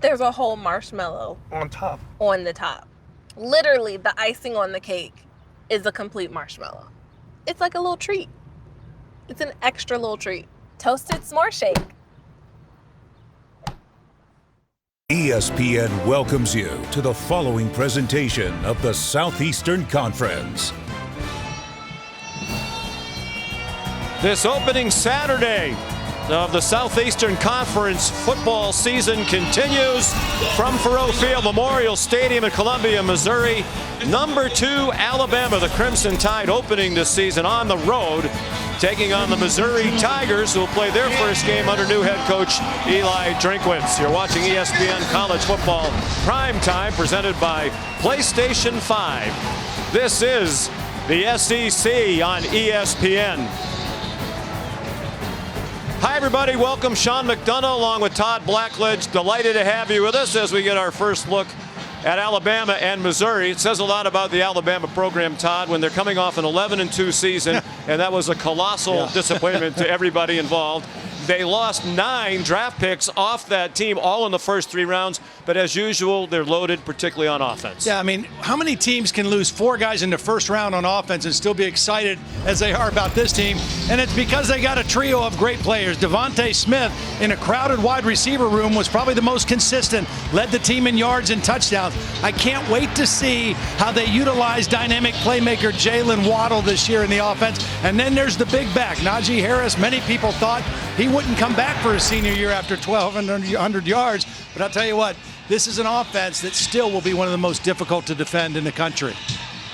there's a whole marshmallow on top. On the top. Literally, the icing on the cake is a complete marshmallow. It's like a little treat. It's an extra little treat. Toasted s'more shake. ESPN welcomes you to the following presentation of the Southeastern Conference. This opening Saturday of the Southeastern Conference football season continues from Faurot Field Memorial Stadium in Columbia, Missouri. Number 2, Alabama, the Crimson Tide, opening this season on the road, taking on the Missouri Tigers, who will play their first game under new head coach Eli Drinkwitz. You're watching ESPN College Football Prime Time, presented by PlayStation 5. This is the SEC on ESPN. Hi, everybody. Welcome. Sean McDonough along with Todd Blackledge. Delighted to have you with us as we get our first look at Alabama and Missouri. It says a lot about the Alabama program, Todd, when they're coming off an 11-2 season, and that was a colossal disappointment to everybody involved. They lost 9 draft picks off that team, all in the first 3 rounds. But as usual, they're loaded, particularly on offense. Yeah, I mean, how many teams can lose 4 guys in the first round on offense and still be excited as they are about this team? And it's because they got a trio of great players. Devontae Smith, in a crowded wide receiver room, was probably the most consistent, led the team in yards and touchdowns. I can't wait to see how they utilize dynamic playmaker Jalen Waddle this year in the offense. And then there's the big back, Najee Harris. Many people thought he wouldn't come back for his senior year after 1,200 yards. But I'll tell you what, this is an offense that still will be one of the most difficult to defend in the country.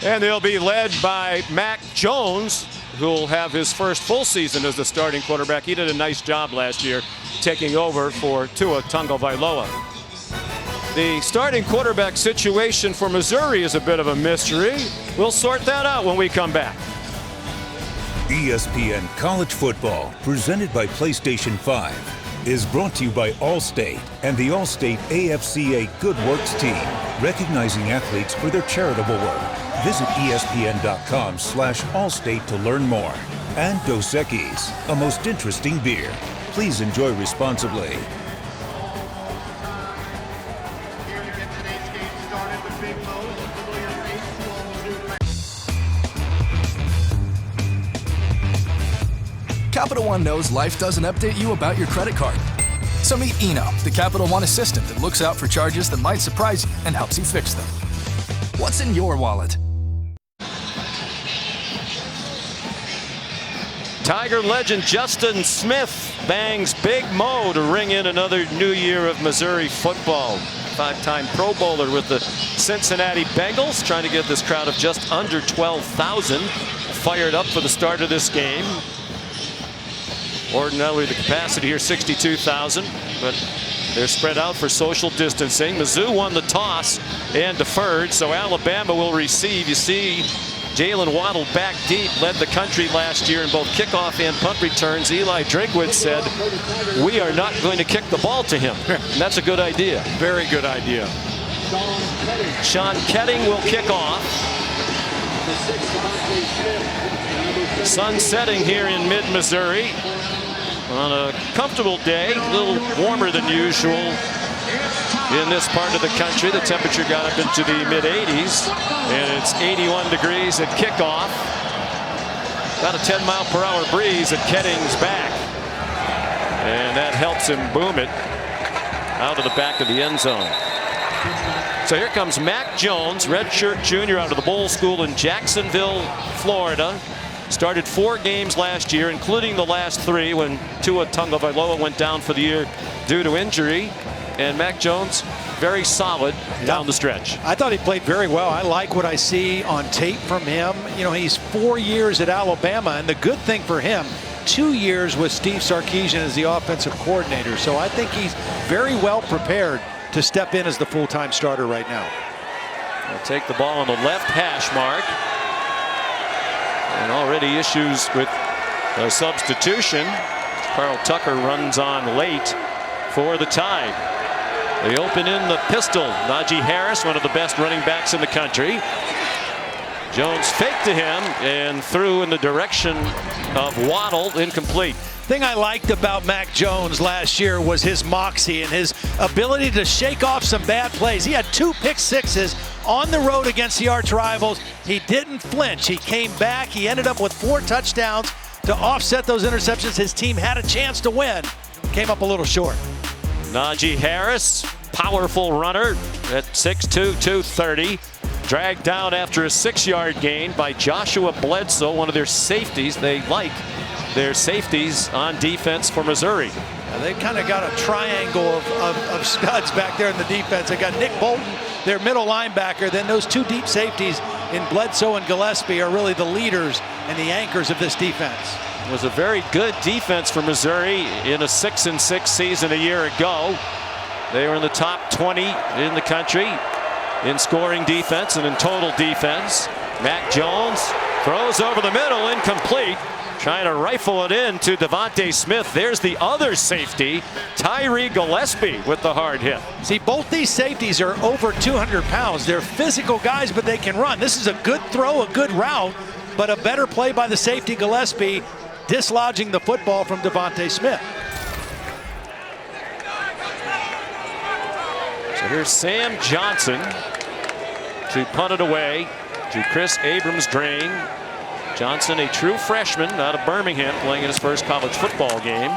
And they'll be led by Mac Jones, who will have his first full season as the starting quarterback. He did a nice job last year taking over for Tua Tagovailoa. The starting quarterback situation for Missouri is a bit of a mystery. We'll sort that out when we come back. ESPN College Football, presented by PlayStation 5, is brought to you by Allstate and the Allstate AFCA Good Works team, recognizing athletes for their charitable work. Visit ESPN.com/Allstate to learn more. And Dos Equis, a most interesting beer. Please enjoy responsibly. Capital One knows life doesn't update you about your credit card. So meet Eno, the Capital One assistant that looks out for charges that might surprise you and helps you fix them. What's in your wallet? Tiger legend Justin Smith bangs Big Mo to ring in another new year of Missouri football. 5-time Pro Bowler with the Cincinnati Bengals, trying to get this crowd of just under 12,000 fired up for the start of this game. Ordinarily the capacity here 62,000, but they're spread out for social distancing. Mizzou won the toss and deferred, so Alabama will receive. You see Jalen Waddle back deep, led the country last year in both kickoff and punt returns. Eli Drinkwitz said, "We are not going to kick the ball to him." And that's a good idea. Very good idea. Sean Ketting will kick off. Sun setting here in mid-Missouri on a comfortable day, a little warmer than usual in this part of the country. The temperature got up into the mid-80s, and it's 81 degrees at kickoff. About a 10-mile-per-hour breeze at Ketting's back, and that helps him boom it out of the back of the end zone. So here comes Mac Jones, redshirt junior out of the Bowl School in Jacksonville, Florida. Started 4 games last year, including the last 3 when Tua Tagovailoa went down for the year due to injury. And Mac Jones, very solid down the stretch. I thought he played very well. I like what I see on tape from him. You know, he's 4 years at Alabama, and the good thing for him, 2 years with Steve Sarkisian as the offensive coordinator. So I think he's very well prepared to step in as the full-time starter right now. He'll take the ball on the left hash mark. And already issues with a substitution. Carl Tucker runs on late for the Tide. They open in the pistol. Najee Harris, one of the best running backs in the country. Jones faked to him and threw in the direction of Waddle, incomplete. thing I liked about Mac Jones last year was his moxie and his ability to shake off some bad plays. He had 2 pick sixes on the road against the arch rivals. He didn't flinch. He came back. He ended up with 4 touchdowns to offset those interceptions. His team had a chance to win. Came up a little short. Najee Harris, powerful runner at 6'2", 230. Dragged down after a 6-yard gain by Joshua Bledsoe, one of their safeties. They like their safeties on defense for Missouri. They've kind of got a triangle of studs back there in the defense. They got Nick Bolton, their middle linebacker. Then those 2 deep safeties in Bledsoe and Gillespie are really the leaders and the anchors of this defense. It was a very good defense for Missouri in a 6-6 season a year ago. They were in the top 20 in the country in scoring defense and in total defense. Mac Jones throws over the middle, incomplete. Trying to rifle it in to Devontae Smith. There's the other safety, Tyree Gillespie, with the hard hit. See, both these safeties are over 200 pounds. They're physical guys, but they can run. This is a good throw, a good route, but a better play by the safety Gillespie, dislodging the football from Devontae Smith. So here's Sam Johnson to punt it away to Chris Abrams-Drain. Johnson, a true freshman out of Birmingham, playing in his first college football game.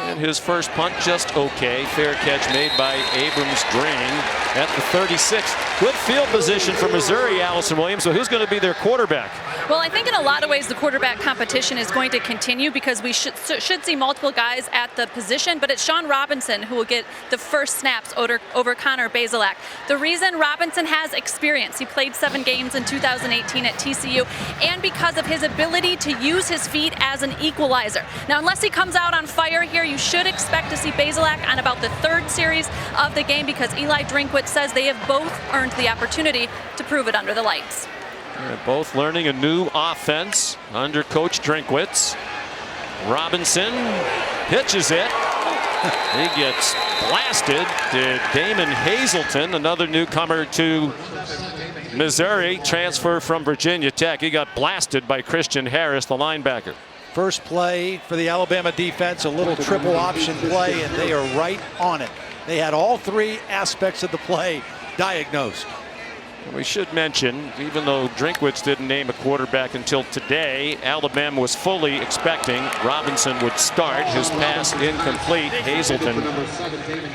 And his first punt just okay. Fair catch made by Abrams-Drain at the 36. Good field position for Missouri, Allison Williams. So who's going to be their quarterback? Well, I think in a lot of ways the quarterback competition is going to continue because we should see multiple guys at the position, but it's Sean Robinson who will get the first snaps over Connor Bazelak. The reason Robinson has experience, he played 7 games in 2018 at TCU, and because of his ability to use his feet as an equalizer. Now, unless he comes out on fire here, you should expect to see Bazelak on about the 3rd series of the game because Eli Drinkwitz says they have both earned the opportunity to prove it under the lights. They're both learning a new offense under Coach Drinkwitz. Robinson pitches it. He gets blasted to Damon Hazelton, another newcomer to Missouri, transfer from Virginia Tech. He got blasted by Christian Harris, the linebacker. First play for the Alabama defense, a little triple option play, and they are right on it. They had all 3 aspects of the play diagnosed. We should mention, even though Drinkwitz didn't name a quarterback until today, Alabama was fully expecting Robinson would start. His pass incomplete. Hazelton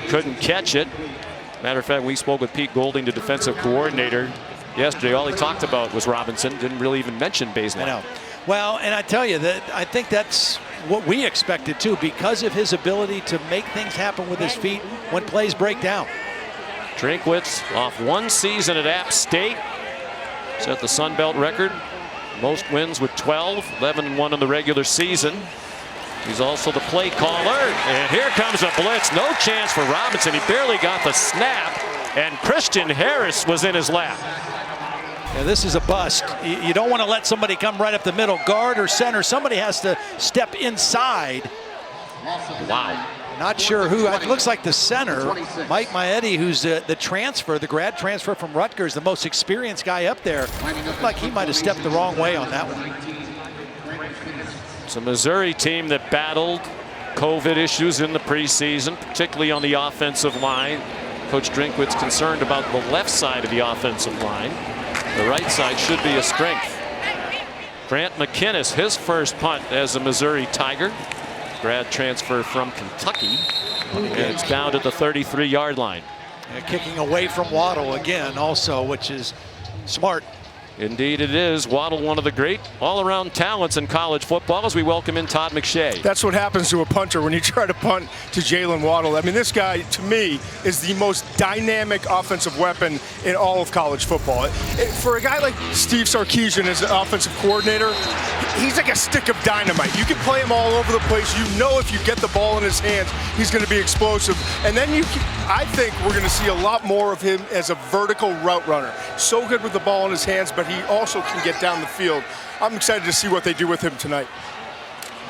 couldn't catch it. Matter of fact, we spoke with Pete Golding, the defensive coordinator, yesterday. All he talked about was Robinson. Didn't really even mention Bazelak. I know. Well, and I tell you that I think that's what we expected too, because of his ability to make things happen with his feet when plays break down. Drinkwitz off 1 season at App State. Set the Sun Belt record. Most wins with 12, 11-1 in the regular season. He's also the play caller. And here comes a blitz. No chance for Robinson. He barely got the snap. And Christian Harris was in his lap. Yeah, this is a bust. You don't want to let somebody come right up the middle. Guard or center, somebody has to step inside. Wow. Not sure who. It looks like the center, Mike Maetti, who's the transfer, the grad transfer from Rutgers, the most experienced guy up there. Looked like he might have stepped the wrong way on that one. It's a Missouri team that battled COVID issues in the preseason, particularly on the offensive line. Coach Drinkwitz concerned about the left side of the offensive line. The right side should be a strength. Grant McInnes, his first punt as a Missouri Tiger. Grad transfer from Kentucky. And it's down at the 33-yard line. Kicking away from Waddle again also, which is smart. Indeed it is. Waddle, one of the great all-around talents in college football, as we welcome in Todd McShay. That's what happens to a punter when you try to punt to Jalen Waddle. I mean, this guy, to me, is the most dynamic offensive weapon in all of college football. For a guy like Steve Sarkisian as an offensive coordinator, he's like a stick of dynamite. You can play him all over the place. You know if you get the ball in his hands, he's going to be explosive. And then I think we're going to see a lot more of him as a vertical route runner. So good with the ball in his hands, but he also can get down the field. I'm excited to see what they do with him tonight.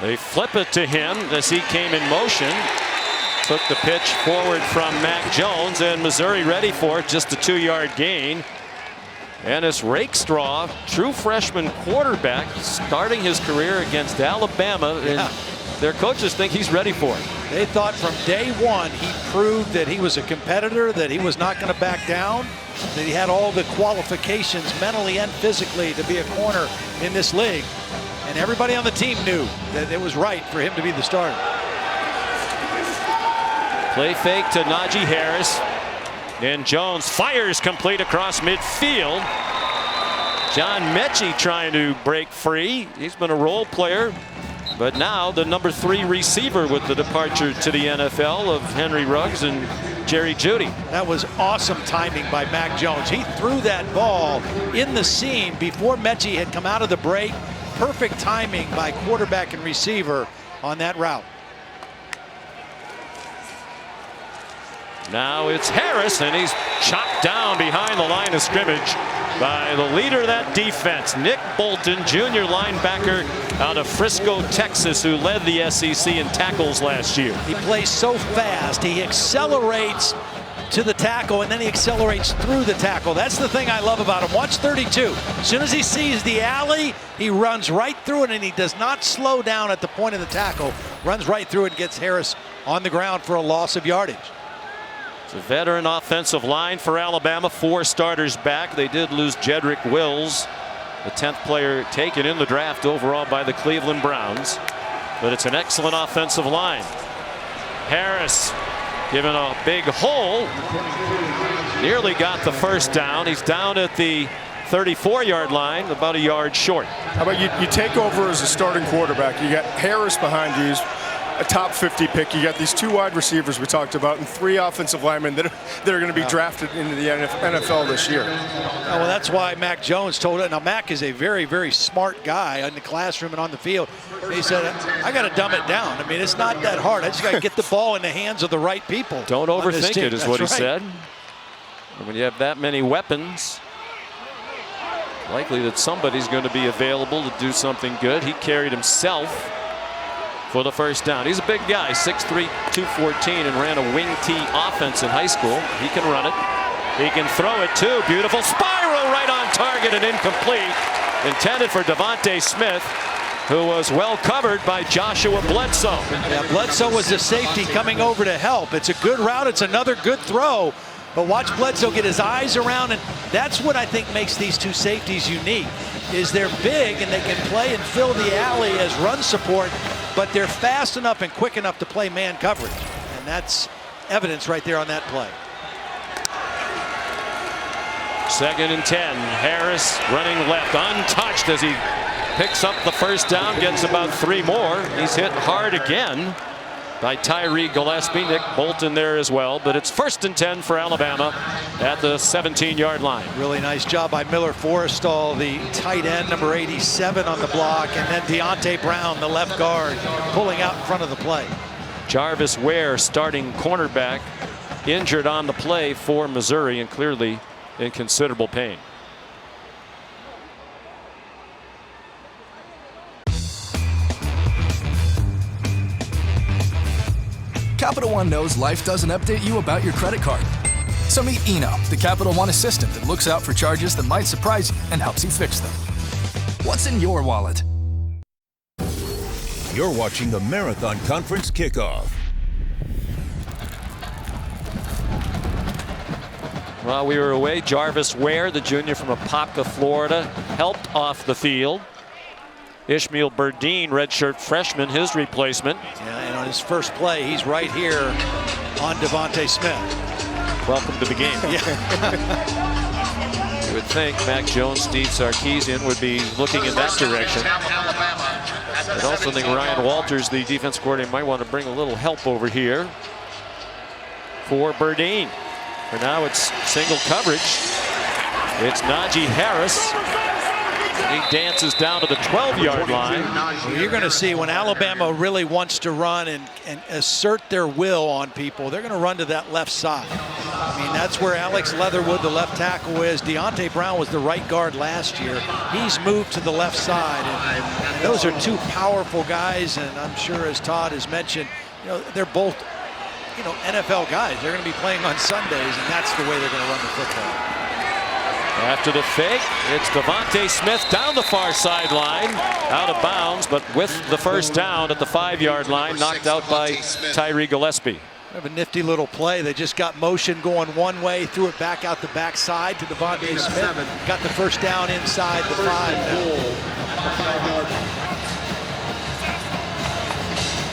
They flip it to him as he came in motion. Took the pitch forward from Mac Jones, and Missouri ready for it. Just a 2-yard gain. Ennis Rakestraw, true freshman quarterback, starting his career against Alabama in their coaches think he's ready for it. They thought from day one he proved that he was a competitor, that he was not going to back down, that he had all the qualifications mentally and physically to be a corner in this league. And everybody on the team knew that it was right for him to be the starter. Play fake to Najee Harris. And Jones fires complete across midfield. John Mechie trying to break free. He's been a role player, but now the number 3 receiver with the departure to the NFL of Henry Ruggs and Jerry Jeudy. That was awesome timing by Mac Jones. He threw that ball in the seam before Mechie had come out of the break. Perfect timing by quarterback and receiver on that route. Now it's Harris, and he's chopped down behind the line of scrimmage by the leader of that defense, Nick Bolton, junior linebacker out of Frisco, Texas, who led the SEC in tackles last year. He plays so fast. He accelerates to the tackle, and then he accelerates through the tackle. That's the thing I love about him. Watch 32. As soon as he sees the alley, he runs right through it, and he does not slow down at the point of the tackle. Runs right through it and gets Harris on the ground for a loss of yardage. It's a veteran offensive line for Alabama. 4 starters back. They did lose Jedrick Wills, the 10th player taken in the draft overall by the Cleveland Browns. But it's an excellent offensive line. Harris given a big hole. Nearly got the first down. He's down at the 34-yard line, about a yard short. How about you take over as a starting quarterback? You got Harris behind you, a top 50 pick. You got these 2 wide receivers we talked about and 3 offensive linemen that are going to be drafted into the NFL this year. Well, that's why Mac Jones told it. Now, Mac is a very, very smart guy in the classroom and on the field. He said, I got to dumb it down. I mean, it's not that hard. I just got to get the ball in the hands of the right people. Don't overthink it, is what he said. And when you have that many weapons, likely that somebody's going to be available to do something good. He carried himself for the first down. He's a big guy, 6'3", 214, and ran a wing T offense in high school. He can run it. He can throw it too. Beautiful spiral right on target and incomplete. Intended for Devontae Smith, who was well covered by Joshua Bledsoe. Yeah, Bledsoe was the safety coming over to help. It's a good route. It's another good throw. But watch Bledsoe get his eyes around, and that's what I think makes these 2 safeties unique, is they're big and they can play and fill the alley as run support, but they're fast enough and quick enough to play man coverage. And that's evidence right there on that play. 2nd and 10. Harris running left, untouched as he picks up the first down, gets about 3 more. He's hit hard again by Tyree Gillespie. Nick Bolton there as well, but it's 1st and 10 for Alabama at the 17-yard line. Really nice job by Miller Forrestall, the tight end, number 87 on the block, and then Deontay Brown, the left guard, pulling out in front of the play. Jarvis Ware, starting cornerback, injured on the play for Missouri and clearly in considerable pain. Capital One knows life doesn't update you about your credit card. So meet Eno, the Capital One assistant that looks out for charges that might surprise you and helps you fix them. What's in your wallet? You're watching the Marathon Conference Kickoff. While we were away, Jarvis Ware, the junior from Apopka, Florida, helped off the field. Ishmael Burdine, redshirt freshman, his replacement. Yeah, and on his first play, he's right here on Devontae Smith. Welcome to the game. Yeah. You would think Mac Jones, Steve Sarkisian would be looking in that direction. I also think Ryan Walters, the defense coordinator, might want to bring a little help over here for Burdine. For now, it's single coverage. It's Najee Harris. He dances down to the 12-yard line. Well, you're going to see when Alabama really wants to run and assert their will on people, they're going to run to that left side. I mean, that's where Alex Leatherwood, the left tackle, is. Deontay Brown was the right guard last year. He's moved to the left side. And those are 2 powerful guys, and I'm sure, as Todd has mentioned, you know, they're both, NFL guys. They're going to be playing on Sundays, and that's the way they're going to run the football. After the fake, it's Devontae Smith down the far sideline, out of bounds, but with the first down at the 5-yard line, knocked out by Tyree Gillespie. Have a nifty little play. They just got motion going one way, threw it back out the backside to Devontae Smith. Got the first down inside the 5 now.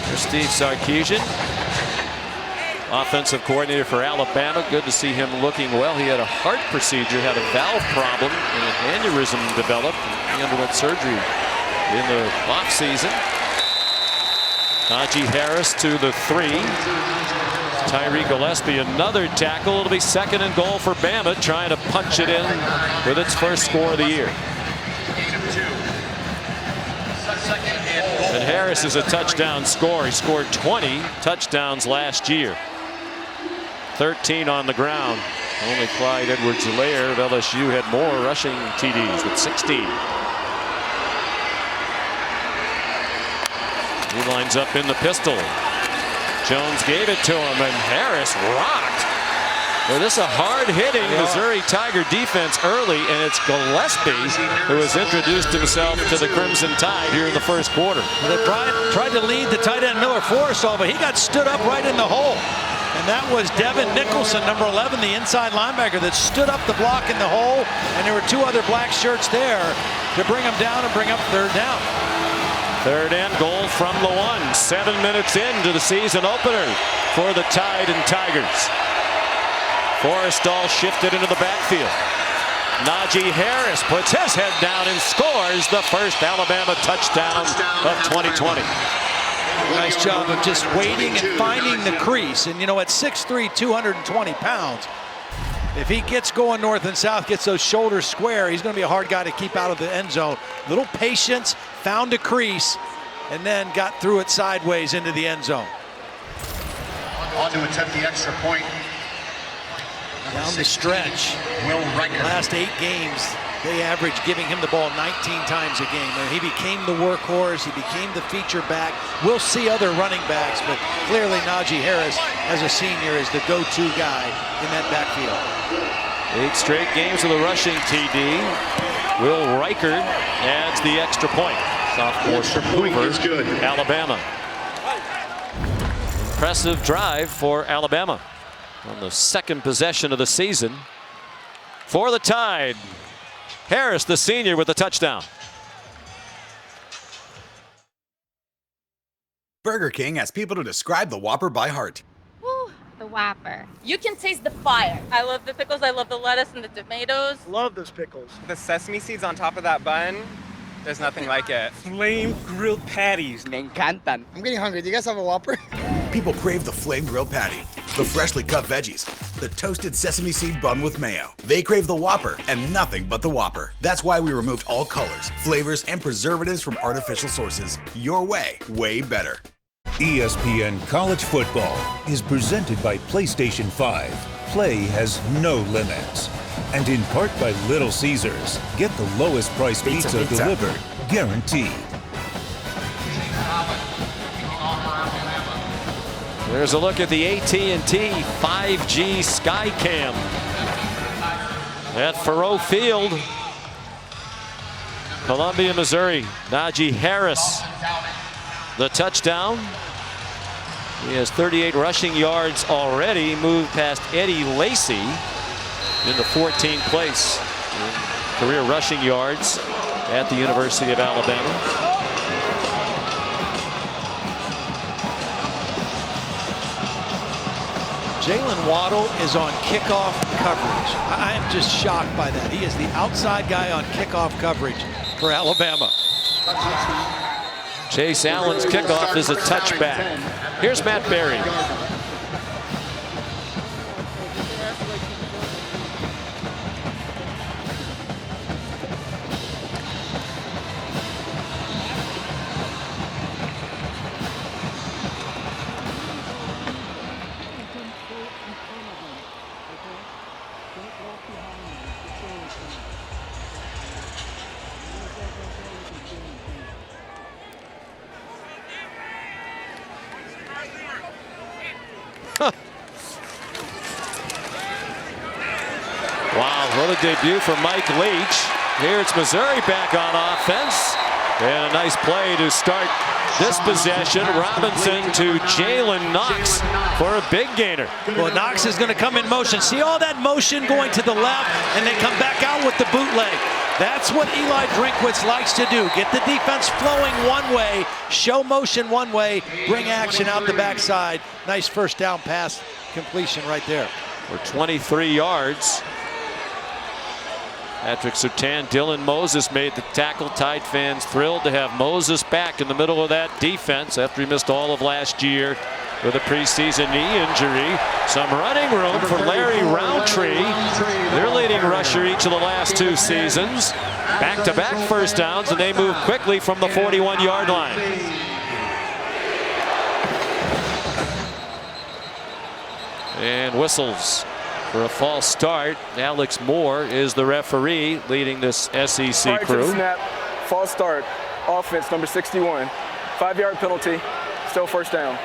Here's Steve Sarkisian, offensive coordinator for Alabama. Good to see him looking well. He had a heart procedure, had a valve problem, and an aneurysm developed. He underwent surgery in the offseason. Najee Harris to the 3. Tyree Gillespie, another tackle. It'll be 2nd and goal for Bama, trying to punch it in with its first score of the year. And Harris is a touchdown scorer. He scored 20 touchdowns last year. 13 on the ground. Only Clyde Edwards-Helaire of LSU had more rushing TDs with 16. He lines up in the pistol. Jones gave it to him, and Harris rocked. Well, this is a hard-hitting Missouri Tiger defense early, and it's Gillespie who has introduced himself to the Crimson Tide here in the first quarter. They tried to lead the tight end Miller Forrestall, but he got stood up right in the hole. And that was Devin Nicholson, number 11, the inside linebacker, that stood up the block in the hole, and there were 2 other black shirts there to bring him down and bring up 3rd down. 3rd and goal from the 1. 7 minutes into the season opener for the Tide and Tigers. Forrestall shifted into the backfield. Najee Harris puts his head down and scores the first Alabama touchdown of 2020. Nice job of just waiting and finding the crease. And, you know, at 6'3", 220 pounds, if he gets going north and south, gets those shoulders square, he's going to be a hard guy to keep out of the end zone. Little patience, found a crease, and then got through it sideways into the end zone. On to attempt the extra point. Down the stretch, last 8 games, they average giving him the ball 19 times a game. And he became the workhorse, he became the feature back. We'll see other running backs, but clearly Najee Harris, as a senior, is the go-to guy in that backfield. 8 straight games with a rushing TD. Will Reichard adds the extra point. Sophomore from Hoover, Alabama. Impressive drive for Alabama on the 2nd possession of the season for the Tide. Harris, the senior, with the touchdown. Burger King asks people to describe the Whopper by heart. Woo, the Whopper. You can taste the fire. I love the pickles. I love the lettuce and the tomatoes. Love those pickles. The sesame seeds on top of that bun, there's nothing like it. Flame grilled patties. Me encantan. I'm getting hungry. Do you guys have a Whopper? People crave the flame grilled patty, the freshly cut veggies, the toasted sesame seed bun with mayo. They crave the Whopper and nothing but the Whopper. That's why we removed all colors, flavors, and preservatives from artificial sources. Your way, way better. ESPN College Football is presented by PlayStation 5. Play has no limits. And in part by Little Caesars. Get the lowest price pizza delivered, guaranteed. There's a look at the AT&T 5G Skycam at Faurot Field, Columbia, Missouri. Najee Harris, the touchdown. He has 38 rushing yards already, moved past Eddie Lacy into 14th place in career rushing yards at the University of Alabama. Jalen Waddle is on kickoff coverage. I am just shocked by that. He is the outside guy on kickoff coverage for Alabama. Chase Allen's kickoff is a touchback. Here's Matt Berry. Wow, what a debut for Mike Leach. Here it's Missouri back on offense. And a nice play to start this possession. Robinson to Jalen Knox for a big gainer. Well, Knox is going to come in motion. See all that motion going to the left and then come back out with the bootleg. That's what Eli Drinkwitz likes to do. Get the defense flowing one way, show motion one way, bring action out the backside. Nice first down pass completion right there. For 23 yards. Patrick Surtain, Dylan Moses made the tackle. Tide fans thrilled to have Moses back in the middle of that defense after he missed all of last year with a preseason knee injury. Some running room for Larry Roundtree, their leading rusher each of the last 2 seasons. Back-to-back first downs, and they move quickly from the 41-yard line. And whistles for a false start. Alex Moore is the referee leading this SEC crew. Snap, false start, offense number 61. 5-yard penalty, still first down.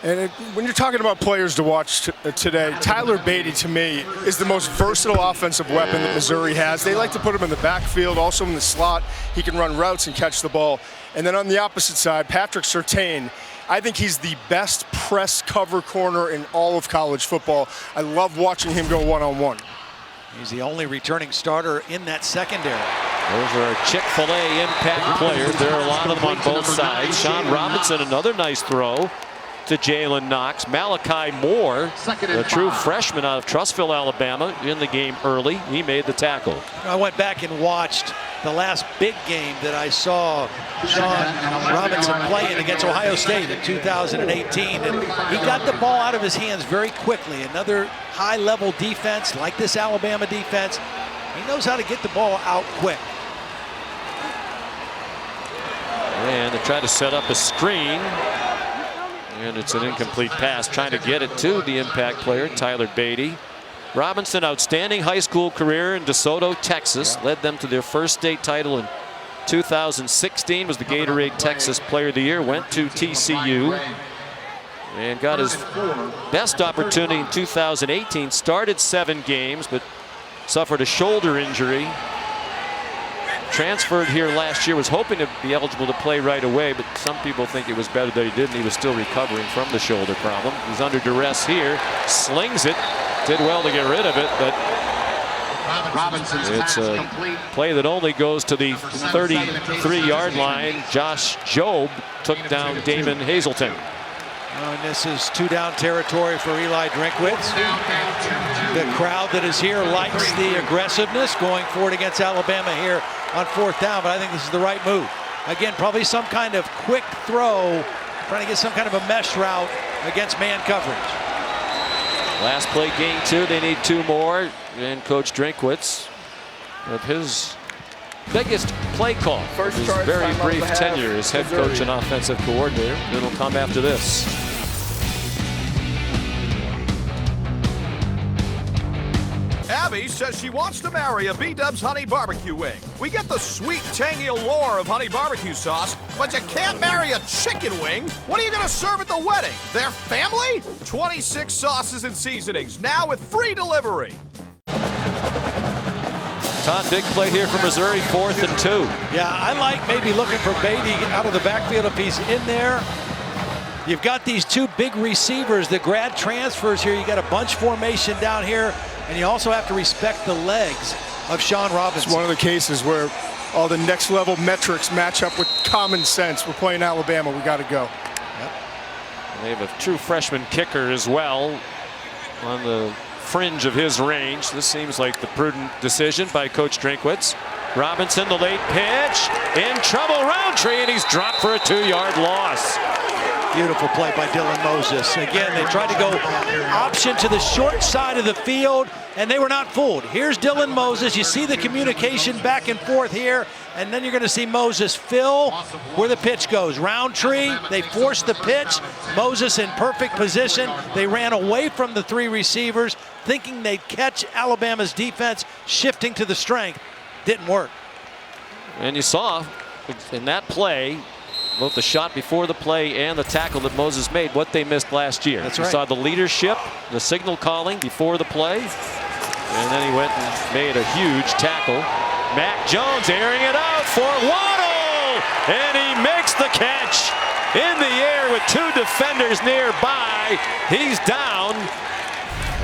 And when you're talking about players to watch today, Tyler Beatty, to me, is the most versatile offensive weapon that Missouri has. They like to put him in the backfield, also in the slot. He can run routes and catch the ball. And then on the opposite side, Patrick Surtain, I think he's the best press cover corner in all of college football. I love watching him go one-on-one. He's the only returning starter in that secondary. Those are Chick-fil-A impact players. There are a lot of them on both sides. Sean Robinson, another nice throw to Jalen Knox. Malachi Moore, a true freshman out of Trussville, Alabama, in the game early. He made the tackle. I went back and watched the last big game that I saw Sean Robinson playing against Ohio State in 2018. And he got the ball out of his hands very quickly. Another high-level defense like this Alabama defense. He knows how to get the ball out quick. And they try to set up a screen. And it's an incomplete pass, trying to get it to the impact player, Tyler Beatty. Robinson, outstanding high school career in DeSoto, Texas. Led them to their first state title in 2016. Was the Gatorade Texas Player of the Year. Went to TCU. And got his best opportunity in 2018. Started 7 games, but suffered a shoulder injury. Transferred here last year, was hoping to be eligible to play right away, but some people think it was better that he didn't. He was still recovering from the shoulder problem. He's under duress here, slings it, did well to get rid of it, but it's a play that only goes to the 33-yard line. Josh Jobe took down Damon Hazelton. And this is 2-down territory for Eli Drinkwitz. The crowd that is here likes the aggressiveness going forward against Alabama here on 4th down, but I think this is the right move. Again, probably some kind of quick throw, trying to get some kind of a mesh route against man coverage. Last play, gain 2. They need 2 more. And Coach Drinkwitz, of his biggest play call, his very brief tenure as head coach and offensive coordinator. It'll come after this. Abby says she wants to marry a B-Dubs honey barbecue wing. We get the sweet, tangy allure of honey barbecue sauce, but you can't marry a chicken wing. What are you going to serve at the wedding? Their family? 26 sauces and seasonings, now with free delivery. Todd, big play here for Missouri, 4th and 2. Yeah, I like maybe looking for Beatty out of the backfield if he's in there. You've got these 2 big receivers, the grad transfers here. You got a bunch formation down here, and you also have to respect the legs of Sean Robinson. It's one of the cases where all the next level metrics match up with common sense. We're playing Alabama, we got to go. Yep. They have a true freshman kicker as well on the fringe of his range. This seems like the prudent decision by Coach Drinkwitz. Robinson, the late pitch, in trouble, Roundtree, and he's dropped for a 2-yard loss. Beautiful play by Dylan Moses. Again, they tried to go option to the short side of the field, and they were not fooled. Here's Dylan Moses. You see the communication back and forth here, and then you're going to see Moses fill where the pitch goes. Roundtree, they forced the pitch. Moses in perfect position. They ran away from the 3 receivers, thinking they'd catch Alabama's defense shifting to the strength. Didn't work. And you saw in that play, both the shot before the play and the tackle that Moses made, what they missed last year. That's You right. saw the leadership, the signal calling before the play, and then he went and made a huge tackle. Mac Jones airing it out for Waddle, and he makes the catch in the air with 2 defenders nearby. He's down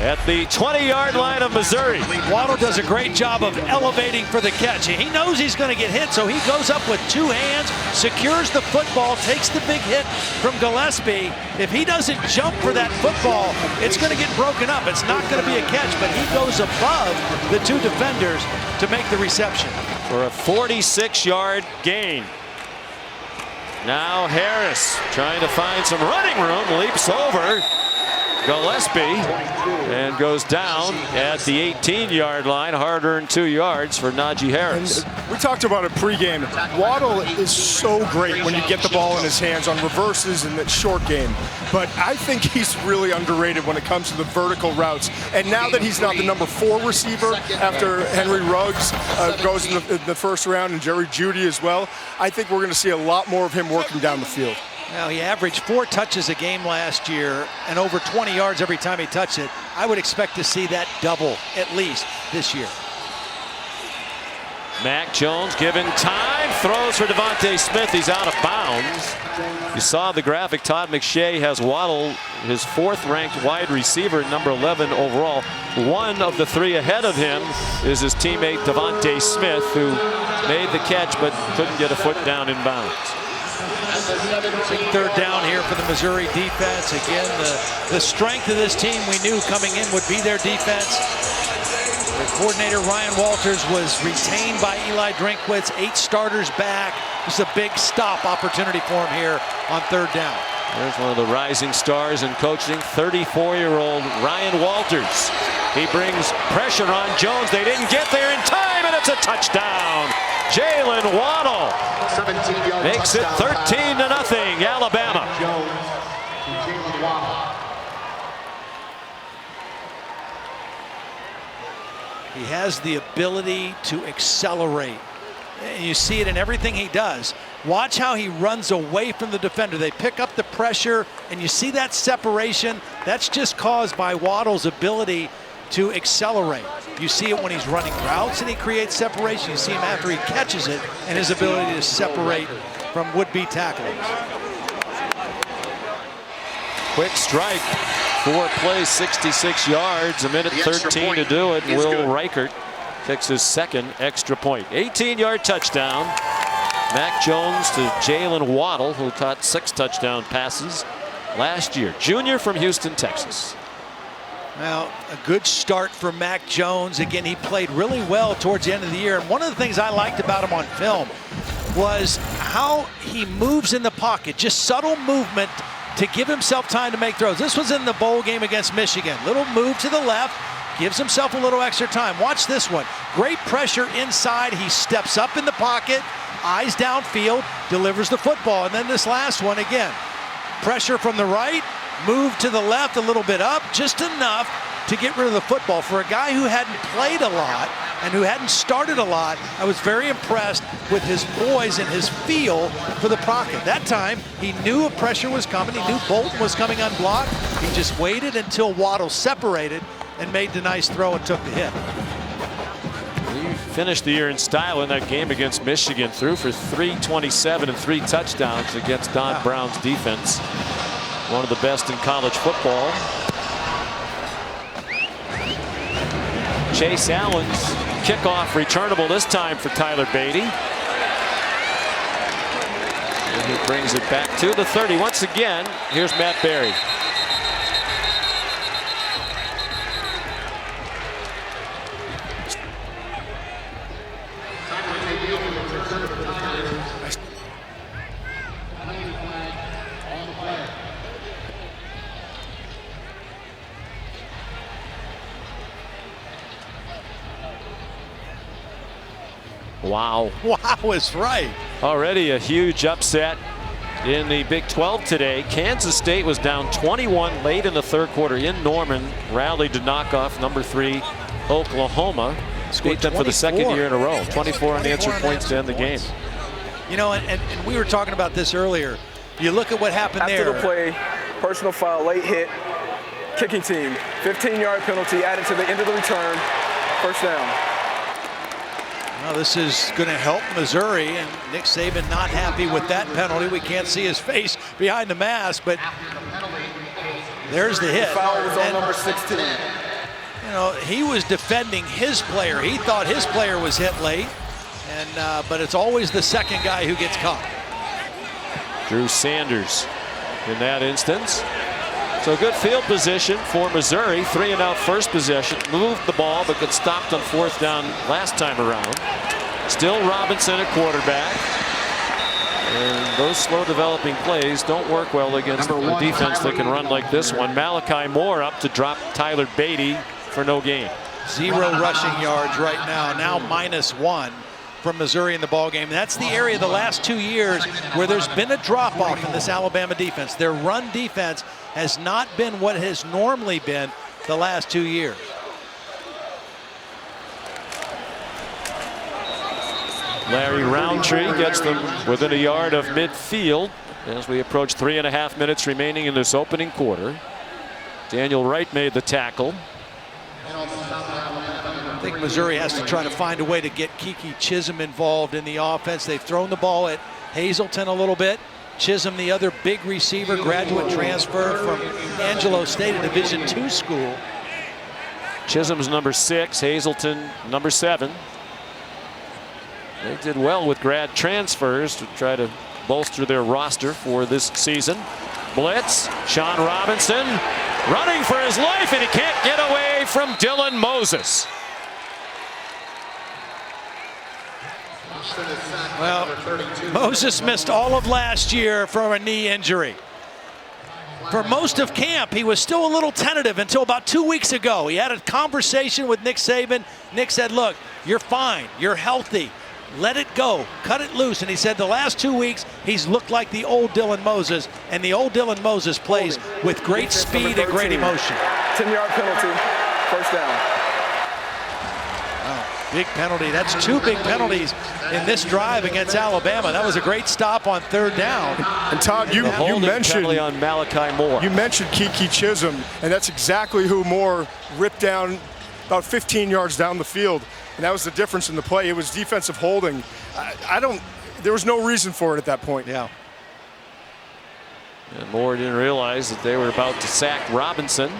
at the 20-yard line of Missouri. Waddle does a great job of elevating for the catch. He knows he's going to get hit, so he goes up with 2 hands, secures the football, takes the big hit from Gillespie. If he doesn't jump for that football, it's going to get broken up. It's not going to be a catch, but he goes above the 2 defenders to make the reception. For a 46-yard gain. Now Harris trying to find some running room, leaps over Gillespie and goes down at the 18-yard line. Hard-earned 2 yards for Najee Harris. We talked about it pregame. Waddle is so great when you get the ball in his hands on reverses in that short game. But I think he's really underrated when it comes to the vertical routes. And now that he's not the number 4 receiver after Henry Ruggs goes in the first round and Jerry Jeudy as well, I think we're going to see a lot more of him working down the field. Now, he averaged 4 touches a game last year and over 20 yards every time he touched it. I would expect to see that double at least this year. Mac Jones given time, throws for Devontae Smith. He's out of bounds. You saw the graphic. Todd McShay has Waddle, his 4th-ranked wide receiver, number 11 overall. One of the 3 ahead of him is his teammate Devontae Smith, who made the catch but couldn't get a foot down in bounds. Big 3rd down here for the Missouri defense. Again, the strength of this team we knew coming in would be their defense. Their coordinator Ryan Walters was retained by Eli Drinkwitz. 8 starters back. This is a big stop opportunity for him here on 3rd down. There's one of the rising stars in coaching, 34-year-old Ryan Walters. He brings pressure on Jones. They didn't get there in time, and it's a touchdown. Jalen Waddle makes it 13-0, Alabama. He has the ability to accelerate. And you see it in everything he does. Watch how he runs away from the defender. They pick up the pressure, and you see that separation. That's just caused by Waddle's ability to accelerate. You see it when he's running routes and he creates separation. You see him after he catches it and his ability to separate from would-be tacklers. Quick strike, 4 plays, 66 yards, 1:13 to do it. Will Reichert kicks his 2nd extra point. 18-yard touchdown. Mac Jones to Jalen Waddle, who caught 6 touchdown passes last year. Junior from Houston, Texas. Now, a good start for Mac Jones. Again, he played really well towards the end of the year. And one of the things I liked about him on film was how he moves in the pocket. Just subtle movement to give himself time to make throws. This was in the bowl game against Michigan. Little move to the left, gives himself a little extra time. Watch this one. Great pressure inside. He steps up in the pocket, eyes downfield, delivers the football. And then this last one, again, pressure from the right, move to the left a little bit up, just enough to get rid of the football. For a guy who hadn't played a lot and who hadn't started a lot, I was very impressed with his poise and his feel for the pocket. That time, he knew a pressure was coming. He knew Bolton was coming unblocked. He just waited until Waddle separated and made the nice throw and took the hit. He finished the year in style in that game against Michigan. Threw for 327 and 3 touchdowns against Don Brown's defense. One of the best in college football. Chase Allen's kickoff returnable this time for Tyler Beatty. And he brings it back to the 30. Once again, here's Matt Berry. Wow. Wow is right. Already a huge upset in the Big 12 today. Kansas State was down 21 late in the 3rd quarter in Norman. Rallied to knock off number 3 Oklahoma. Beat them for the 2nd year in a row. 24 unanswered points to end the game. You know, and we were talking about this earlier. You look at what happened After there. the play, personal foul, late hit, kicking team, 15-yard penalty added to the end of the return, first down. Well, this is going to help Missouri, and Nick Saban not happy with that penalty. We can't see his face behind the mask, but there's the hit. The foul was on number 16. You know, he was defending his player. He thought his player was hit late, and but it's always the second guy who gets caught. Drew Sanders in that instance. So good field position for Missouri. 3-and-out first possession. Moved the ball, but got stopped on 4th down last time around. Still Robinson at quarterback. And those slow developing plays don't work well against a defense that can run like this one. Malachi Moore up to drop Tyler Beatty for no gain. 0 rushing yards right now. Now -1 from Missouri in the ballgame. That's the area the last 2 years where there's been a drop-off in this Alabama defense. Their run defense has not been what it has normally been the last 2 years. Larry Roundtree gets them within a yard of midfield as we approach 3.5 minutes remaining in this opening quarter. Daniel Wright made the tackle. I think Missouri has to try to find a way to get Kiki Chisholm involved in the offense. They've thrown the ball at Hazelton a little bit. Chisholm, the other big receiver, graduate transfer from Angelo State, a Division II school. Chisholm's number 6, Hazelton number 7. They did well with grad transfers to try to bolster their roster for this season. Blitz, Sean Robinson running for his life, and he can't get away from Dylan Moses. Well, Moses missed all of last year from a knee injury. For most of camp, he was still a little tentative until about 2 weeks ago. He had a conversation with Nick Saban. Nick said, look, you're fine, you're healthy. Let it go, cut it loose. And he said the last 2 weeks, he's looked like the old Dylan Moses, and the old Dylan Moses plays with great speed and great emotion. 10-yard penalty, first down. Wow, big penalty. That's 2 big penalties in this drive against Alabama. That was a great stop on 3rd down. And Todd, you mentioned on Malachi Moore. You mentioned Kiki Chisholm, and that's exactly who Moore ripped down about 15 yards down the field. And that was the difference in the play. It was defensive holding. There was no reason for it at that point. Yeah. And Moore didn't realize that they were about to sack Robinson.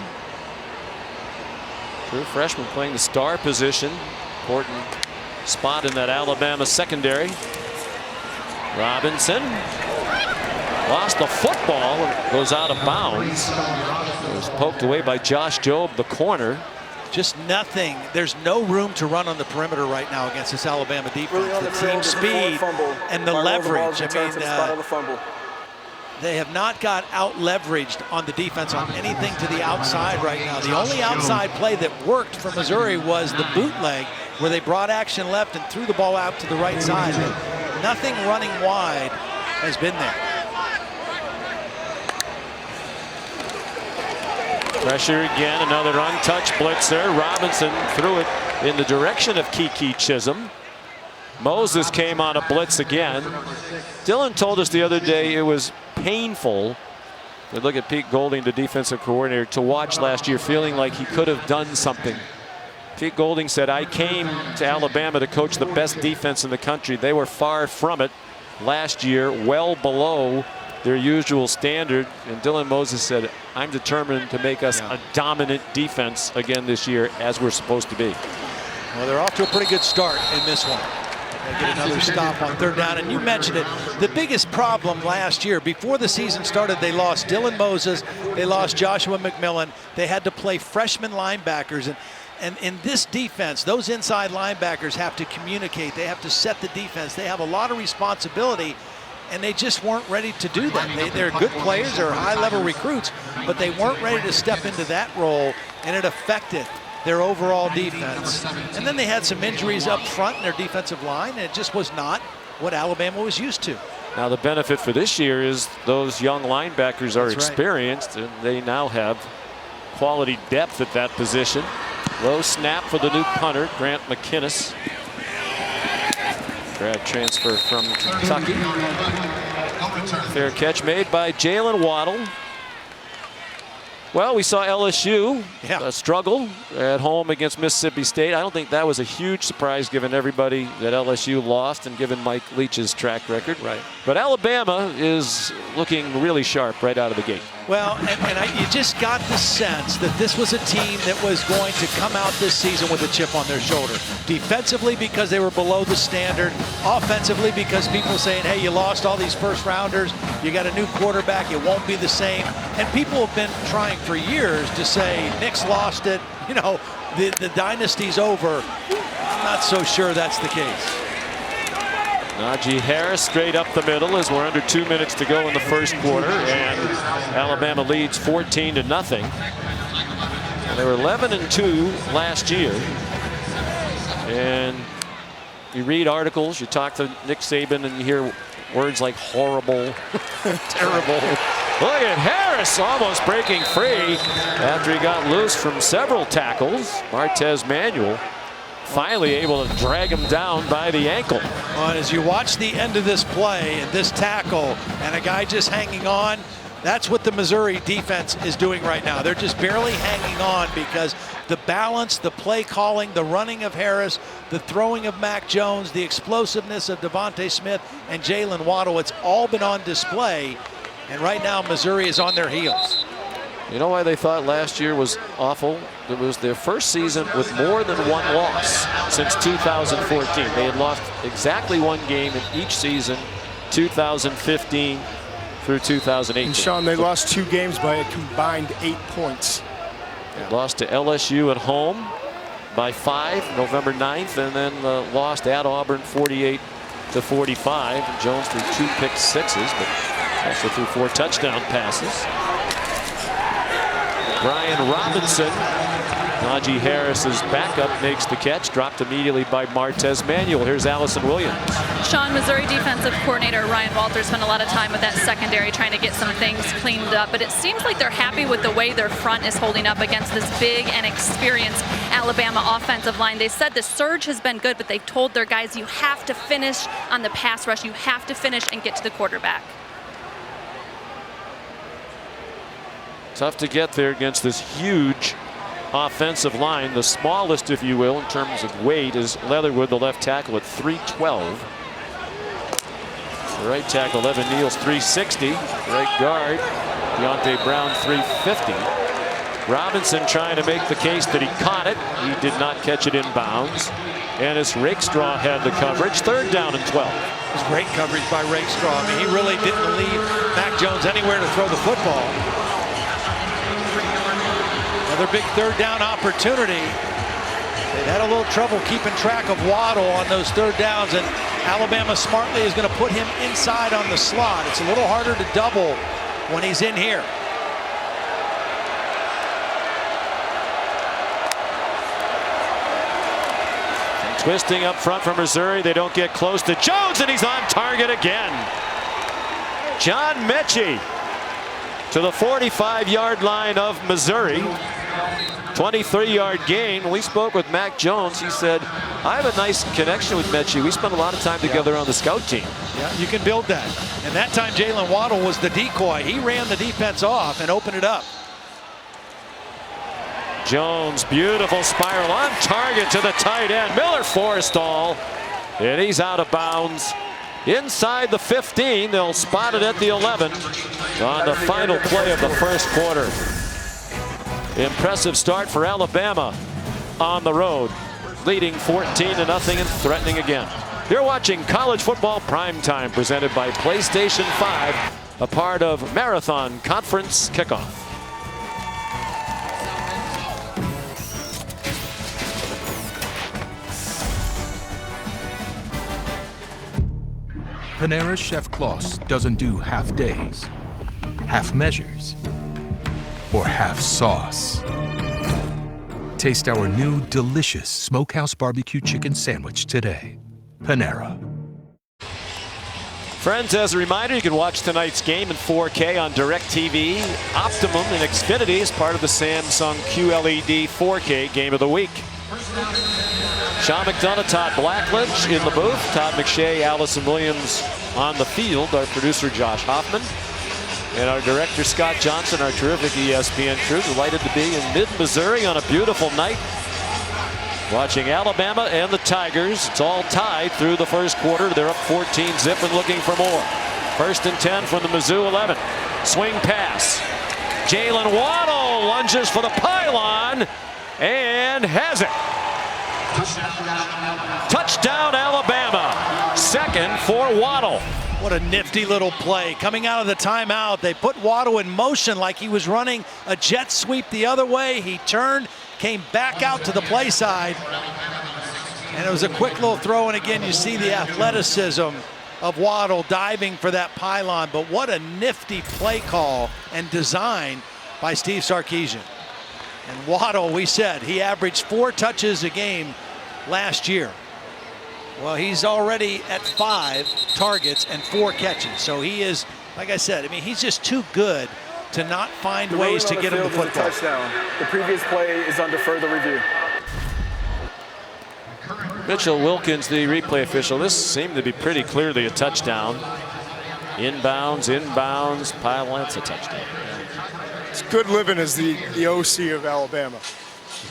True freshman playing the star position. Important spot in that Alabama secondary. Robinson lost the football and goes out of bounds. It was poked away by Josh Jobe, the corner. Just nothing. There's no room to run on the perimeter right now against this Alabama defense. Really the team speed and the leverage. They have not got out leveraged on the defense on anything to the outside right now. The only outside play that worked for Missouri was the bootleg, where they brought action left and threw the ball out to the right side. But nothing running wide has been there. Pressure again, another untouched blitzer. Robinson threw it in the direction of Kiki Chisholm. Moses came on a blitz again. Dylan told us the other day it was painful. We look at Pete Golding, the defensive coordinator, to watch last year, feeling like he could have done something. Pete Golding said, I came to Alabama to coach the best defense in the country. They were far from it last year, well below their usual standard. And Dylan Moses said, I'm determined to make us a dominant defense again this year, as we're supposed to be. Well, they're off to a pretty good start in this one. They get another stop on 3rd down, and you mentioned it. The biggest problem last year, before the season started, they lost Dylan Moses, they lost Joshua McMillan. They had to play freshman linebackers, and in this defense, those inside linebackers have to communicate. They have to set the defense. They have a lot of responsibility, and they just weren't ready to do that. They're good players, they're high-level recruits, but they weren't ready to step into that role, and it affected their overall defense. And then they had some injuries up front in their defensive line, and it just was not what Alabama was used to. Now the benefit for this year is those young linebackers are experienced, and they now have quality depth at that position. Low snap for the new punter, Grant McInnes. Grad transfer from Kentucky. Fair catch made by Jalen Waddle. Well, we saw LSU struggle at home against Mississippi State. I don't think that was a huge surprise given everybody that LSU lost and given Mike Leach's track record. Right. But Alabama is looking really sharp right out of the gate. Well, you just got the sense that this was a team that was going to come out this season with a chip on their shoulder. Defensively, because they were below the standard. Offensively, because people saying, hey, you lost all these first rounders. You got a new quarterback. It won't be the same. And people have been trying for years to say Nick's lost it. You know, the dynasty's over. I'm not so sure that's the case. Najee Harris straight up the middle as we're under 2 minutes to go in the first quarter, and Alabama leads 14-0. And they were 11-2 last year. And you read articles, you talk to Nick Saban, and you hear words like horrible, terrible. Look at Harris almost breaking free after he got loose from several tackles. Martez Manuel finally able to drag him down by the ankle. Well, as you watch the end of this play and this tackle and a guy just hanging on, that's what the Missouri defense is doing right now. They're just barely hanging on because the balance, the play calling, the running of Harris, the throwing of Mac Jones, the explosiveness of Devontae Smith and Jalen Waddle, it's all been on display. And right now Missouri is on their heels. You know why they thought last year was awful? It was their first season with more than one loss since 2014. They had lost exactly one game in each season, 2015 through 2018. And Sean, they lost 2 games by a combined 8 points. They lost to LSU at home by 5 November 9th, and then lost at Auburn 48-45. And Jones threw 2 pick sixes, but also threw 4 touchdown passes. Brian Robinson, Najee Harris's backup, makes the catch, dropped immediately by Martez Manuel. Here's Allison Williams. Sean, Missouri defensive coordinator Ryan Walters spent a lot of time with that secondary trying to get some things cleaned up, but it seems like they're happy with the way their front is holding up against this big and experienced Alabama offensive line. They said the surge has been good, but they've told their guys you have to finish on the pass rush. You have to finish and get to the quarterback. Tough to get there against this huge offensive line. The smallest, if you will, in terms of weight is Leatherwood, the left tackle, at 312. The right tackle, Evan Neal's 360. Right guard, Deontay Brown, 350. Robinson trying to make the case that he caught it. He did not catch it in bounds. And as Rakestraw had the coverage, 3rd down and 12. It was great coverage by Rakestraw. I mean, he really didn't leave Mac Jones anywhere to throw the football. Another big 3rd down opportunity. They've had a little trouble keeping track of Waddle on those 3rd downs, and Alabama smartly is going to put him inside on the slot. It's a little harder to double when he's in here. And twisting up front for Missouri, they don't get close to Jones, and he's on target again. John Mechie to the 45-yard line of Missouri. 23-yard gain. We spoke with Mac Jones. He said, I have a nice connection with Mechie. We spent a lot of time together on the scout team. Yeah, you can build that. And that time Jalen Waddle was the decoy. He ran the defense off and opened it up. Jones, beautiful spiral on target to the tight end. Miller Forrestall, and he's out of bounds. Inside the 15, they'll spot it at the 11 on the final play of the first quarter. Impressive start for Alabama on the road, leading 14-0 and threatening again. You're watching College Football Primetime, presented by PlayStation 5, a part of Marathon Conference Kickoff. Panera Chef Claus doesn't do half days, half measures, or half sauce. Taste our new delicious Smokehouse Barbecue Chicken Sandwich today. Panera. Friends, as a reminder, you can watch tonight's game in 4K on DirecTV, Optimum, and Xfinity as part of the Samsung QLED 4K Game of the Week. Sean McDonough, Todd Blackledge in the booth. Todd McShay, Allison Williams on the field. Our producer, Josh Hoffman. And our director, Scott Johnson, our terrific ESPN crew. Delighted to be in mid-Missouri on a beautiful night. Watching Alabama and the Tigers. It's all tied through the first quarter. They're up 14-zip and looking for more. 1st and 10 from the Mizzou 11. Swing pass. Jalen Waddle lunges for the pylon and has it. Touchdown Alabama. 2nd for Waddle. What a nifty little play. Coming out of the timeout, they put Waddle in motion like he was running a jet sweep the other way. He turned, came back out to the play side, and it was a quick little throw. And again, you see the athleticism of Waddle diving for that pylon. But what a nifty play call and design by Steve Sarkisian. And Waddle, we said, he averaged 4 touches a game last year. Well, he's already at 5 targets and 4 catches. So he is, like I said, I mean, he's just too good to not find ways to get him the football. Touchdown. The previous play is under further review. Mitchell Wilkins, the replay official. This seemed to be pretty clearly a touchdown. Inbounds, pylon, it's a touchdown. It's good living as the OC of Alabama.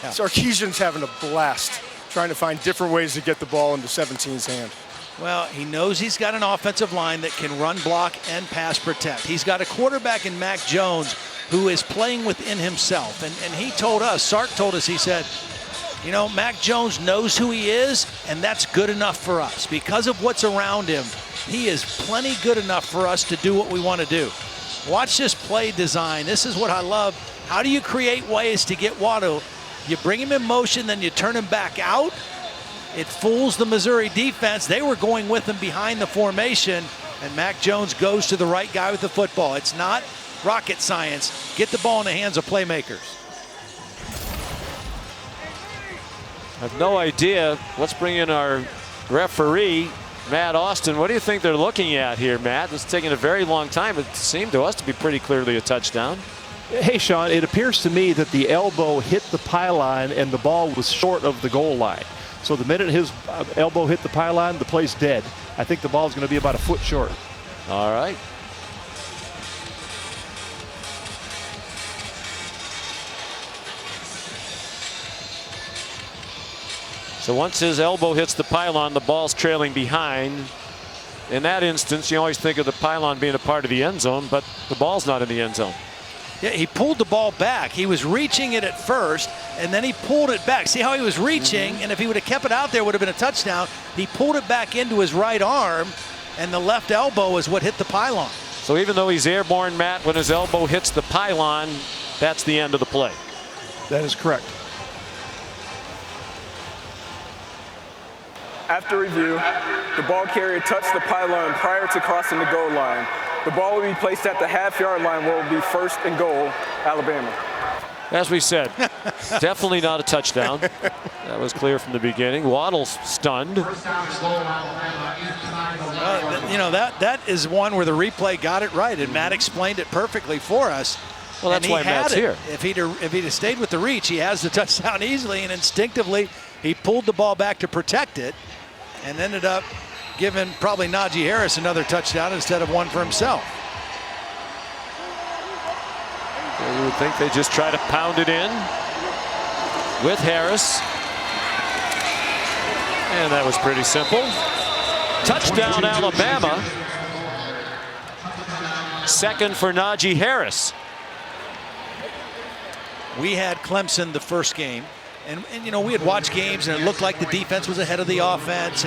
Yeah. Sarkisian's having a blast trying to find different ways to get the ball into 17's hand. Well, he knows he's got an offensive line that can run block and pass protect. He's got a quarterback in Mac Jones who is playing within himself. And he told us, Sark told us, he said, you know, Mac Jones knows who he is, and that's good enough for us. Because of what's around him, he is plenty good enough for us to do what we want to do. Watch this play design. This is what I love. How do you create ways to get Waddle? You bring him in motion, then you turn him back out. It fools the Missouri defense. They were going with him behind the formation, and Mac Jones goes to the right guy with the football. It's not rocket science. Get the ball in the hands of playmakers. I have no idea. Let's bring in our referee, Matt Austin. What do you think they're looking at here, Matt? It's taking a very long time. It seemed to us to be pretty clearly a touchdown. Hey, Sean, it appears to me that the elbow hit the pylon and the ball was short of the goal line. So the minute his elbow hit the pylon, the play's dead. I think the ball's going to be about a foot short. All right. So once his elbow hits the pylon, the ball's trailing behind. In that instance, you always think of the pylon being a part of the end zone, but the ball's not in the end zone. Yeah, he pulled the ball back. He was reaching it at first, and then he pulled it back. See how he was reaching, and if he would have kept it out there, it would have been a touchdown. He pulled it back into his right arm, and the left elbow is what hit the pylon. So even though he's airborne, Matt, when his elbow hits the pylon, that's the end of the play. That is correct. After review, the ball carrier touched the pylon prior to crossing the goal line. The ball will be placed at the half-yard line where it will be 1st and goal, Alabama. As we said, definitely not a touchdown. That was clear from the beginning. Waddle's stunned. You know, that is one where the replay got it right, and Matt explained it perfectly for us. Well, that's why Matt's here. If he'd have stayed with the reach, he has the touchdown easily, and instinctively he pulled the ball back to protect it and ended up giving probably Najee Harris another touchdown instead of one for himself. You would think they just try to pound it in with Harris. And that was pretty simple. Touchdown Alabama. 2nd for Najee Harris. We had Clemson the first game. And you know, we had watched games and it looked like the defense was ahead of the offense.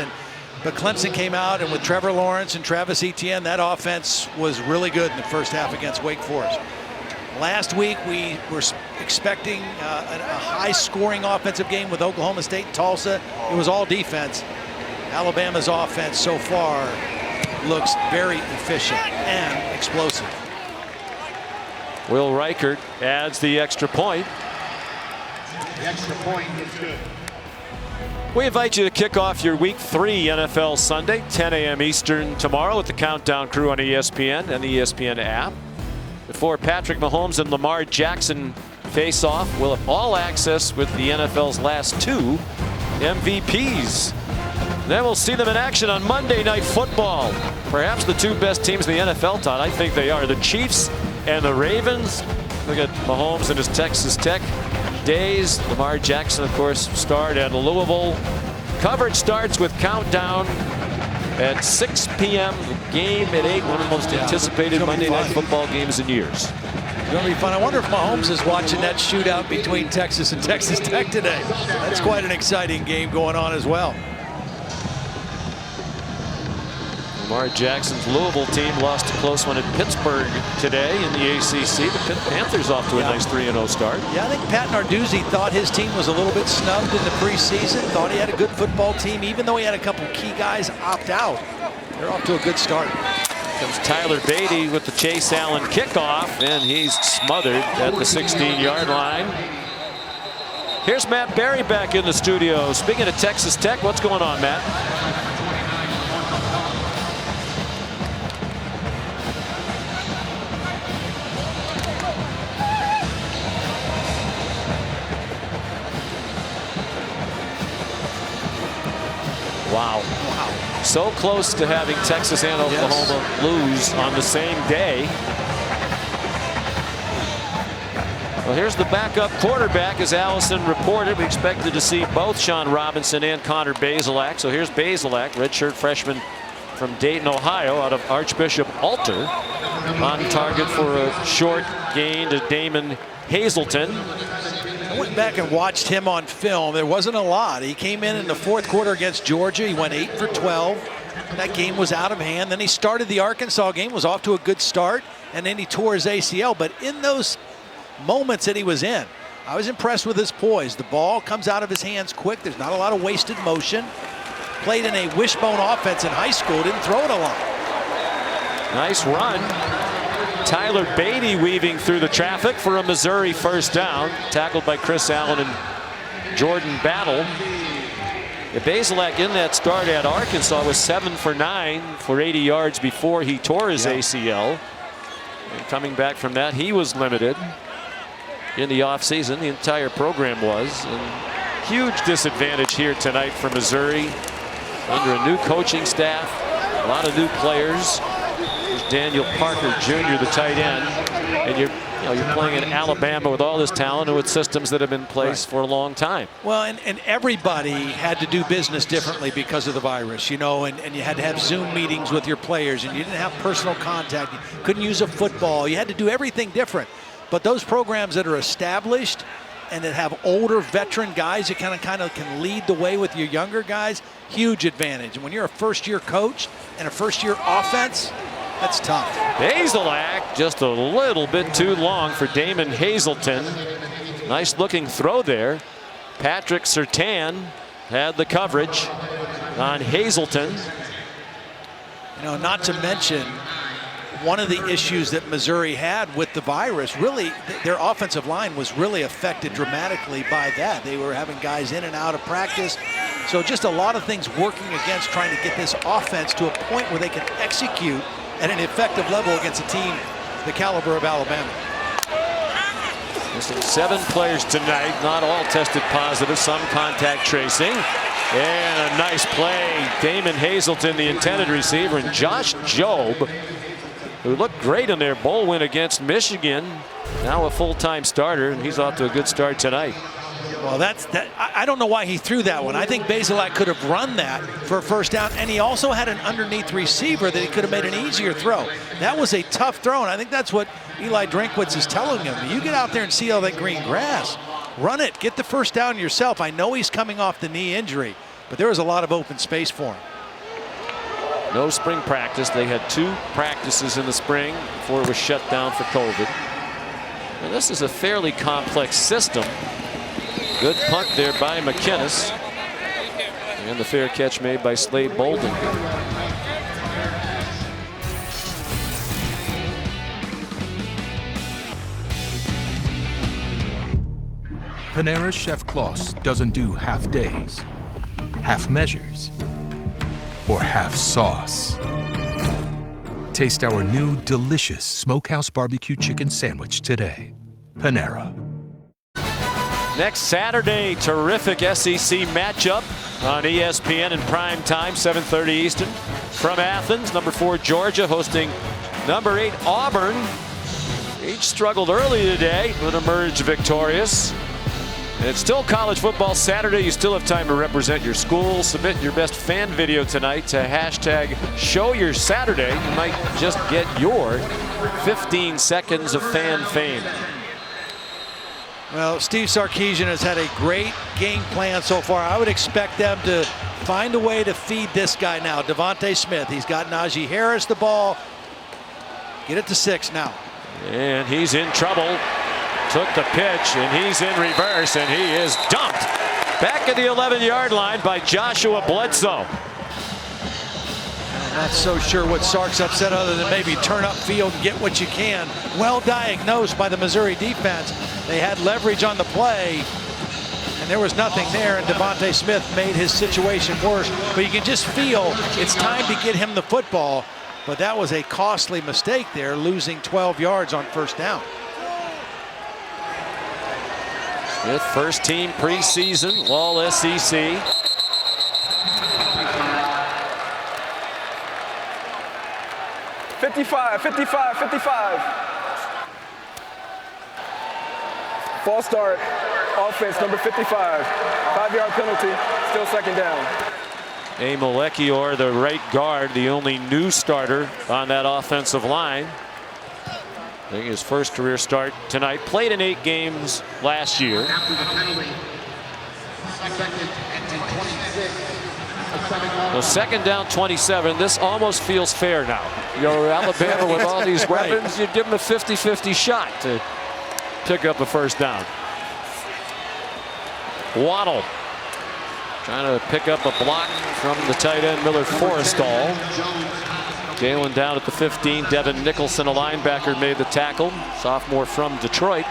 But Clemson came out, and with Trevor Lawrence and Travis Etienne, that offense was really good in the first half against Wake Forest. Last week, we were expecting a high-scoring offensive game with Oklahoma State and Tulsa. It was all defense. Alabama's offense so far looks very efficient and explosive. Will Reichert adds the extra point. The extra point is good. We invite you to kick off your Week 3 NFL Sunday, 10 a.m. Eastern tomorrow with the Countdown Crew on ESPN and the ESPN app. Before Patrick Mahomes and Lamar Jackson face off, we'll have all access with the NFL's last 2 MVPs. Then we'll see them in action on Monday Night Football. Perhaps the two best teams in the NFL, Todd. I think they are. The Chiefs and the Ravens. Look at Mahomes and his Texas Tech days. Lamar Jackson, of course, starred at Louisville. Coverage starts with countdown at 6 p.m. The game at 8, one of the most anticipated Monday Night Football games in years. It's going to be fun. I wonder if Mahomes is watching that shootout between Texas and Texas Tech today. That's quite an exciting game going on as well. Lamar Jackson's Louisville team lost a close one at Pittsburgh today in the ACC. The Panthers off to a nice 3-0 start. Yeah, I think Pat Narduzzi thought his team was a little bit snubbed in the preseason. Thought he had a good football team, even though he had a couple key guys opt out. They're off to a good start. Comes Tyler Beatty with the Chase Allen kickoff, and he's smothered at the 16-yard line. Here's Matt Berry back in the studio. Speaking of Texas Tech, what's going on, Matt? Wow. So close to having Texas and Oklahoma lose on the same day. Well, here's the backup quarterback, as Allison reported. We expected to see both Sean Robinson and Connor Bazelak. So here's Bazelak, redshirt freshman from Dayton, Ohio, out of Archbishop Alter, on target for a short gain to Damon Hazelton. I went back and watched him on film. There wasn't a lot. He came in the fourth quarter against Georgia. He went 8 for 12. That game was out of hand. Then he started the Arkansas game, was off to a good start, and then he tore his ACL. But in those moments that he was in, I was impressed with his poise. The ball comes out of his hands quick. There's not a lot of wasted motion. Played in a wishbone offense in high school. Didn't throw it a lot. Nice run. Tyler Beatty weaving through the traffic for a Missouri first down. Tackled by Chris Allen and Jordan Battle. Bazelak in that start at Arkansas was 7 for 9 for 80 yards before he tore his ACL. And coming back from that, he was limited in the offseason. The entire program was. And huge disadvantage here tonight for Missouri. Under a new coaching staff, a lot of new players. There's Daniel Parker Jr., the tight end, and you're playing in Alabama with all this talent and with systems that have been in place for a long time. Well, and everybody had to do business differently because of the virus, you know, and you had to have Zoom meetings with your players, and you didn't have personal contact. You couldn't use a football. You had to do everything different. But those programs that are established and that have older veteran guys that kind of can lead the way with your younger guys, huge advantage. And when you're a first-year coach and a first-year offense, that's tough. Bazelak just a little bit too long for Damon Hazelton. Nice looking throw there. Patrick Surtain had the coverage on Hazelton. You know, not to mention one of the issues that Missouri had with the virus, really their offensive line was really affected dramatically by that. They were having guys in and out of practice. So just a lot of things working against trying to get this offense to a point where they can execute at an effective level against a team the caliber of Alabama. Missing 7 players tonight, not all tested positive, some contact tracing. And a nice play. Damon Hazelton, the intended receiver, and Josh Jobe, who looked great in their bowl win against Michigan, now a full-time starter, and he's off to a good start tonight. Well, I don't know why he threw that one. I think Bazelak could have run that for a first down, and he also had an underneath receiver that he could have made an easier throw. That was a tough throw, and I think that's what Eli Drinkwitz is telling him. You get out there and see all that green grass. Run it. Get the first down yourself. I know he's coming off the knee injury, but there was a lot of open space for him. No spring practice. They had 2 practices in the spring before it was shut down for COVID. And this is a fairly complex system. Good punt there by McInnes. And the fair catch made by Slade Bolden. Panera's Chef Kloss doesn't do half days, half measures, or half sauce. Taste our new delicious Smokehouse Barbecue Chicken Sandwich today. Panera. Next Saturday, terrific SEC matchup on ESPN in prime time, 7:30 Eastern. From Athens, number 4 Georgia hosting number 8 Auburn. Each struggled early today, but emerged victorious. And it's still college football Saturday. You still have time to represent your school. Submit your best fan video tonight to hashtag #ShowYourSaturday. You might just get your 15 seconds of fan fame. Well, Steve Sarkisian has had a great game plan so far. I would expect them to find a way to feed this guy now, Devontae Smith. He's got Najee Harris the ball. Get it to 6 now. And he's in trouble. Took the pitch, and he's in reverse, and he is dumped back at the 11-yard line by Joshua Bledsoe. I'm not so sure what Sark's upset other than maybe turn up field and get what you can. Well diagnosed by the Missouri defense. They had leverage on the play, and there was nothing there, and Devontae Smith made his situation worse. But you can just feel it's time to get him the football. But that was a costly mistake there, losing 12 yards on first down. Smith, first team preseason, all SEC. $55. False start, offense, number 55. 5-yard penalty, still second down. Molekior, the right guard, the only new starter on that offensive line. I think his first career start tonight. Played in 8 games last year. Well, second down 27. This almost feels fair now. You're Alabama with all these weapons. You give them a 50-50 shot to pick up a first down. Waddle trying to pick up a block from the tight end Miller Forrestall. Galen down at the 15. Devin Nicholson, a linebacker, made the tackle. Sophomore from Detroit.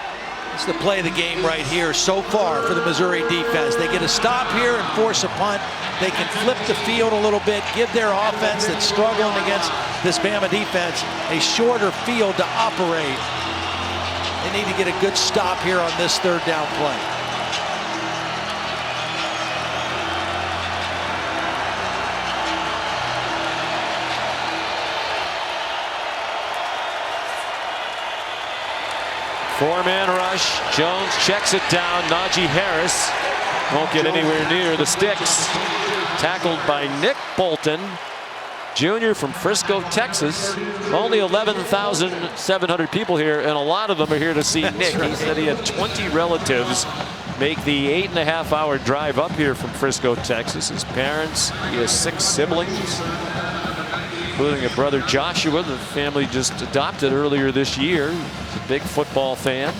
It's the play of the game right here so far for the Missouri defense. They get a stop here and force a punt. They can flip the field a little bit, give their offense that's struggling against this Bama defense a shorter field to operate. They need to get a good stop here on this third down play. Four-man rush. Jones checks it down. Najee Harris won't get anywhere near the sticks. Tackled by Nick Bolton, Jr. from Frisco, Texas. Only 11,700 people here, and a lot of them are here to see Nick. Right. He said he had 20 relatives make the 8.5-hour drive up here from Frisco, Texas. His parents, he has 6 siblings, including a brother Joshua. The family just adopted earlier this year. He's a big football fan.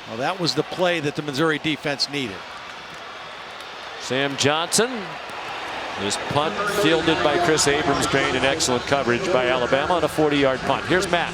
Well, that was the play that the Missouri defense needed. Sam Johnson. This punt fielded by Chris Abrams-Crane, and excellent coverage by Alabama on a 40-yard punt. Here's Matt.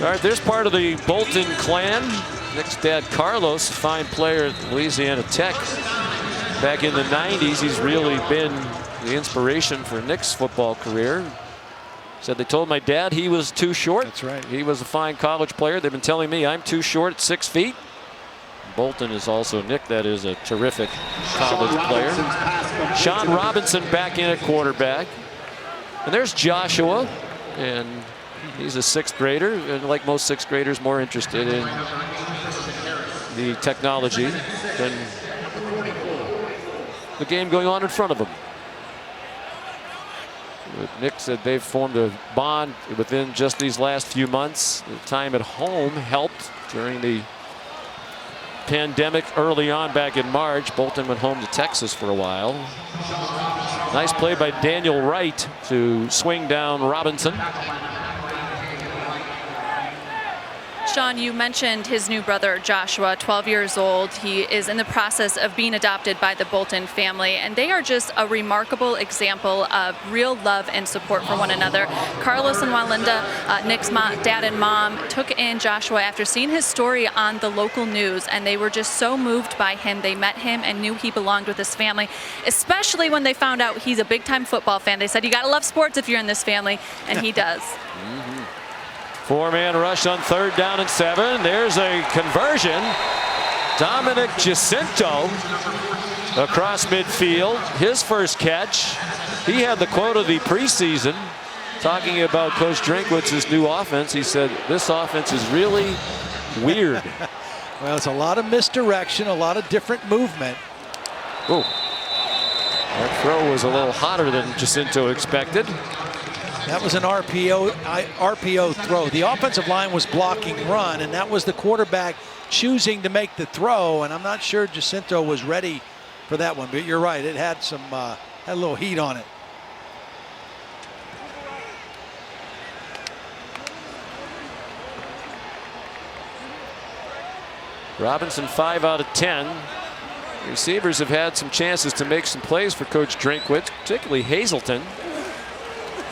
All right, there's part of the Bolton clan. Nick's dad, Carlos, a fine player at Louisiana Tech. Back in the 90s, he's really been the inspiration for Nick's football career. Said they told my dad he was too short. That's right. He was a fine college player. They've been telling me I'm too short at 6 feet. Bolton is also, Nick, that is a terrific college player. Sean Robinson back in at quarterback. And there's Joshua. And he's a 6th grader, and like most 6th graders, more interested in the technology than the game going on in front of him. Nick said they've formed a bond within just these last few months. The time at home helped during the pandemic early on back in March. Bolton went home to Texas for a while. Nice play by Daniel Wright to swing down Robinson. Sean, you mentioned his new brother, Joshua, 12 years old. He is in the process of being adopted by the Bolton family, and they are just a remarkable example of real love and support for one another. Carlos and Walinda, Nick's dad and mom, took in Joshua after seeing his story on the local news, and they were just so moved by him. They met him and knew he belonged with his family, especially when they found out he's a big-time football fan. They said, you got to love sports if you're in this family, and he does. Four-man rush on 3rd down and 7. There's a conversion. Dominic Jacinto across midfield. His first catch. He had the quote of the preseason talking about Coach Drinkwitz's new offense. He said, this offense is really weird. Well, it's a lot of misdirection, a lot of different movement. Ooh. That throw was a little hotter than Jacinto expected. That was an RPO throw. The offensive line was blocking run, and that was the quarterback choosing to make the throw. And I'm not sure Jacinto was ready for that one, but you're right. It had some had a little heat on it. Robinson 5 out of 10. Receivers have had some chances to make some plays for Coach Drinkwitz, particularly Hazelton.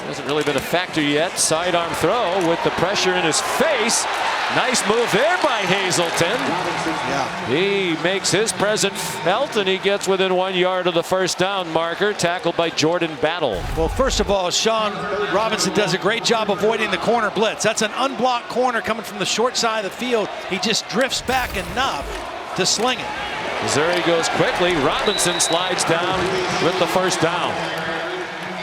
Hasn't really been a factor yet. Sidearm throw with the pressure in his face. Nice move there by Hazelton. Yeah. He makes his presence felt, and he gets within 1 yard of the first down marker, tackled by Jordan Battle. Well, first of all, Sean Robinson does a great job avoiding the corner blitz. That's an unblocked corner coming from the short side of the field. He just drifts back enough to sling it. Missouri goes quickly. Robinson slides down with the first down.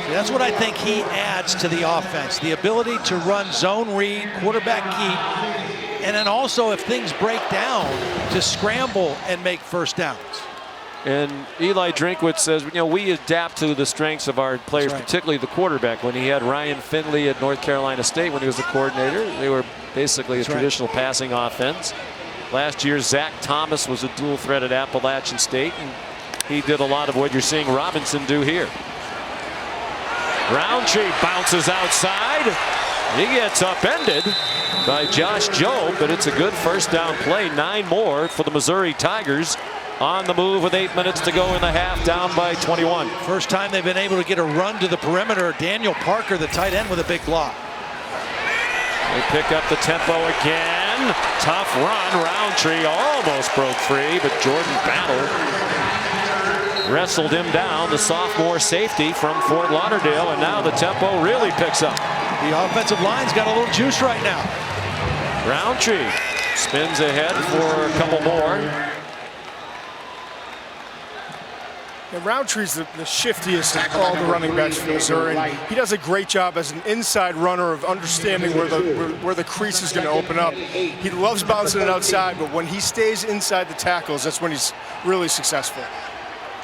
That's what I think he adds to the offense. The ability to run zone read, quarterback keep, and then also if things break down, to scramble and make first downs. And Eli Drinkwitz says, we adapt to the strengths of our players, particularly the quarterback. When he had Ryan Finley at North Carolina State when he was the coordinator, they were basically a traditional passing offense. Last year, Zach Thomas was a dual threat at Appalachian State, and he did a lot of what you're seeing Robinson do here. Roundtree bounces outside. He gets upended by Josh Jobe, but it's a good first down play. 9 more for the Missouri Tigers on the move with 8 minutes to go in the half, down by 21. First time they've been able to get a run to the perimeter. Daniel Parker, the tight end, with a big block. They pick up the tempo again. Tough run. Roundtree almost broke free, but Jordan Battle wrestled him down, the sophomore safety from Fort Lauderdale, and now the tempo really picks up. The offensive line's got a little juice right now. Roundtree spins ahead for a couple more. And Roundtree's the shiftiest of all the running backs for Missouri. He does a great job as an inside runner of understanding where the crease is going to open up. He loves bouncing it outside, but when he stays inside the tackles, that's when he's really successful.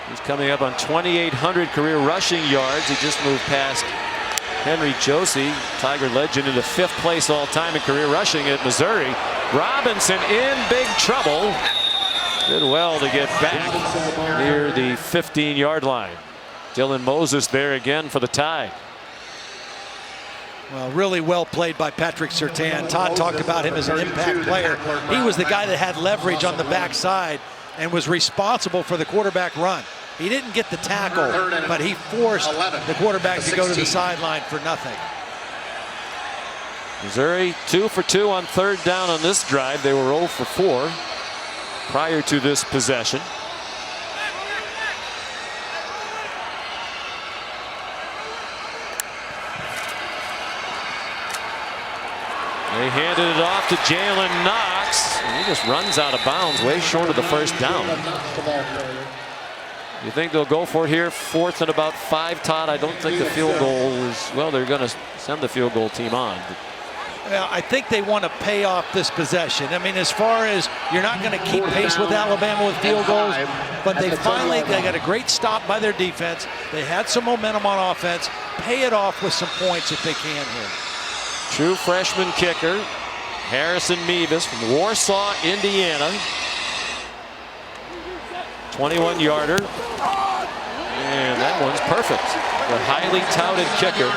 He's coming up on 2,800 career rushing yards. He just moved past Henry Josie, Tiger legend, into 5th place all-time in career rushing at Missouri. Robinson in big trouble. Did well to get back near the 15-yard line. Dylan Moses there again for the tie. Well, really well played by Patrick Surtain. Todd talked about him as an impact player. He was the guy that had leverage on the backside and was responsible for the quarterback run. He didn't get the tackle, but he forced the quarterback to go to the sideline for nothing. Missouri 2 for 2 on 3rd down on this drive. They were 0 for 4 prior to this possession. They handed it off to Jalen Knox, and he just runs out of bounds, way short of the first down. You think they'll go for it here? 4th and about 5, Todd? I don't think the field goal is, well, they're going to send the field goal team on. Well, I think they want to pay off this possession. I mean, as far as you're not going to keep pace with Alabama with field goals, but they got a great stop by their defense. They had some momentum on offense. Pay it off with some points if they can here. True freshman kicker, Harrison Mevis from Warsaw, Indiana. 21-yarder. And that one's perfect. The highly touted kicker.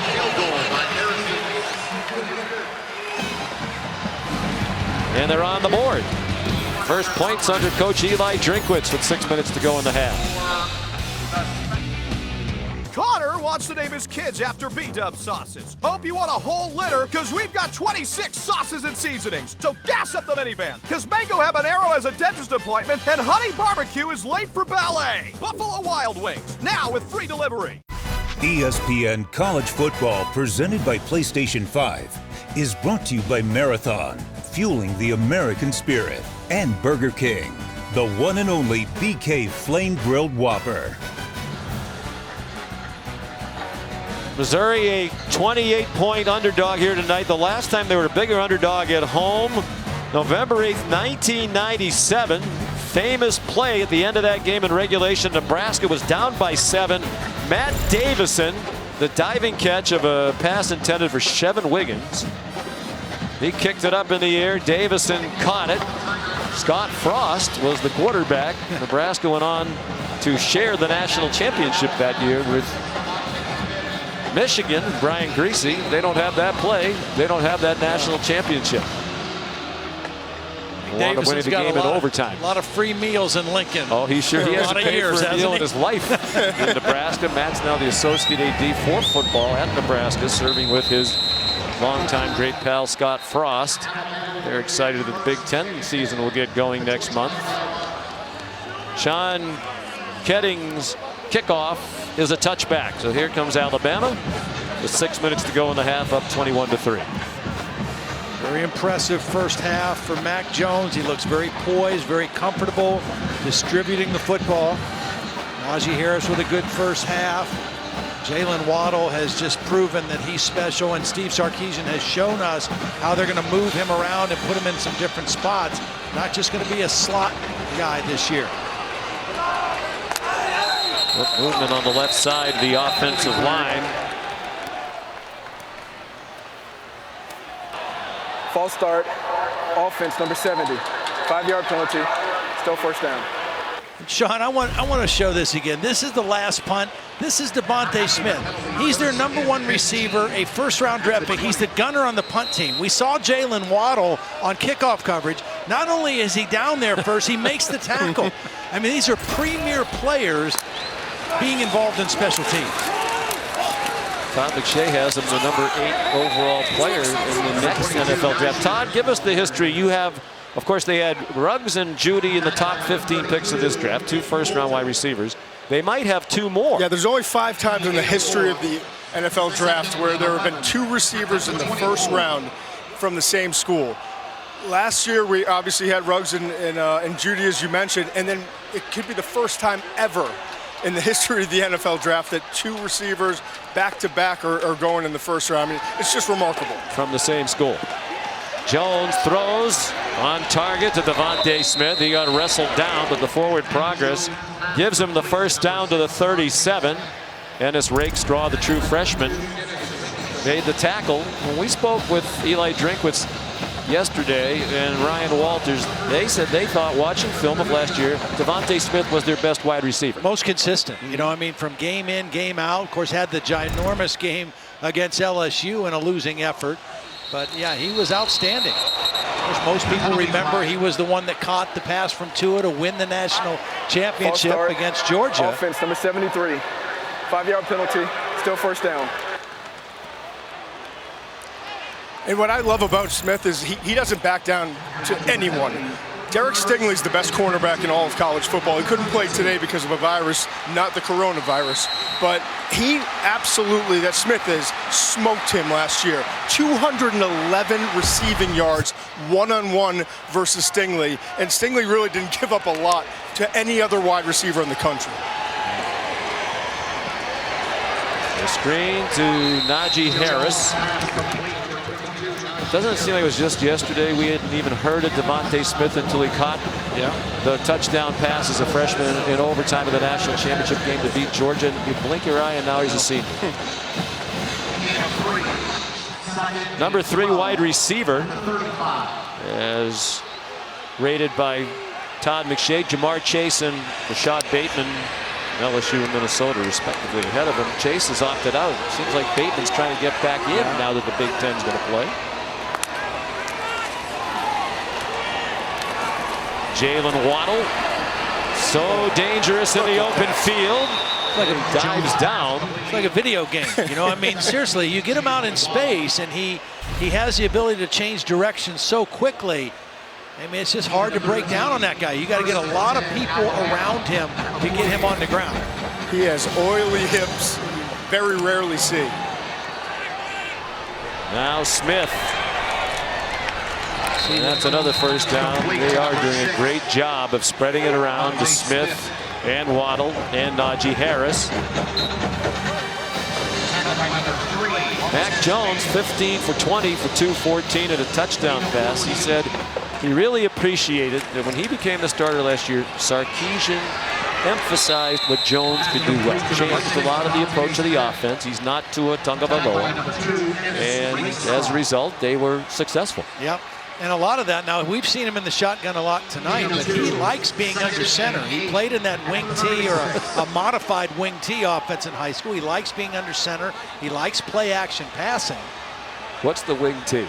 And they're on the board. First points under Coach Eli Drinkwitz with 6 minutes to go in the half. Connor wants to name his kids after B-Dub sauces. Hope you want a whole litter, because we've got 26 sauces and seasonings. So gas up the minivan, because Mango Habanero has a dentist appointment, and Honey Barbecue is late for ballet. Buffalo Wild Wings, now with free delivery. ESPN College Football, presented by PlayStation 5, is brought to you by Marathon, fueling the American spirit, and Burger King, the one and only BK Flame Grilled Whopper. Missouri, a 28-point underdog here tonight. The last time they were a bigger underdog at home, November 8th, 1997. Famous play at the end of that game in regulation. Nebraska was down by 7. Matt Davison, the diving catch of a pass intended for Shevin Wiggins. He kicked it up in the air. Davison caught it. Scott Frost was the quarterback. Nebraska went on to share the national championship that year with Michigan. Brian Greasy. They don't have that play. They don't have that national championship. Davison's got game in overtime. A lot of free meals in Lincoln. Oh, he sure he hasn't paid for a meal in his life in Nebraska. Matt's now the associate AD for football at Nebraska, serving with his longtime great pal Scott Frost. They're excited that the Big Ten season will get going next month. Sean Kedding's kickoff is a touchback. So here comes Alabama with 6 minutes to go in the half, up 21-3. Very impressive first half for Mac Jones. He looks very poised, very comfortable, distributing the football. Najee Harris with a good first half. Jalen Waddle has just proven that he's special, and Steve Sarkisian has shown us how they're going to move him around and put him in some different spots. Not just going to be a slot guy this year. Movement on the left side of the offensive line. False start, offense number 70. 5-yard penalty, still first down. Sean, I want to show this again. This is the last punt. This is Devontae Smith. He's their #1 receiver, a first-round draft pick. He's the gunner on the punt team. We saw Jalen Waddle on kickoff coverage. Not only is he down there first, he makes the tackle. I mean, these are premier players being involved in special teams. Todd McShay has him the #8 overall player in the next NFL draft. Todd, give us the history. You have, of course, they had Ruggs and Judy in the top 15 picks of this draft, 2 first-round wide receivers. They might have 2 more. Yeah, there's only 5 times in the history of the NFL draft where there have been 2 receivers in the first round from the same school. Last year, we obviously had Ruggs and Judy, as you mentioned, and then it could be the first time ever in the history of the NFL draft that 2 receivers back-to-back are going in the first round. I mean, it's just remarkable. From the same school. Jones throws on target to Devontae Smith. He got wrestled down, but the forward progress gives him the first down to the 37. Ennis Rakestraw, the true freshman, made the tackle. When we spoke with Eli Drinkwitz yesterday and Ryan Walters, they said they thought, watching film of last year, Devontae Smith was their best wide receiver. Most consistent. You know, I mean, from game in, game out. Of course, had the ginormous game against LSU in a losing effort. But, yeah, he was outstanding. Of course, most people remember he was the one that caught the pass from Tua to win the national championship against Georgia. Offense number 73. 5-yard penalty, still first down. And what I love about Smith is he doesn't back down to anyone. Derek Stingley's the best cornerback in all of college football. He couldn't play today because of a virus, not the coronavirus. But he absolutely, that Smith is, smoked him last year. 211 receiving yards, one-on-one versus Stingley. And Stingley really didn't give up a lot to any other wide receiver in the country. The screen to Najee Harris. Doesn't it seem like it was just yesterday we hadn't even heard of Devontae Smith until he caught the touchdown pass as a freshman in overtime of the national championship game to beat Georgia. And you blink your eye and now he's a senior. #3 wide receiver, as rated by Todd McShay, Jamar Chase and Rashad Bateman, LSU and Minnesota respectively ahead of him. Chase has opted out. It seems like Bateman's trying to get back in now that the Big Ten's going to play. Jalen Waddle, so dangerous in the open field. Like a dives down. It's like a video game, you know. I mean, seriously, you get him out in space, and he has the ability to change direction so quickly. I mean, it's just hard to break down on that guy. You got to get a lot of people around him to get him on the ground. He has oily hips, very rarely see. Now Smith. And that's another first down. They are doing a great job of spreading it around to Smith and Waddle and Najee Harris. Mac Jones, 15 for 20 for 214 and a touchdown pass. He said he really appreciated that when he became the starter last year, Sarkisian emphasized what Jones could do well. Changed a lot of the approach of the offense. He's not Tua Tagovailoa. And as a result, they were successful. Yep. And a lot of that, now we've seen him in the shotgun a lot tonight, but he likes being under center. He played in that wing T or a modified wing T offense in high school. He likes being under center. He likes play action passing. What's the wing T?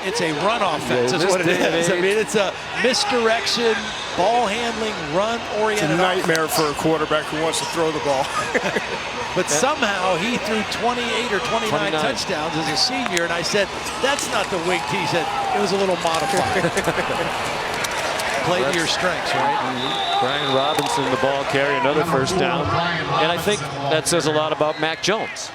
It's a run offense, is what it is. I mean, it's a misdirection, ball handling, run-oriented. It's a nightmare for a quarterback who wants to throw the ball. But somehow he threw 28 or 29 touchdowns as a senior, and I said, that's not the wing T. He said, it was a little modified. Play to your strengths, right? Brian Robinson, the ball carrier, another first down. And I think that says a lot about Mac Jones.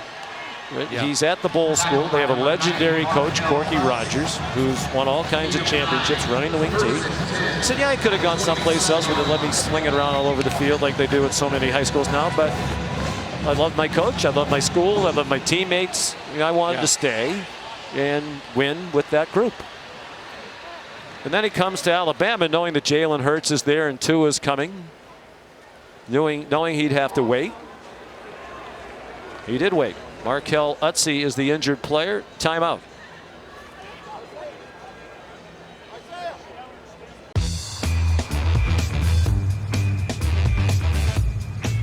Right? Yeah. He's at the bowl school. They have a legendary coach, Corky Rogers, who's won all kinds of championships running the wing T. Said, yeah, I could have gone someplace else where they let me sling it around all over the field like they do at so many high schools now, but I love my coach, I love my school, I love my teammates. You know, I wanted to stay and win with that group. And then he comes to Alabama knowing that Jalen Hurts is there and Tua is coming, knowing he'd have to wait. He did wait. Markel Utsey is the injured player. Timeout.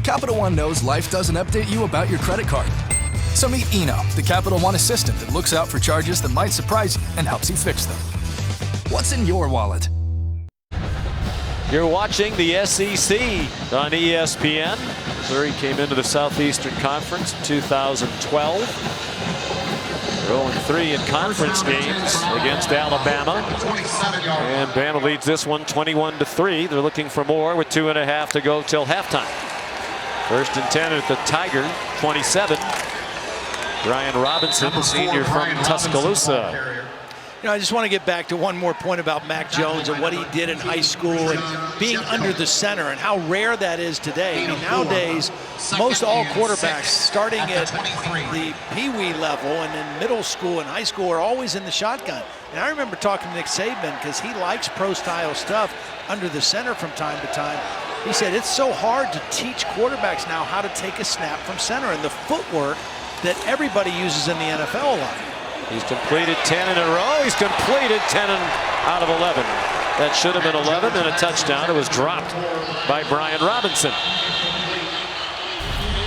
Capital One knows life doesn't update you about your credit card. So meet Eno, the Capital One assistant that looks out for charges that might surprise you and helps you fix them. What's in your wallet? You're watching the SEC on ESPN. Missouri came into the Southeastern Conference in 2012. They're 0-3 in conference games against Alabama. And Bama leads this one 21-3. They're looking for more with 2.5 to go till halftime. 1st and 10 at the Tiger, 27. Brian Robinson, the senior from Tuscaloosa. You know, I just want to get back to one more point about Mac Jones and what he did in high school and being under the center and how rare that is today. I mean, nowadays, most all quarterbacks starting at the pee-wee level and in middle school and high school are always in the shotgun. And I remember talking to Nick Saban because he likes pro-style stuff under the center from time to time. He said it's so hard to teach quarterbacks now how to take a snap from center and the footwork that everybody uses in the NFL a lot. He's completed 10 in a row. He's completed 10 out of 11. That should have been 11 and a touchdown. It was dropped by Brian Robinson.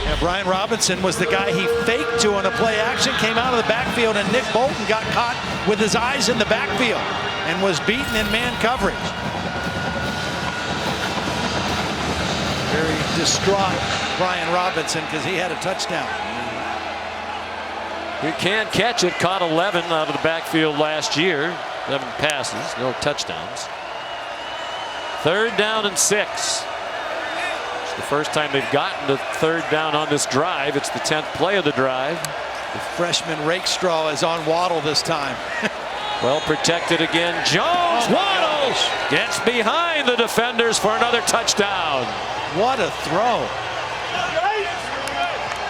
Yeah, Brian Robinson was the guy he faked to on a play action, came out of the backfield, and Nick Bolton got caught with his eyes in the backfield and was beaten in man coverage. Very distraught Brian Robinson because he had a touchdown. He can't catch it. Caught 11 out of the backfield last year. 11 passes, no touchdowns. 3rd down and 6. It's the first time they've gotten to 3rd down on this drive. It's the 10th play of the drive. The freshman Rakestraw is on Waddle this time. Well protected again. Jones, Waddle gets behind the defenders for another touchdown. What a throw.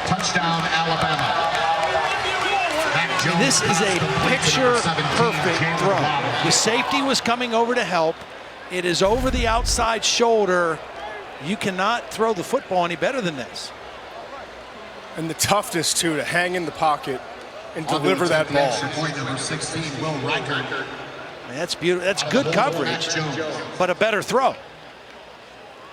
Touchdown, Alabama. This is a picture-perfect throw. The safety was coming over to help. It is over the outside shoulder. You cannot throw the football any better than this. And the toughness, too, to hang in the pocket and deliver that ball. That's beautiful. That's good coverage, but a better throw.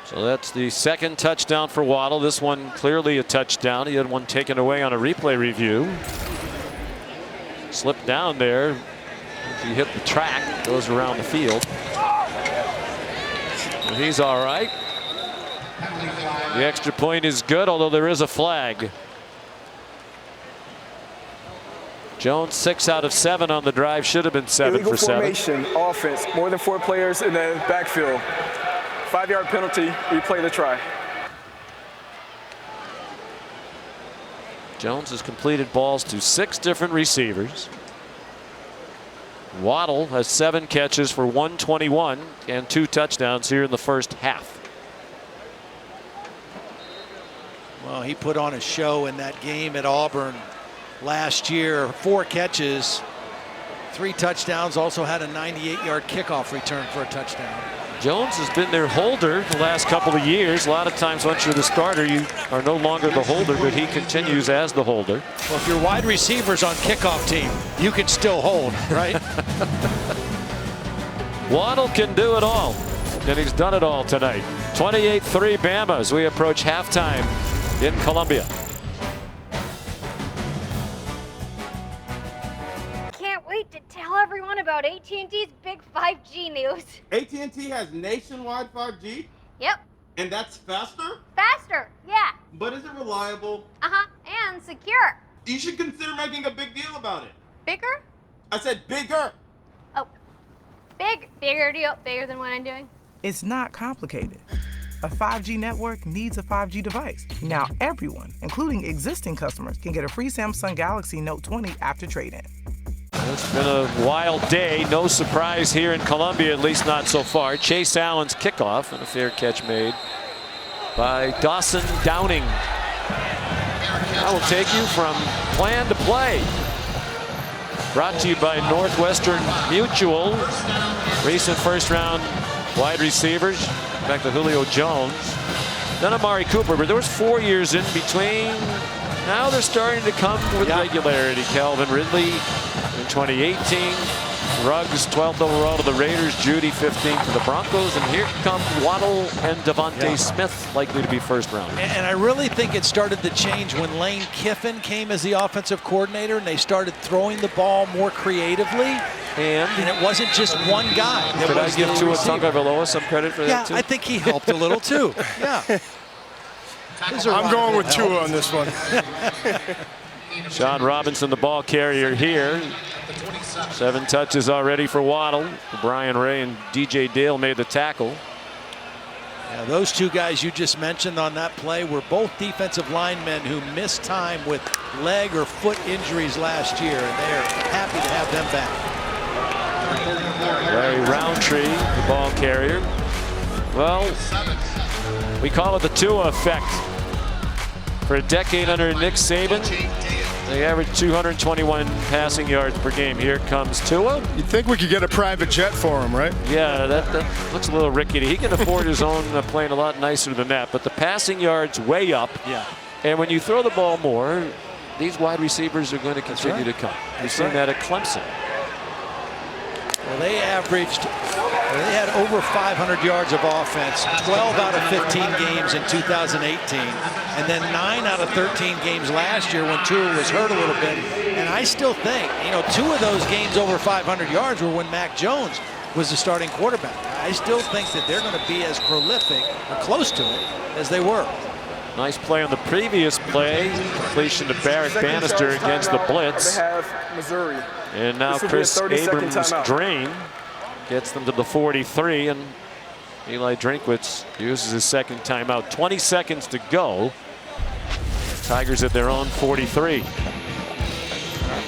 So that's the 2nd touchdown for Waddle. This one clearly a touchdown. He had one taken away on a replay review. Slipped down there. If he hit the track, goes around the field. He's all right. The extra point is good, although there is a flag. Jones 6 out of 7 on the drive. Should have been 7 for 7. Illegal formation offense. More than 4 players in the backfield. 5-yard penalty. Replay the try. Jones has completed balls to 6 different receivers. Waddle has 7 catches for 121 and 2 touchdowns here in the first half. Well, he put on a show in that game at Auburn last year. 4 catches, 3 touchdowns, also had a 98-yard kickoff return for a touchdown. Jones has been their holder the last couple of years. A lot of times once you're the starter, you are no longer the holder, but he continues as the holder. Well, if your wide receiver's on kickoff team, you can still hold, right? Waddle can do it all, and he's done it all tonight. 28-3 Bama as we approach halftime in Columbia. Can't wait to tell everyone about AT&T's big 5G news. AT&T has nationwide 5G? Yep. And that's faster? Faster, yeah. But is it reliable? Uh-huh, and secure. You should consider making a big deal about it. Bigger? I said bigger. Oh, bigger deal, bigger than what I'm doing. It's not complicated. A 5G network needs a 5G device. Now everyone, including existing customers, can get a free Samsung Galaxy Note 20 after trade-in. It's been a wild day. No surprise here in Columbia, at least not so far. Chase Allen's kickoff and a fair catch made by Dawson Downing. That will take you from plan to play. Brought to you by Northwestern Mutual. Recent first-round wide receivers. Back to Julio Jones. Then Amari Cooper, but there was 4 years in between. Now they're starting to come with regularity. Calvin Ridley in 2018. Ruggs 12th overall to the Raiders. Judy 15th to the Broncos. And here come Waddle and Devontae Smith, likely to be first round. And I really think it started to change when Lane Kiffin came as the offensive coordinator and they started throwing the ball more creatively. And it wasn't just one guy. Could I give Tua Tagovailoa some credit for that too? Yeah, I think he helped a little too. Yeah. I'm going with Tua on this one. Sean Robinson, the ball carrier here. 7 touches already for Waddle. Brian Ray and DJ Dale made the tackle. Yeah, those 2 guys you just mentioned on that play were both defensive linemen who missed time with leg or foot injuries last year, and they are happy to have them back. Larry Roundtree, the ball carrier. Well, we call it the Tua effect. For a decade under Nick Saban, they averaged 221 passing yards per game. Here comes Tua. You'd think we could get a private jet for him, right? Yeah, that looks a little rickety. He can afford his own plane a lot nicer than that, but the passing yards way up. Yeah. And when you throw the ball more, these wide receivers are going to continue to come. We've seen that at Clemson. Well, they had over 500 yards of offense, 12 out of 15 games in 2018, and then 9 out of 13 games last year when Tua was hurt a little bit. And I still think, 2 of those games over 500 yards were when Mac Jones was the starting quarterback. I still think that they're going to be as prolific, or close to it, as they were. Nice play on the previous play. Completion to Barrett Bannister against the blitz. They have Missouri. And now Chris Abrams' drain gets them to the 43, and Eli Drinkwitz uses his second timeout. 20 seconds to go. Tigers at their own 43.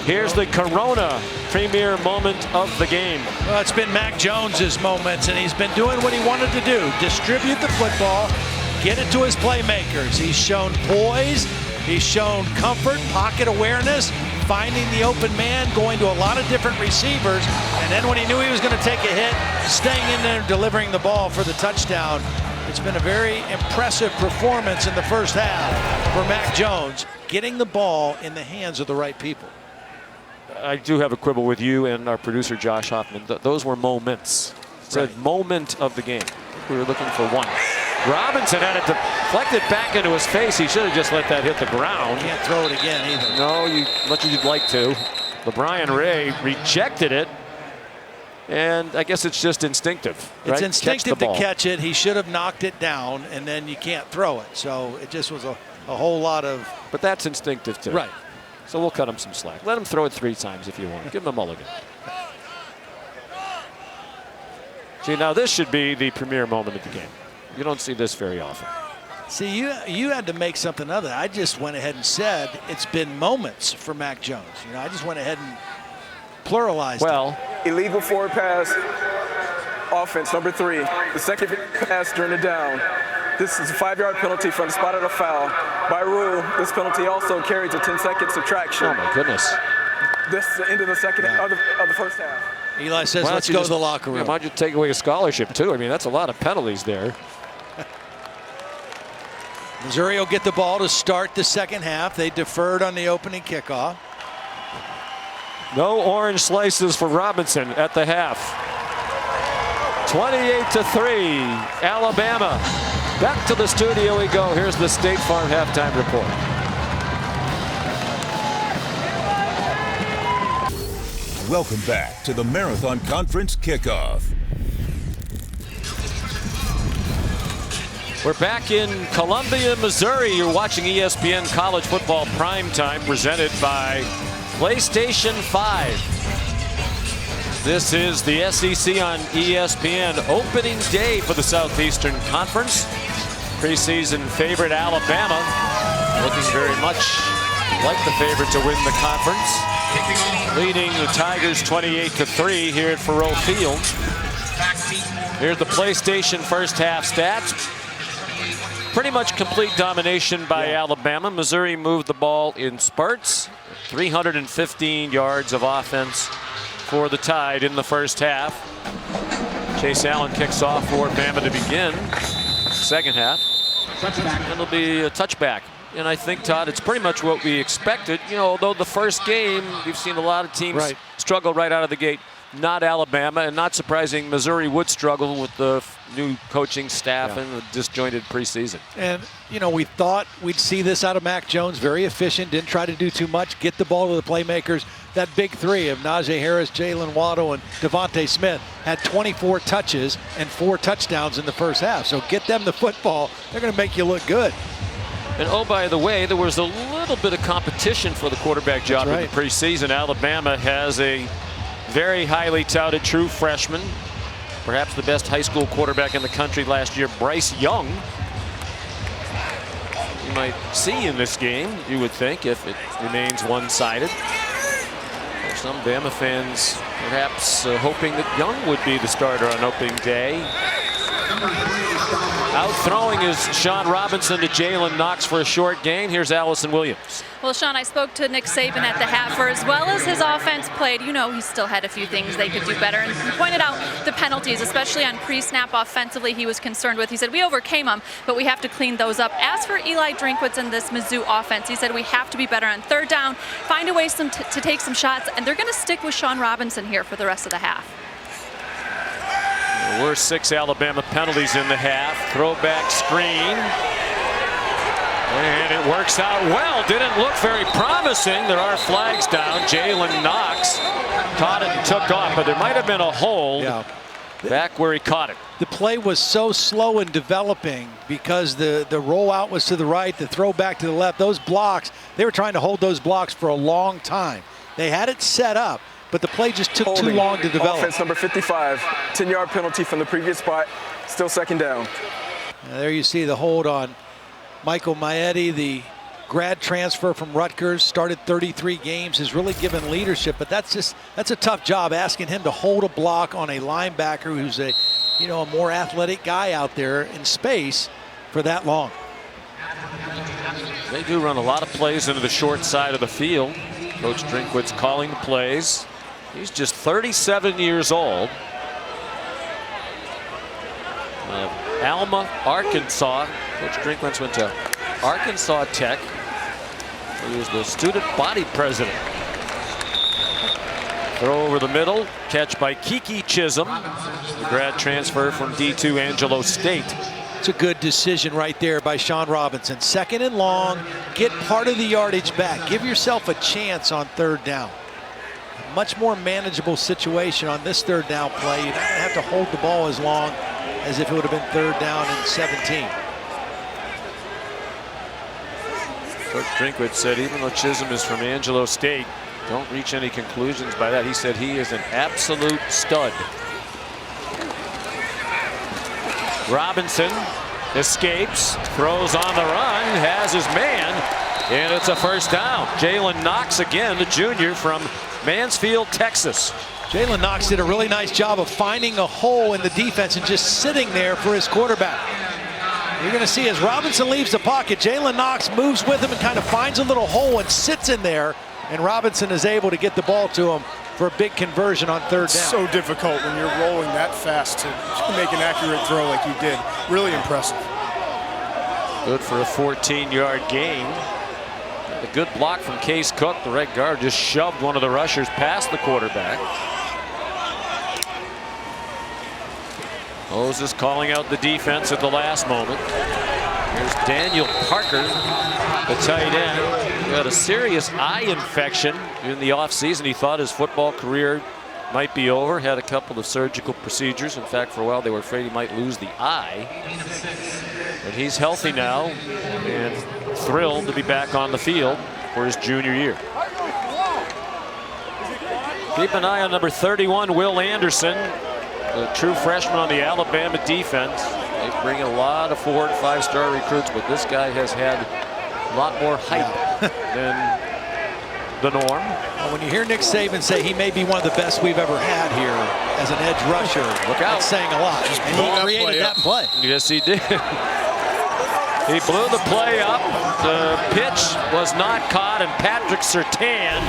Here's the Corona premier moment of the game. Well, it's been Mac Jones's moments, and he's been doing what he wanted to do. Distribute the football, get it to his playmakers. He's shown poise, he's shown comfort, pocket awareness, finding the open man, going to a lot of different receivers, and then when he knew he was going to take a hit, staying in there, delivering the ball for the touchdown. It's been a very impressive performance in the first half for Mac Jones, getting the ball in the hands of the right people. I do have a quibble with you and our producer Josh Hoffman. Those were moments. It's a moment of the game. We were looking for one. Robinson had it deflected back into his face. He should have just let that hit the ground. Can't throw it again either. No, much as you'd like to. LeBrian Ray rejected it. And I guess it's just instinctive. It's right? instinctive to catch it. He should have knocked it down, and then you can't throw it. So it just was a whole lot of. But that's instinctive too. Right. So we'll cut him some slack. Let him throw it 3 times if you want. Give him a mulligan. See, now this should be the premier moment of the game. You don't see this very often. See, you had to make something of it. I just went ahead and said it's been moments for Mac Jones. You know, I just went ahead and pluralized. Well, illegal forward pass, offense number 3. The second pass during the down. This is a 5-yard penalty from the spot of the foul. By rule, this penalty also carries a 10-second subtraction. Oh my goodness! This is the end of the second of the first half. Eli says, "Let's go to the locker room." Why don't you take away a scholarship too? I mean, that's a lot of penalties there. Missouri will get the ball to start the second half. They deferred on the opening kickoff. No orange slices for Robinson at the half. 28-3, Alabama. Back to the studio we go. Here's the State Farm halftime report. Welcome back to the Marathon Conference kickoff. We're back in Columbia, Missouri. You're watching ESPN College Football Primetime, presented by PlayStation 5. This is the SEC on ESPN opening day for the Southeastern Conference. Preseason favorite Alabama, looking very much like the favorite to win the conference, leading the Tigers 28-3 here at Faurot Field. Here's the PlayStation first half stats. Pretty much complete domination by Alabama. Missouri moved the ball in spurts. 315 yards of offense for the Tide in the first half. Chase Allen kicks off for Bama to begin second half. And it'll be a touchback. And I think, Todd, it's pretty much what we expected. You know, although the first game, we've seen a lot of teams struggle right out of the gate. Not Alabama, and not surprising, Missouri would struggle with the new coaching staff and the disjointed preseason. And, you know, we thought we'd see this out of Mac Jones. Very efficient, didn't try to do too much, get the ball to the playmakers. That big 3 of Najee Harris, Jalen Waddle, and Devontae Smith had 24 touches and 4 touchdowns in the first half. So get them the football. They're going to make you look good. And oh, by the way, there was a little bit of competition for the quarterback job in the preseason. Alabama has a very highly touted true freshman, perhaps the best high school quarterback in the country last year, Bryce Young. You might see in this game, you would think, if it remains one-sided. Some Bama fans perhaps hoping that Young would be the starter on opening day. Out throwing is Sean Robinson to Jalen Knox for a short gain. Here's Allison Williams. Well, Sean, I spoke to Nick Saban at the half. For as well as his offense played, you know, he still had a few things they could do better. And he pointed out the penalties, especially on pre-snap offensively, he was concerned with. He said, we overcame them, but we have to clean those up. As for Eli Drinkwitz and this Mizzou offense, he said we have to be better on third down, find a way to take some shots, and they're going to stick with Sean Robinson here for the rest of the half. There were 6 Alabama penalties in the half. Throwback screen. And it works out well. Didn't look very promising. There are flags down. Jalen Knox caught it and took off, but there might have been a hold back where he caught it. The play was so slow in developing because the rollout was to the right, the throw back to the left. Those blocks, they were trying to hold those blocks for a long time. They had it set up, but the play just took too long to develop. Offense number 55, 10-yard penalty from the previous spot, still second down. There you see the hold on Michael Maietti, the grad transfer from Rutgers, started 33 games, has really given leadership, but that's a tough job, asking him to hold a block on a linebacker who's a more athletic guy out there in space for that long. They do run a lot of plays into the short side of the field. Coach Drinkwitz calling the plays. He's just 37 years old. Alma, Arkansas. Coach Drinkwitz went to Arkansas Tech. He was the student body president. Throw over the middle, catch by Kiki Chisholm, the grad transfer from D2 Angelo State. It's a good decision right there by Sean Robinson. Second and long, get part of the yardage back. Give yourself a chance on third down. much more manageable situation on this third down play. You don't have to hold the ball as long as if it would have been third down and 17. Coach Drinkwitz said even though Chisholm is from Angelo State, don't reach any conclusions by that. He said he is an absolute stud. Robinson escapes, throws on the run, has his man, and it's a first down. Jalen Knox again, the junior from Mansfield, Texas. Jalen Knox did a really nice job of finding a hole in the defense and just sitting there for his quarterback. You're going to see as Robinson leaves the pocket, Jalen Knox moves with him and kind of finds a little hole and sits in there, and Robinson is able to get the ball to him for a big conversion on third down. So difficult when you're rolling that fast to make an accurate throw like you did. Really impressive. Good for a 14-yard gain. A good block from Case Cook. The right guard just shoved one of the rushers past the quarterback. Moses calling out the defense at the last moment. Here's Daniel Parker, the tight end. He got a serious eye infection in the offseason. He thought his football career might be over. Had a couple of surgical procedures. In fact, for a while they were afraid he might lose the eye. But he's healthy now and thrilled to be back on the field for his junior year. Keep an eye on number 31, Will Anderson, the true freshman on the Alabama defense. They bring in a lot of 4- and 5-star recruits, but this guy has had a lot more hype than the norm. Well, when you hear Nick Saban say he may be one of the best we've ever had here as an edge rusher, look out. That's saying a lot. And he created that play. Yes, he did. He blew the play up. The pitch was not caught, and Patrick Surtain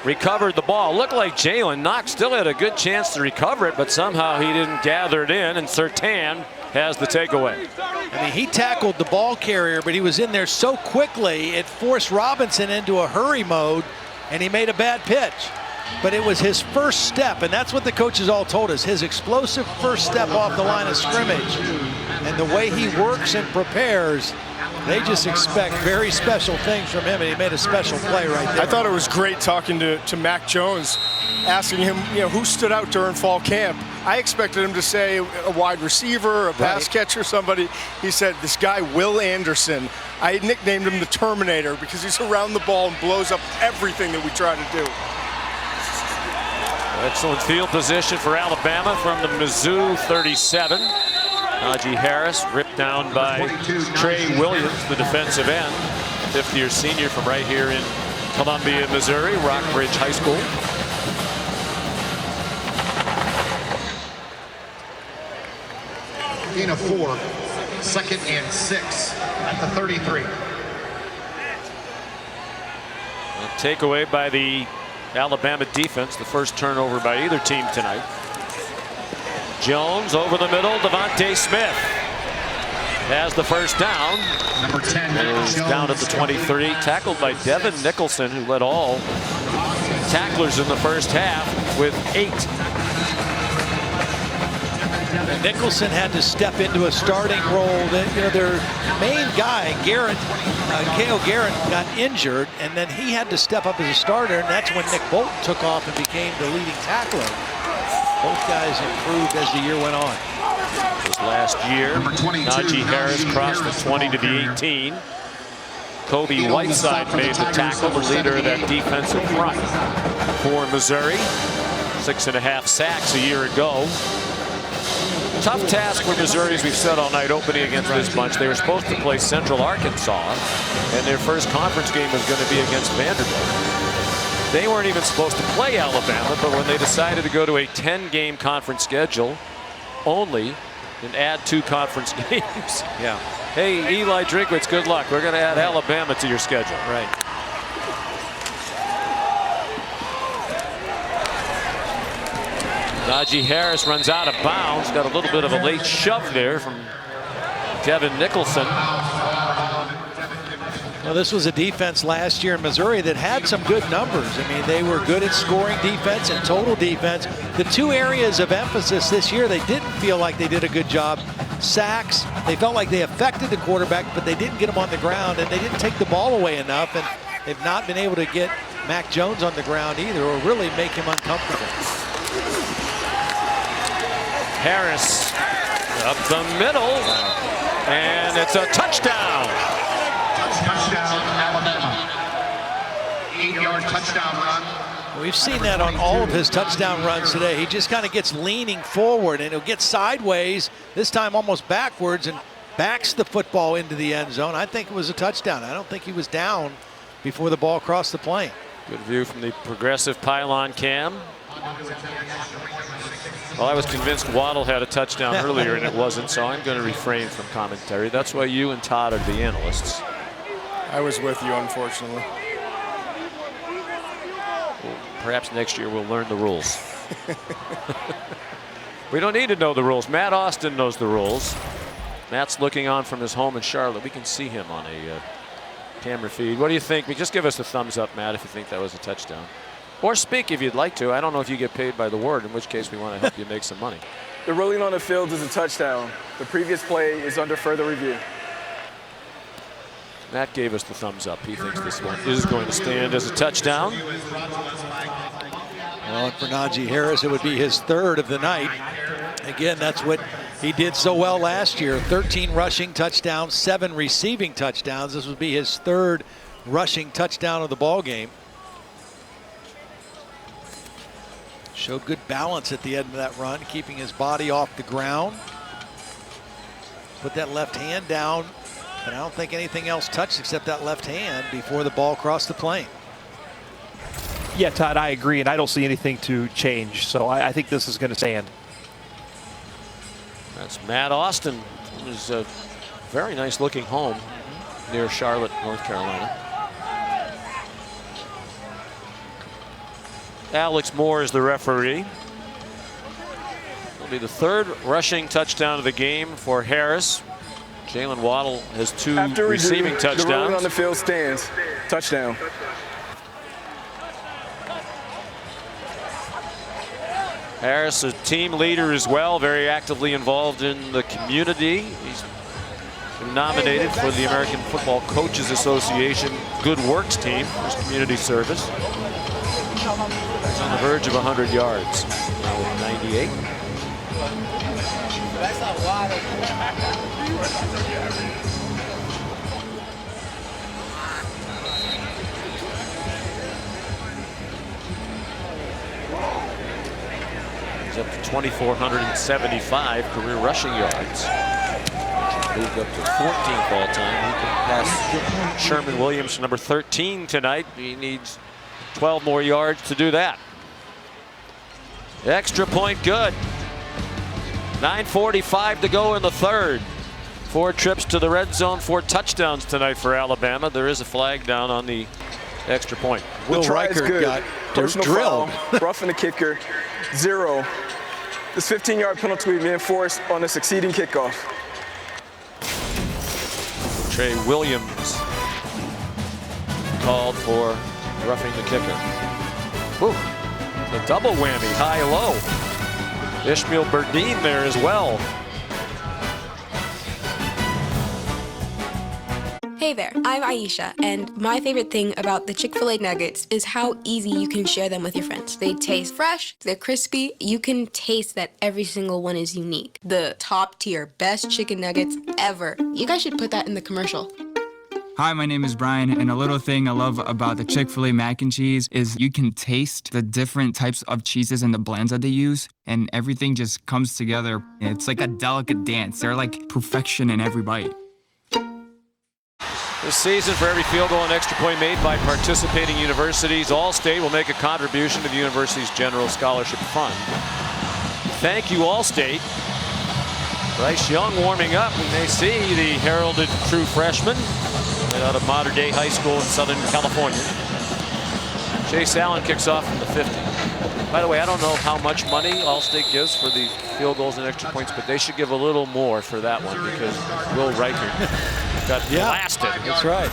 recovered the ball. Looked like Jalen Knox still had a good chance to recover it, but somehow he didn't gather it in, and Surtain has the takeaway. I mean, he tackled the ball carrier, but he was in there so quickly, it forced Robinson into a hurry mode, and he made a bad pitch. But it was his first step, and that's what the coaches all told us, his explosive first step off the line of scrimmage. And the way he works and prepares, they just expect very special things from him, and he made a special play right there. I thought it was great talking to Mac Jones, asking him, who stood out during fall camp. I expected him to say a wide receiver, a pass catcher, somebody. He said, this guy, Will Anderson. I nicknamed him the Terminator because he's around the ball and blows up everything that we try to do. Excellent field position for Alabama from the Mizzou 37. Najee Harris ripped down by Trey Williams, the defensive end, 50-year senior from right here in Columbia, Missouri, Rockbridge High School. Gain of 4, 2nd and 6 at the 33. A takeaway by the Alabama defense, the first turnover by either team tonight. Jones over the middle, Devontae Smith has the first down. Number 10, is down at the 23, tackled by Devin Nicholson, who led all tacklers in the first half with 8. Nicholson had to step into a starting role. Their main guy, Garrett, K.O. Garrett, got injured, and then he had to step up as a starter, and that's when Nick Bolton took off and became the leading tackler. Both guys improved as the year went on. This last year, Najee Harris crossed the 20 to the 18. Kobe Whiteside made the tackle, the leader of that defensive front for Missouri. 6.5 sacks a year ago. Tough task for Missouri, as we've said all night, opening against this bunch. They were supposed to play Central Arkansas, and their first conference game was going to be against Vanderbilt. They weren't even supposed to play Alabama, but when they decided to go to a 10-game conference schedule only and add 2 conference games. Yeah. Hey, Eli Drinkwitz, good luck. We're going to add Alabama to your schedule. Right. Najee Harris runs out of bounds. Got a little bit of a late shove there from Devin Nicholson. Well, this was a defense last year in Missouri that had some good numbers. I mean, they were good at scoring defense and total defense. The 2 areas of emphasis this year, they didn't feel like they did a good job. Sacks, they felt like they affected the quarterback, but they didn't get him on the ground, and they didn't take the ball away enough, and they've not been able to get Mac Jones on the ground either, or really make him uncomfortable. Harris up the middle, and it's a touchdown. Touchdown, Alabama. 8-yard touchdown run. We've seen that on all of his touchdown runs today. He just kind of gets leaning forward, and he'll get sideways, this time almost backwards, and backs the football into the end zone. I think it was a touchdown. I don't think he was down before the ball crossed the plane. Good view from the progressive pylon cam. Well, I was convinced Waddle had a touchdown earlier, and it wasn't, so I'm going to refrain from commentary. That's why you and Todd are the analysts. I was with you, unfortunately. Well, perhaps next year we'll learn the rules. We don't need to know the rules. Matt Austin knows the rules. Matt's looking on from his home in Charlotte. We can see him on a camera feed. What do you think? Just give us a thumbs up, Matt, if you think that was a touchdown. Or speak if you'd like to. I don't know if you get paid by the word, in which case we want to help you make some money. The ruling on the field is a touchdown. The previous play is under further review. Matt gave us the thumbs up. He thinks this one is going to stand as a touchdown. Well, and for Najee Harris, it would be his third of the night. Again, that's what he did so well last year. 13 rushing touchdowns, 7 receiving touchdowns. This would be his third rushing touchdown of the ball game. Showed good balance at the end of that run, keeping his body off the ground. Put that left hand down, but I don't think anything else touched except that left hand before the ball crossed the plane. Yeah, Todd, I agree, and I don't see anything to change, so I think this is going to stand. That's Matt Austin. It was a very nice looking home near Charlotte, North Carolina. Alex Moore is the referee. It'll be the third rushing touchdown of the game for Harris. Jalen Waddle has 2 receiving touchdowns. The ruling on the field stands. Touchdown. Harris, a team leader as well, very actively involved in the community. He's been nominated for the American Football Coaches Association Good Works team for his community service. He's on the verge of 100 yards, now with 98. He's up to 2,475 career rushing yards. Moved up to 14th all time. He can pass Sherman Williams for number 13 tonight. He needs 12 more yards to do that. Extra point good. 9:45 to go in the third. 4 trips to the red zone, 4 touchdowns tonight for Alabama. There is a flag down on the extra point. The try is good. Personal foul, roughing the kicker, 0. This 15-yard penalty will be enforced on a succeeding kickoff. Trey Williams called for roughing the kicker. Woo. A double whammy, high-low. Ishmael Berdine there as well. Hey there, I'm Aisha, and my favorite thing about the Chick-fil-A nuggets is how easy you can share them with your friends. They taste fresh, they're crispy, you can taste that every single one is unique. The top tier, best chicken nuggets ever. You guys should put that in the commercial. Hi, my name is Brian, and a little thing I love about the Chick-fil-A mac and cheese is you can taste the different types of cheeses and the blends that they use, and everything just comes together. It's like a delicate dance. They're like perfection in every bite. This season, for every field goal and extra point made by participating universities, Allstate will make a contribution to the university's general scholarship fund. Thank you, Allstate. Bryce Young warming up. We may see the heralded true freshman out of Modern Day High School in Southern California. Chase Allen kicks off from the 50. By the way, I don't know how much money Allstate gives for the field goals and extra points, but they should give a little more for that one because Will Riker got blasted. That's right.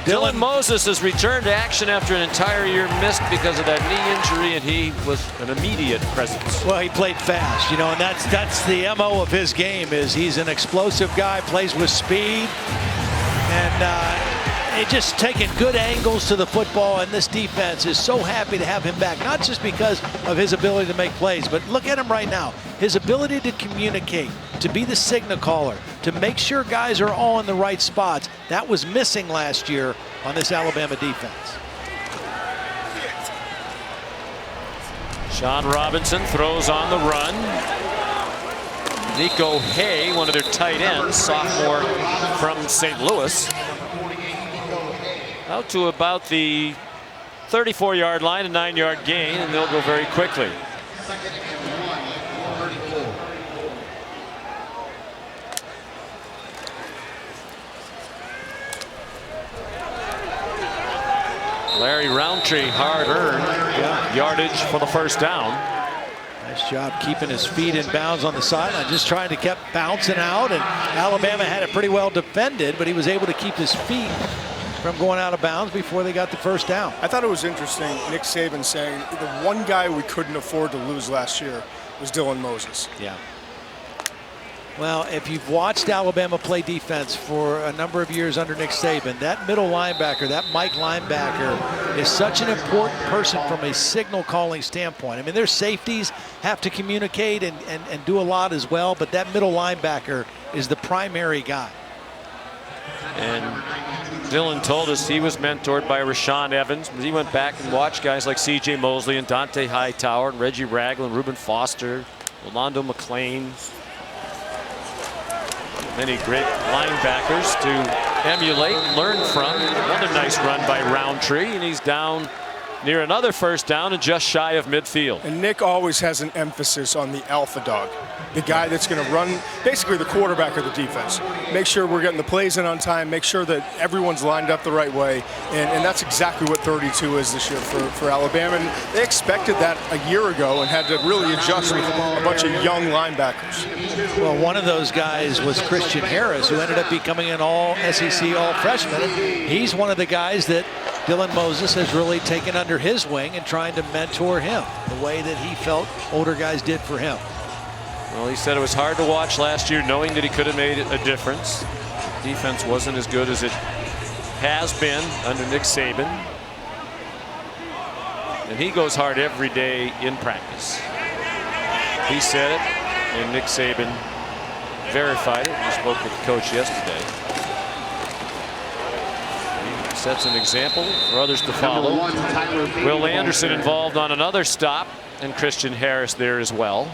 Dylan Moses has returned to action after an entire year missed because of that knee injury, and he was an immediate presence. Well, he played fast, you know, and that's the MO of his game. Is he's an explosive guy, plays with speed, and He's just taking good angles to the football, and this defense is so happy to have him back, not just because of his ability to make plays, but look at him right now. His ability to communicate, to be the signal caller, to make sure guys are all in the right spots. That was missing last year on this Alabama defense. Sean Robinson throws on the run. Nico Hay, one of their tight ends, sophomore from St. Louis, out to about the 34-yard line, a 9-yard gain, and they'll go very quickly. Larry Roundtree, hard-earned yardage for the first down. Nice job keeping his feet in bounds on the sideline, just trying to keep bouncing out, and Alabama had it pretty well defended, but he was able to keep his feet from going out of bounds before they got the first down. I thought it was interesting, Nick Saban saying the one guy we couldn't afford to lose last year was Dylan Moses. Yeah. Well, if you've watched Alabama play defense for a number of years under Nick Saban, that middle linebacker, that Mike linebacker, is such an important person from a signal calling standpoint. I mean, their safeties have to communicate and do a lot as well, but that middle linebacker is the primary guy. And Dylan told us he was mentored by Rashaan Evans. He went back and watched guys like C.J. Mosley and Dante Hightower and Reggie Ragland, Reuben Foster, Rolando McClain. Many great linebackers to emulate and learn from. Another nice run by Roundtree, and he's down near another first down and just shy of midfield. And Nick always has an emphasis on the alpha dog, the guy that's going to run, basically the quarterback of the defense. Make sure we're getting the plays in on time, make sure that everyone's lined up the right way, and that's exactly what 32 is this year for Alabama. And they expected that a year ago and had to really adjust with a bunch of young linebackers. Well, one of those guys was Christian Harris, who ended up becoming an all-SEC, all-freshman. He's one of the guys that Dylan Moses has really taken under his wing and trying to mentor him the way that he felt older guys did for him. Well, he said it was hard to watch last year, knowing that he could have made a difference. Defense wasn't as good as it has been under Nick Saban. And he goes hard every day in practice. He said it, and Nick Saban verified it. He spoke with the coach yesterday. Sets an example for others to follow. Will Anderson involved on another stop, and Christian Harris there as well.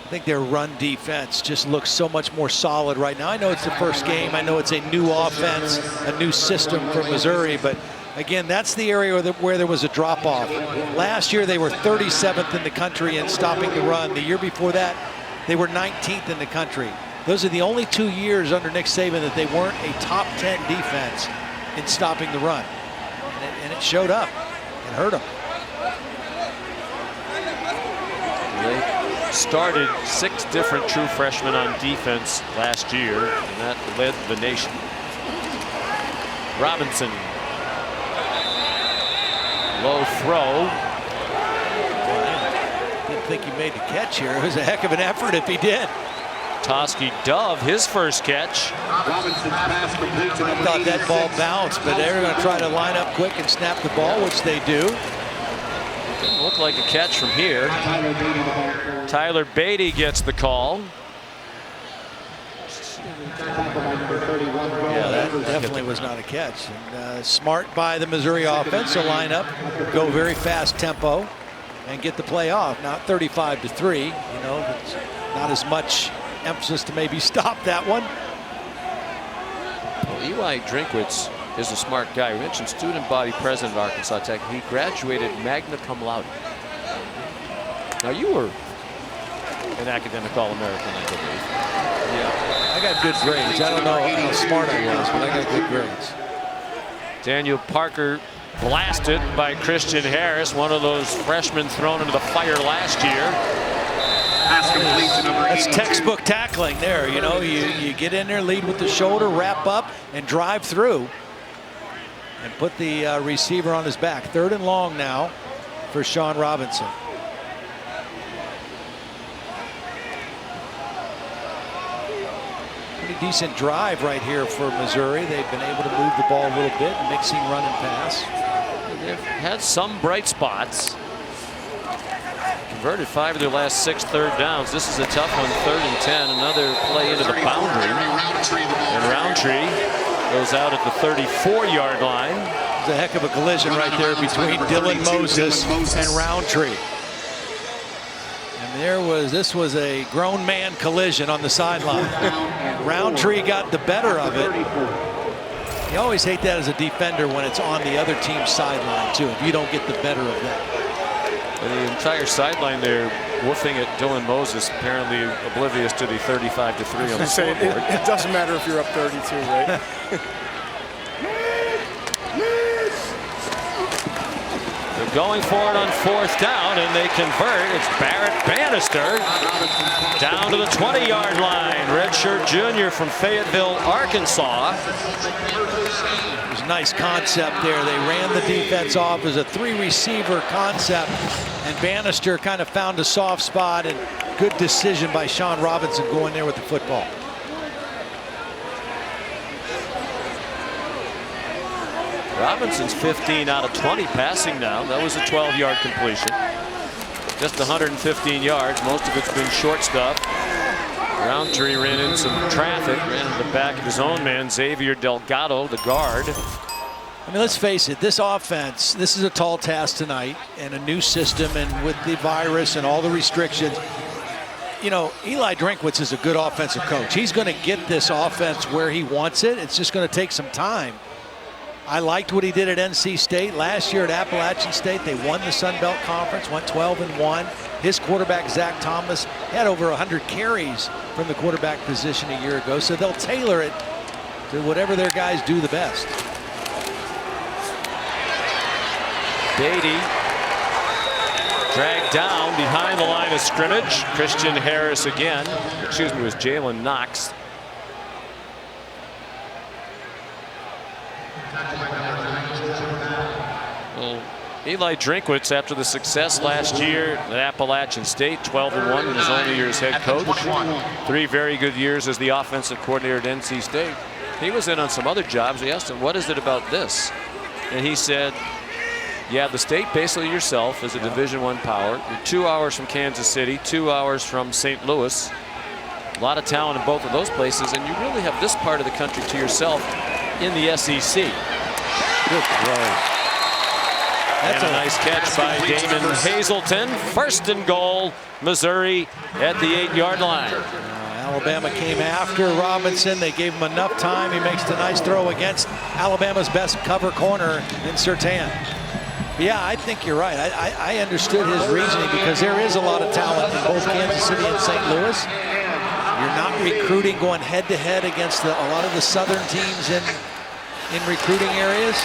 I think their run defense just looks so much more solid right now. I know it's the first game. I know it's a new offense, a new system for Missouri, but again, that's the area where there was a drop-off. Last year, they were 37th in the country in stopping the run. The year before that, they were 19th in the country. Those are the only 2 years under Nick Saban that they weren't a top 10 defense in stopping the run, and it showed up. It hurt them. They started 6 different true freshmen on defense last year, and that led the nation. Robinson, low throw. Well, I didn't think he made the catch here. It was a heck of an effort if he did. Toski Dove, his first catch. I thought that ball bounced, but they're going to try to line up quick and snap the ball, which they do. Didn't look like a catch from here. Tyler Beatty gets the call. Yeah, that definitely was not a catch. And, smart by the Missouri offense to line up, go very fast tempo, and get the play off. Not 35-3. You know, it's not as much emphasis to maybe stop that one. Well, Eli Drinkwitz is a smart guy. We mentioned student body president of Arkansas Tech. He graduated magna cum laude. Now, you were an academic All-American, I believe. Yeah, I got good grades. I don't know how smart I was, but I got good grades. Daniel Parker blasted by Christian Harris, one of those freshmen thrown into the fire last year. That's textbook tackling there. You know, you get in there, lead with the shoulder, wrap up, and drive through, and put the receiver on his back. 3rd and long now for Sean Robinson. Pretty decent drive right here for Missouri. They've been able to move the ball a little bit, mixing run and pass. They've had some bright spots. Converted 5 of their last 6 third downs. This is a tough one, 3rd and 10. Another play into the boundary. And Roundtree goes out at the 34-yard line. It's a heck of a collision right there between Dylan Moses and Roundtree. And this was a grown man collision on the sideline. Roundtree got the better of it. You always hate that as a defender when it's on the other team's sideline too, if you don't get the better of that. And the entire sideline there woofing at Dylan Moses, apparently oblivious to the 35-3 on the scoreboard. It doesn't matter if you're up 32, right? They're going for it on 4th down, and they convert. It's Barrett Bannister down to the 20-yard line. Redshirt junior from Fayetteville, Arkansas. It was a nice concept there. They ran the defense off as a 3-receiver concept, and Bannister kind of found a soft spot, and good decision by Sean Robinson going there with the football. Robinson's 15 out of 20 passing now. That was a 12-yard completion. Just 115 yards. Most of it's been short stuff. Roundtree ran in some traffic, ran into the back of his own man, Xavier Delgado, the guard. I mean, let's face it, this offense, this is a tall task tonight, and a new system, and with the virus and all the restrictions. You know, Eli Drinkwitz is a good offensive coach. He's going to get this offense where he wants it. It's just going to take some time. I liked what he did at NC State. Last year at Appalachian State, they won the Sun Belt Conference, went 12-1. His quarterback, Zach Thomas, had over 100 carries from the quarterback position a year ago, so they'll tailor it to whatever their guys do the best. Beatty dragged down behind the line of scrimmage. Christian Harris again. Excuse me, it was Jalen Knox. Well, Eli Drinkwitz, after the success last year at Appalachian State, 12-1 in his only year as head coach. 3 very good years as the offensive coordinator at NC State. He was in on some other jobs. We asked him, what is it about this? And he said, yeah, the state basically yourself is a Division I power. You're 2 hours from Kansas City, 2 hours from St. Louis. A lot of talent in both of those places, and you really have this part of the country to yourself in the SEC. Good throw. That's a nice catch by Damon Hazelton. 1st and goal, Missouri at the 8-yard line. Alabama came after Robinson. They gave him enough time. He makes the nice throw against Alabama's best cover corner in Surtain. Yeah, I think you're right. I understood his reasoning because there is a lot of talent in both Kansas City and St. Louis. You're not recruiting going head-to-head against a lot of the southern teams in recruiting areas.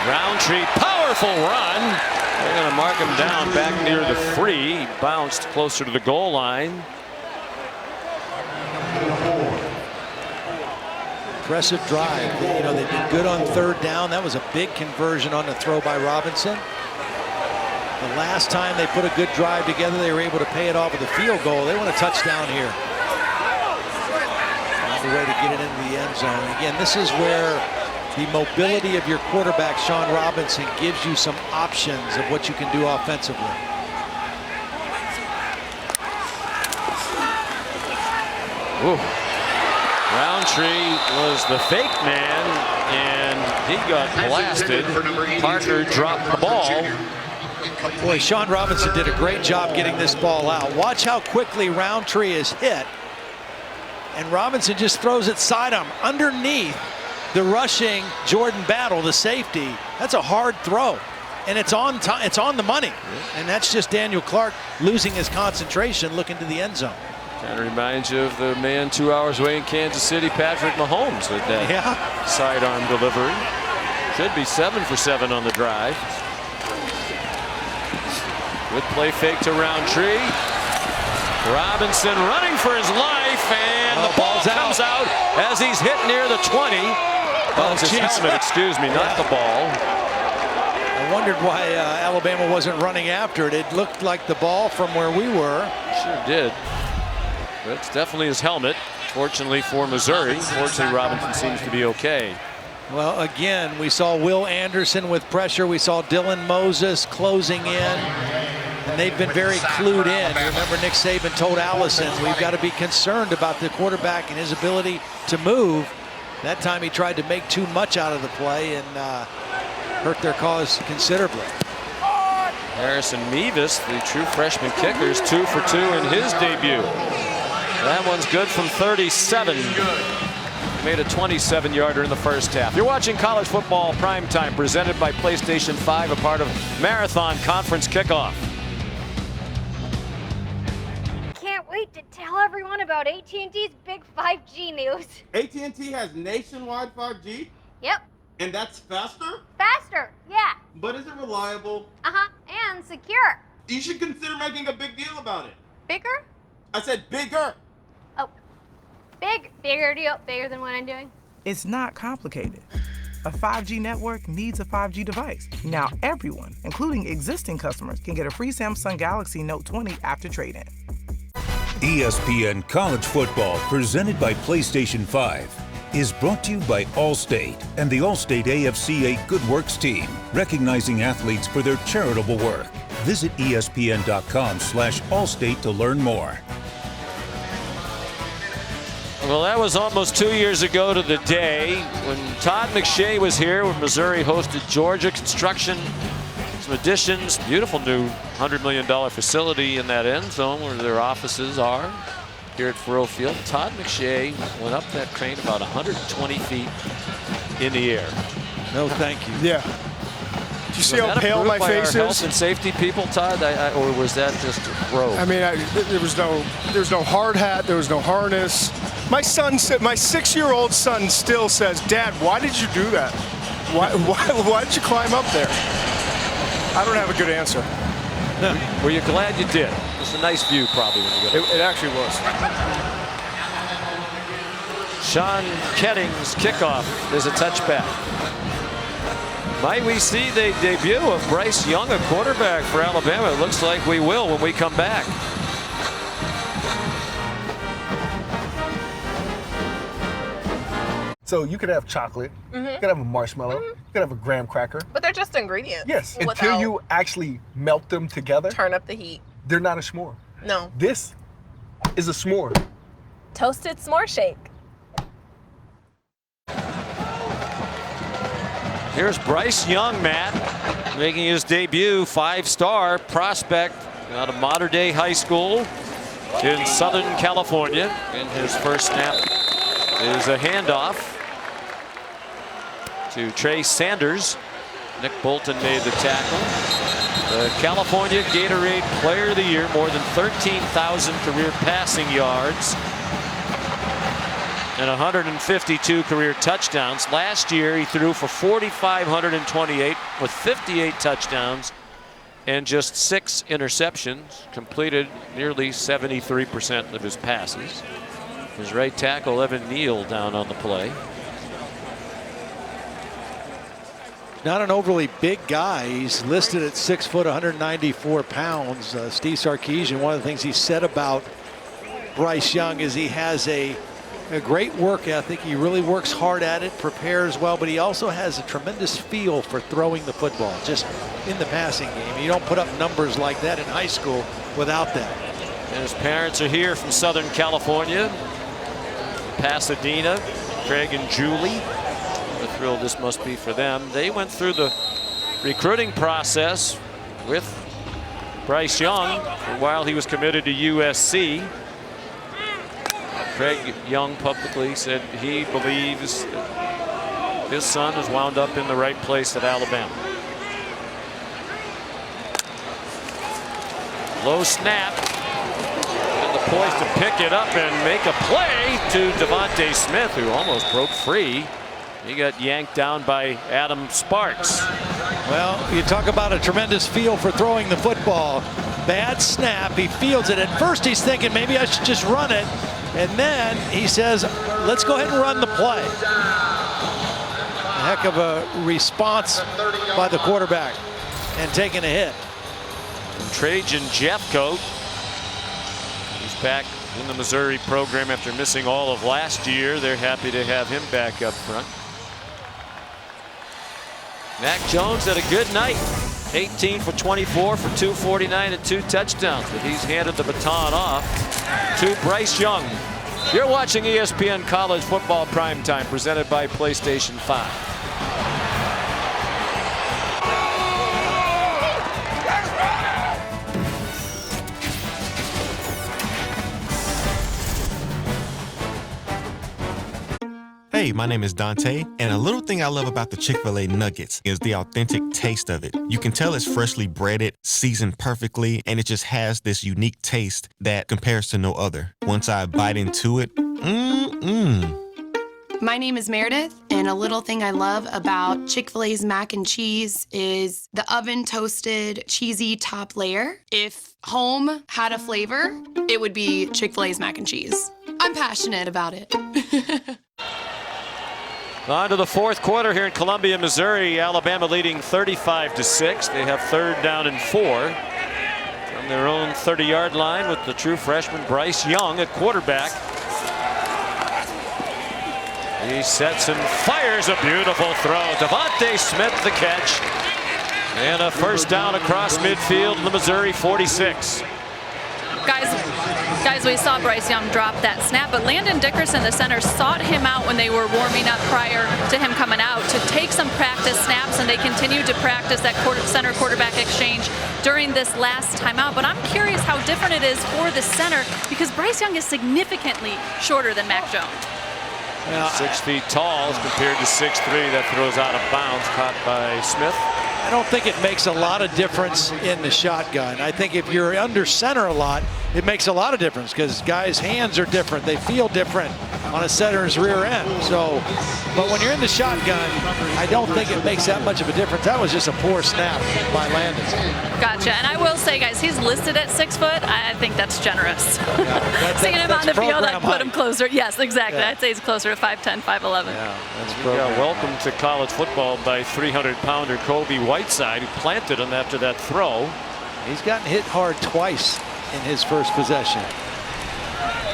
Roundtree, powerful run. They're going to mark him down back near the 3. He bounced closer to the goal line. Impressive drive. You know, they've been good on 3rd down. That was a big conversion on the throw by Robinson. The last time they put a good drive together, they were able to pay it off with a field goal. They want a touchdown here. Another way to get it into the end zone. Again, this is where the mobility of your quarterback, Sean Robinson, gives you some options of what you can do offensively. Ooh. Roundtree was the fake man, and he got blasted. Parker dropped the ball. Boy, Sean Robinson did a great job getting this ball out. Watch how quickly Roundtree is hit. And Robinson just throws it sidearm underneath the rushing Jordan Battle, the safety. That's a hard throw. And it's on time, it's on the money. And that's just Daniel Clark losing his concentration looking to the end zone. Kind of reminds you of the man 2 hours away in Kansas City, Patrick Mahomes, with that sidearm delivery. Should be 7 for 7 on the drive. Good play fake to Roundtree. Robinson running for his life, and the ball comes out as he's hit near the 20. Oh, it's his helmet, excuse me, not the ball. I wondered why Alabama wasn't running after it. It looked like the ball from where we were. Sure did. But it's definitely his helmet. Fortunately for Missouri, fortunately Robinson seems to be okay. Well, again, we saw Will Anderson with pressure. We saw Dylan Moses closing in, and they've been very clued in. You remember Nick Saban told Allison, we've got to be concerned about the quarterback and his ability to move. That time he tried to make too much out of the play and hurt their cause considerably. Harrison Mevis, the true freshman kicker, is 2 for 2 in his debut. That one's good from 37. Made a 27-yarder in the first half. You're watching College Football Primetime, presented by PlayStation 5, a part of Marathon Conference Kickoff. Can't wait to tell everyone about AT&T's big 5G news. AT&T has nationwide 5G? Yep. And that's faster? Faster, yeah. But is it reliable? Uh-huh, and secure. You should consider making a big deal about it. Bigger? I said bigger. Oh, bigger deal, bigger than what I'm doing. It's not complicated. A 5G network needs a 5G device. Now everyone, including existing customers, can get a free Samsung Galaxy Note 20 after trade-in. ESPN College Football, presented by PlayStation 5, is brought to you by Allstate and the Allstate AFCA Good Works team, recognizing athletes for their charitable work. Visit ESPN.com/Allstate to learn more. Well, that was almost 2 years ago to the day when Todd McShay was here when Missouri hosted Georgia. Construction, some additions, beautiful new $100 million facility in that end zone where their offices are here at Faurot Field. Todd McShay went up that crane about 120 feet in the air. No, thank you. Yeah. Did you see how pale my face is? Health and safety people, Todd, or was that just a rope? I mean, there was no hard hat. There was no harness. My son said, my 6-year-old son still says, "Dad, why did you do that? Why did you climb up there?" I don't have a good answer. Were you glad you did? It's a nice view, probably, when you go. It actually was. Sean Ketting's kickoff is a touchback. Might we see the debut of Bryce Young, a quarterback for Alabama? It looks like we will when we come back. So you could have chocolate, you could have a marshmallow, you could have a graham cracker. But they're just ingredients. Yes, until you actually melt them together. Turn up the heat. They're not a s'more. No. This is a s'more. Toasted s'more shake. Here's Bryce Young, Matt, making his debut, 5-star prospect out of Mater Dei High School in Southern California. And his first snap is a handoff to Trey Sanders. Nick Bolton made the tackle. The California Gatorade Player of the Year, more than 13,000 career passing yards and 152 career touchdowns. Last year he threw for 4,528 with 58 touchdowns and just 6 interceptions. Completed nearly 73% of his passes. His right tackle Evan Neal down on the play. Not an overly big guy. He's listed at 6 foot, 194 pounds. Steve Sarkisian, one of the things he said about Bryce Young is he has a great work ethic. He really works hard at it, prepares well, but he also has a tremendous feel for throwing the football, just in the passing game. You don't put up numbers like that in high school without that. And his parents are here from Southern California, Pasadena, Craig and Julie. What a thrill this must be for them. They went through the recruiting process with Bryce Young while he was committed to USC. Craig Young publicly said he believes that his son has wound up in the right place at Alabama. Low snap. And the poise to pick it up and make a play to Devontae Smith, who almost broke free. He got yanked down by Adam Sparks. Well, you talk about a tremendous feel for throwing the football. Bad snap. He fields it. At first he's thinking maybe I should just run it. And then he says, let's go ahead and run the play. A heck of a response by the quarterback and taking a hit. Trajan Jeffcoat, he's back in the Missouri program after missing all of last year. They're happy to have him back up front. Mac Jones had a good night. 18 for 24 for 249 and 2 touchdowns, but he's handed the baton off to Bryce Young. You're watching ESPN College Football Primetime, presented by PlayStation 5. Hey, my name is Dante, and a little thing I love about the Chick-fil-A nuggets is the authentic taste of it. You can tell it's freshly breaded, seasoned perfectly, and it just has this unique taste that compares to no other. Once I bite into it, My name is Meredith, and a little thing I love about Chick-fil-A's mac and cheese is the oven-toasted, cheesy top layer. If home had a flavor, it would be Chick-fil-A's mac and cheese. I'm passionate about it. On to the fourth quarter here in Columbia, Missouri. Alabama leading 35-6. They have 3rd down and 4 from their own 30-yard line with the true freshman Bryce Young at quarterback. He sets and fires a beautiful throw. Devontae Smith the catch. And a first down across midfield in the Missouri 46. Guys, we saw Bryce Young drop that snap, but Landon Dickerson, the center, sought him out when they were warming up prior to him coming out to take some practice snaps, and they continued to practice that center quarterback exchange during this last timeout. But I'm curious how different it is for the center, because Bryce Young is significantly shorter than Mac Jones. 6 feet tall as compared to 6'3". That throws out of bounds, caught by Smith. I don't think it makes a lot of difference in the shotgun. I think if you're under center a lot, it makes a lot of difference because guys' hands are different. They feel different on a center's rear end. So, but when you're in the shotgun, I don't think it makes that much of a difference. That was just a poor snap by Landon. Gotcha. And I will say, guys, he's listed at 6 foot. I think that's generous. Yeah, Seeing him on the field, I'd put height. him closer. Yes, exactly. Yeah. I'd say he's closer to 5'10", 5'11". Yeah, that's welcome to college football by 300-pounder Kobe Whiteside, who planted him after that throw. He's gotten hit hard twice in his first possession.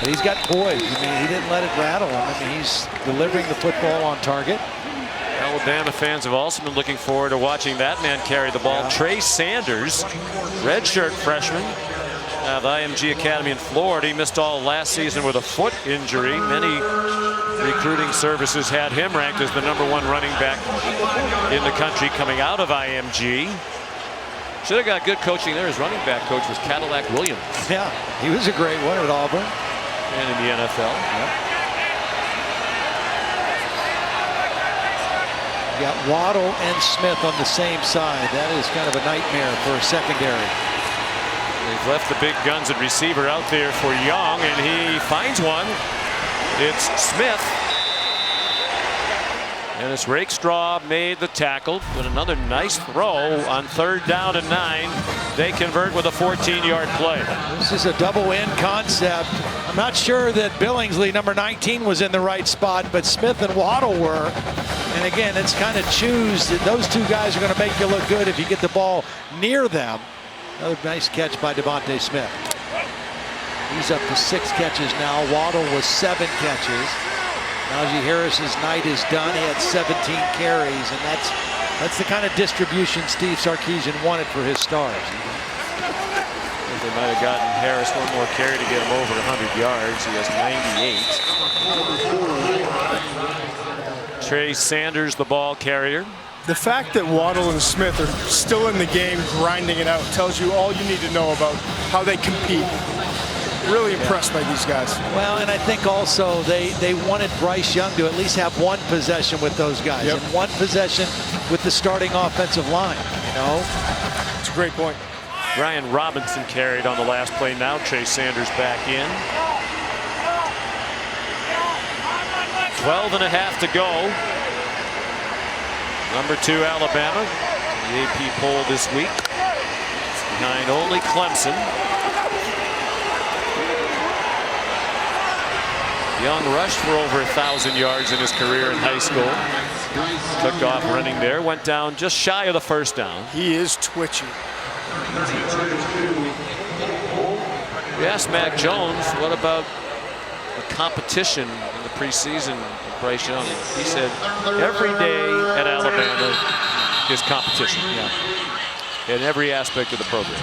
But he's got poise. I mean, he didn't let it rattle him. I mean, he's delivering the football on target. Alabama fans have also been looking forward to watching that man carry the ball. Yeah. Trey Sanders, redshirt freshman of IMG Academy in Florida. He missed all last season with a foot injury. Many recruiting services had him ranked as the #1 running back in the country coming out of IMG. Should have got good coaching there. His running back coach was Cadillac Williams. Yeah, he was a great one at Auburn. And in the NFL. Yep. You got Waddle and Smith on the same side. That is kind of a nightmare for a secondary. They've left the big guns at receiver out there for Young, and he finds one. It's Smith. And it's Rakestraw made the tackle, but another nice throw on 3rd down and 9. They convert with a 14-yard play. This is a double end concept. I'm not sure that Billingsley, number 19, was in the right spot, but Smith and Waddle were. And again, it's kind of choose. Those two guys are going to make you look good if you get the ball near them. Another nice catch by Devontae Smith. He's up to 6 catches now. Waddle was 7 catches. Najee Harris's night is done. He had 17 carries, and that's the kind of distribution Steve Sarkisian wanted for his stars. They might have gotten Harris one more carry to get him over 100 yards. He has 98. Trey Sanders, the ball carrier. The fact that Waddle and Smith are still in the game grinding it out tells you all you need to know about how they compete. Really impressed by these guys. Well, and I think also they wanted Bryce Young to at least have one possession with those guys. Yep. And one possession with the starting offensive line, you know? It's a great point. Brian Robinson carried on the last play. Now Chase Sanders back in. 12 and a half to go. #2 Alabama. The AP poll this week. Behind only Clemson. Young rushed for over 1,000 yards in his career in high school. Took off running there. Went down just shy of the first down. He is twitchy. We asked Mac Jones, what about the competition in the preseason with Bryce Young? He said, every day at Alabama is competition. Yeah. In every aspect of the program.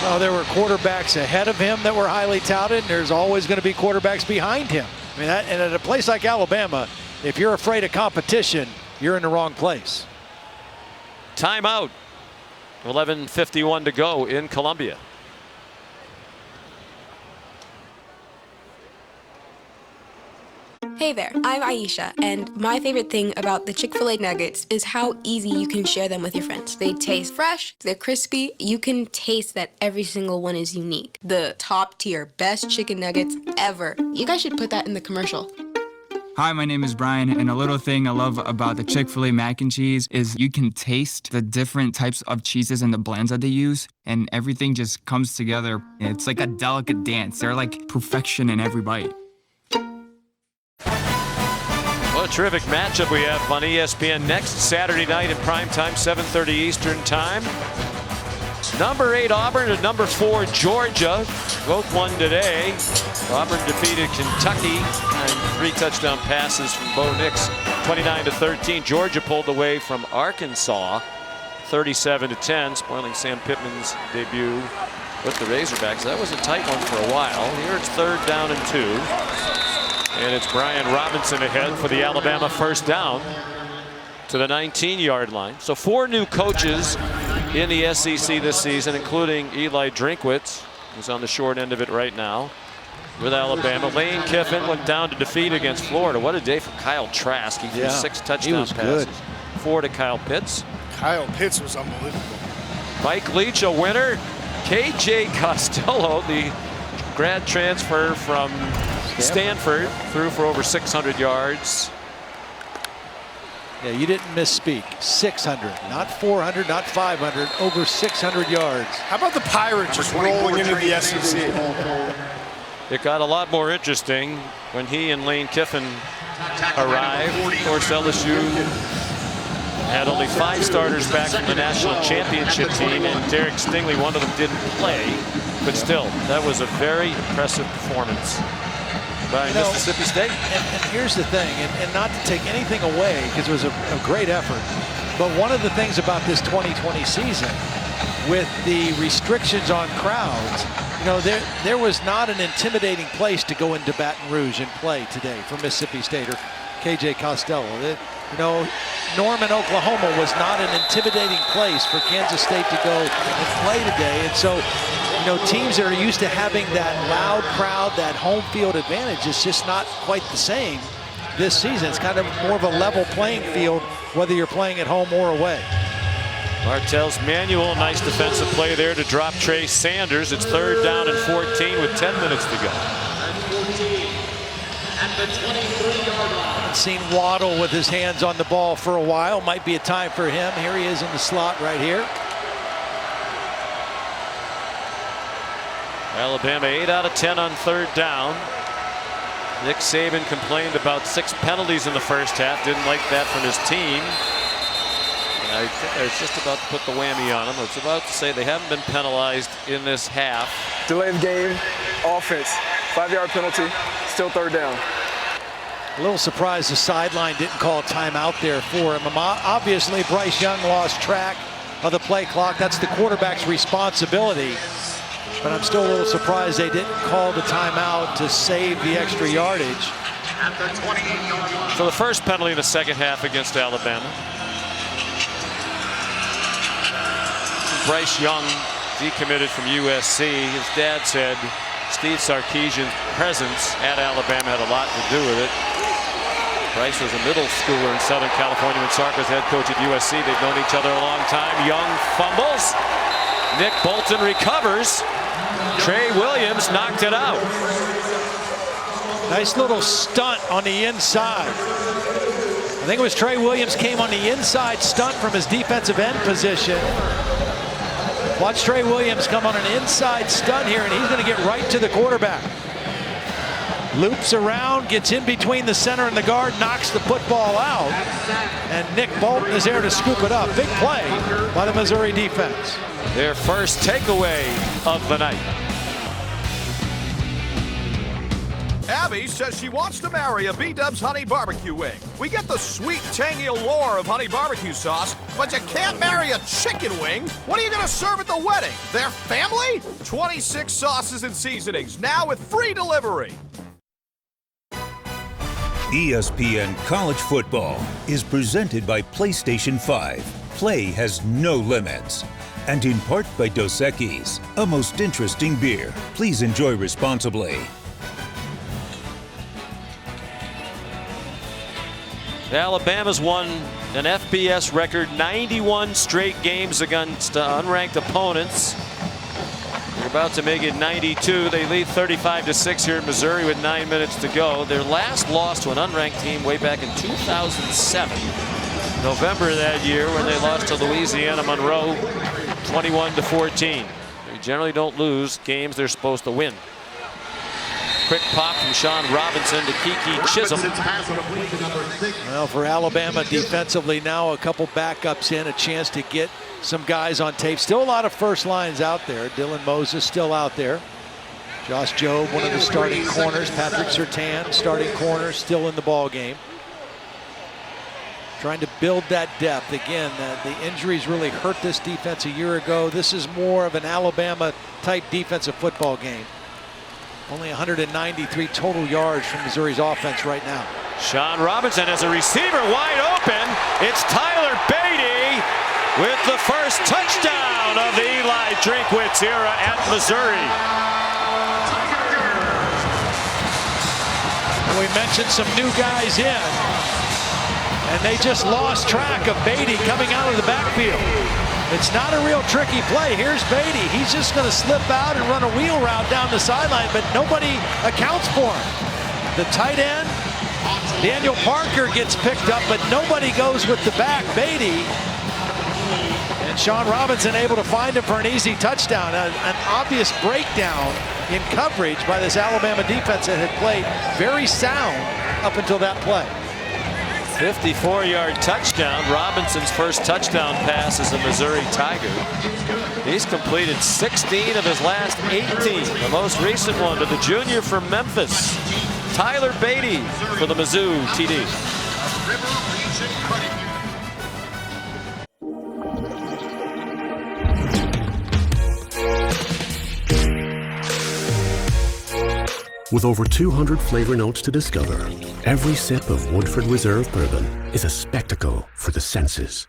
Well, there were quarterbacks ahead of him that were highly touted. There's always going to be quarterbacks behind him. I mean, and at a place like Alabama, if you're afraid of competition, you're in the wrong place. Timeout. 11:51 to go in Columbia. Hey there, I'm Aisha, and my favorite thing about the Chick-fil-A nuggets is how easy you can share them with your friends. They taste fresh, they're crispy, you can taste that every single one is unique. The top tier, best chicken nuggets ever. You guys should put that in the commercial. Hi, my name is Brian, and a little thing I love about the Chick-fil-A mac and cheese is you can taste the different types of cheeses and the blends that they use, and everything just comes together. It's like a delicate dance. They're like perfection in every bite. What a terrific matchup we have on ESPN next Saturday night in primetime, 7:30 Eastern Time. Number 8 Auburn and number 4 Georgia. Both won today. Auburn defeated Kentucky and 3 touchdown passes from Bo Nix, 29-13. Georgia pulled away from Arkansas, 37-10, spoiling Sam Pittman's debut with the Razorbacks. That was a tight one for a while. Here it's 3rd down and 2. And it's Brian Robinson ahead for the Alabama first down to the 19-yard line. So 4 new coaches in the SEC this season, including Eli Drinkwitz, who's on the short end of it right now with Alabama. Lane Kiffin went down to defeat against Florida. What a day for Kyle Trask. He threw 6 touchdown passes. 4 to Kyle Pitts. Kyle Pitts was unbelievable. Mike Leach, a winner. KJ Costello, the grad transfer from Stanford, threw for over 600 yards. Yeah, you didn't misspeak. 600, not 400, not 500, over 600 yards. How about the Pirates just rolling into the SEC? It got a lot more interesting when he and Lane Kiffin arrived. Of course, LSU had only 5 starters back from the national championship team, and Derek Stingley, one of them, didn't play. But still, that was a very impressive performance by Mississippi State. And here's the thing, and not to take anything away, because it was a great effort, but one of the things about this 2020 season, with the restrictions on crowds, there was not an intimidating place to go into Baton Rouge and play today for Mississippi State or KJ Costello. Norman, Oklahoma was not an intimidating place for Kansas State to go and play today. And so, teams that are used to having that loud crowd, that home field advantage, is just not quite the same this season. It's kind of more of a level playing field, whether you're playing at home or away. Martell's manual, nice defensive play there to drop Trey Sanders. It's 3rd down and 14 with 10 minutes to go. Haven't seen Waddle with his hands on the ball for a while. Might be a time for him. Here he is in the slot right here. Alabama 8 out of 10 on 3rd down. Nick Saban complained about 6 penalties in the first half. Didn't like that from his team. I think I was just about to put the whammy on them. I was about to say they haven't been penalized in this half. Delay the game, offense, 5-yard penalty, still 3rd down. A little surprised the sideline didn't call a timeout there for him. Obviously, Bryce Young lost track of the play clock. That's the quarterback's responsibility. But I'm still a little surprised they didn't call the timeout to save the extra yardage. So the first penalty in the second half against Alabama. Bryce Young decommitted from USC. His dad said Steve Sarkisian's presence at Alabama had a lot to do with it. Bryce was a middle schooler in Southern California when Sark was head coach at USC. They've known each other a long time. Young fumbles. Nick Bolton recovers. Trey Williams knocked it out. Nice little stunt on the inside. I think it was Trey Williams came on the inside stunt from his defensive end position. Watch Trey Williams come on an inside stunt here, and he's going to get right to the quarterback. Loops around, gets in between the center and the guard, knocks the football out, and Nick Bolton is there to scoop it up. Big play by the Missouri defense. Their first takeaway of the night. Abby says she wants to marry a B-Dubs honey barbecue wing. We get the sweet, tangy allure of honey barbecue sauce, but you can't marry a chicken wing. What are you going to serve at the wedding? Their family? 26 sauces and seasonings, now with free delivery. ESPN College Football is presented by PlayStation 5. Play has no limits. And in part by Dos Equis, a most interesting beer. Please enjoy responsibly. Alabama's won an FBS record 91 straight games against unranked opponents. They're about to make it 92. They lead 35-6 here in Missouri with 9 minutes to go. Their last loss to an unranked team way back in 2007. November of that year when they lost to Louisiana Monroe 21-14. They generally don't lose games they're supposed to win. Quick pop from Sean Robinson to Kiki Chisholm. Well, for Alabama defensively now, a couple backups in, a chance to get some guys on tape. Still a lot of first lines out there. Dylan Moses still out there. Josh Jobe, one of the starting corners. Patrick Surtain, starting corner, still in the ball game. Trying to build that depth. Again, the injuries really hurt this defense a year ago. This is more of an Alabama-type defensive football game. Only 193 total yards from Missouri's offense right now. Sean Robinson as a receiver wide open. It's Tyler Beatty with the first touchdown of the Eli Drinkwitz era at Missouri. We mentioned some new guys in. And they just lost track of Beatty coming out of the backfield. It's not a real tricky play. Here's Beatty. He's just going to slip out and run a wheel route down the sideline, but nobody accounts for him. The tight end, Daniel Parker, gets picked up, but nobody goes with the back, Beatty. And Sean Robinson able to find him for an easy touchdown. An obvious breakdown in coverage by this Alabama defense that had played very sound up until that play. 54-yard touchdown. Robinson's first touchdown pass as a Missouri Tiger. He's completed 16 of his last 18. The most recent one to the junior from Memphis, Tyler Beatty, for the Mizzou TD. With over 200 flavor notes to discover, every sip of Woodford Reserve Bourbon is a spectacle for the senses.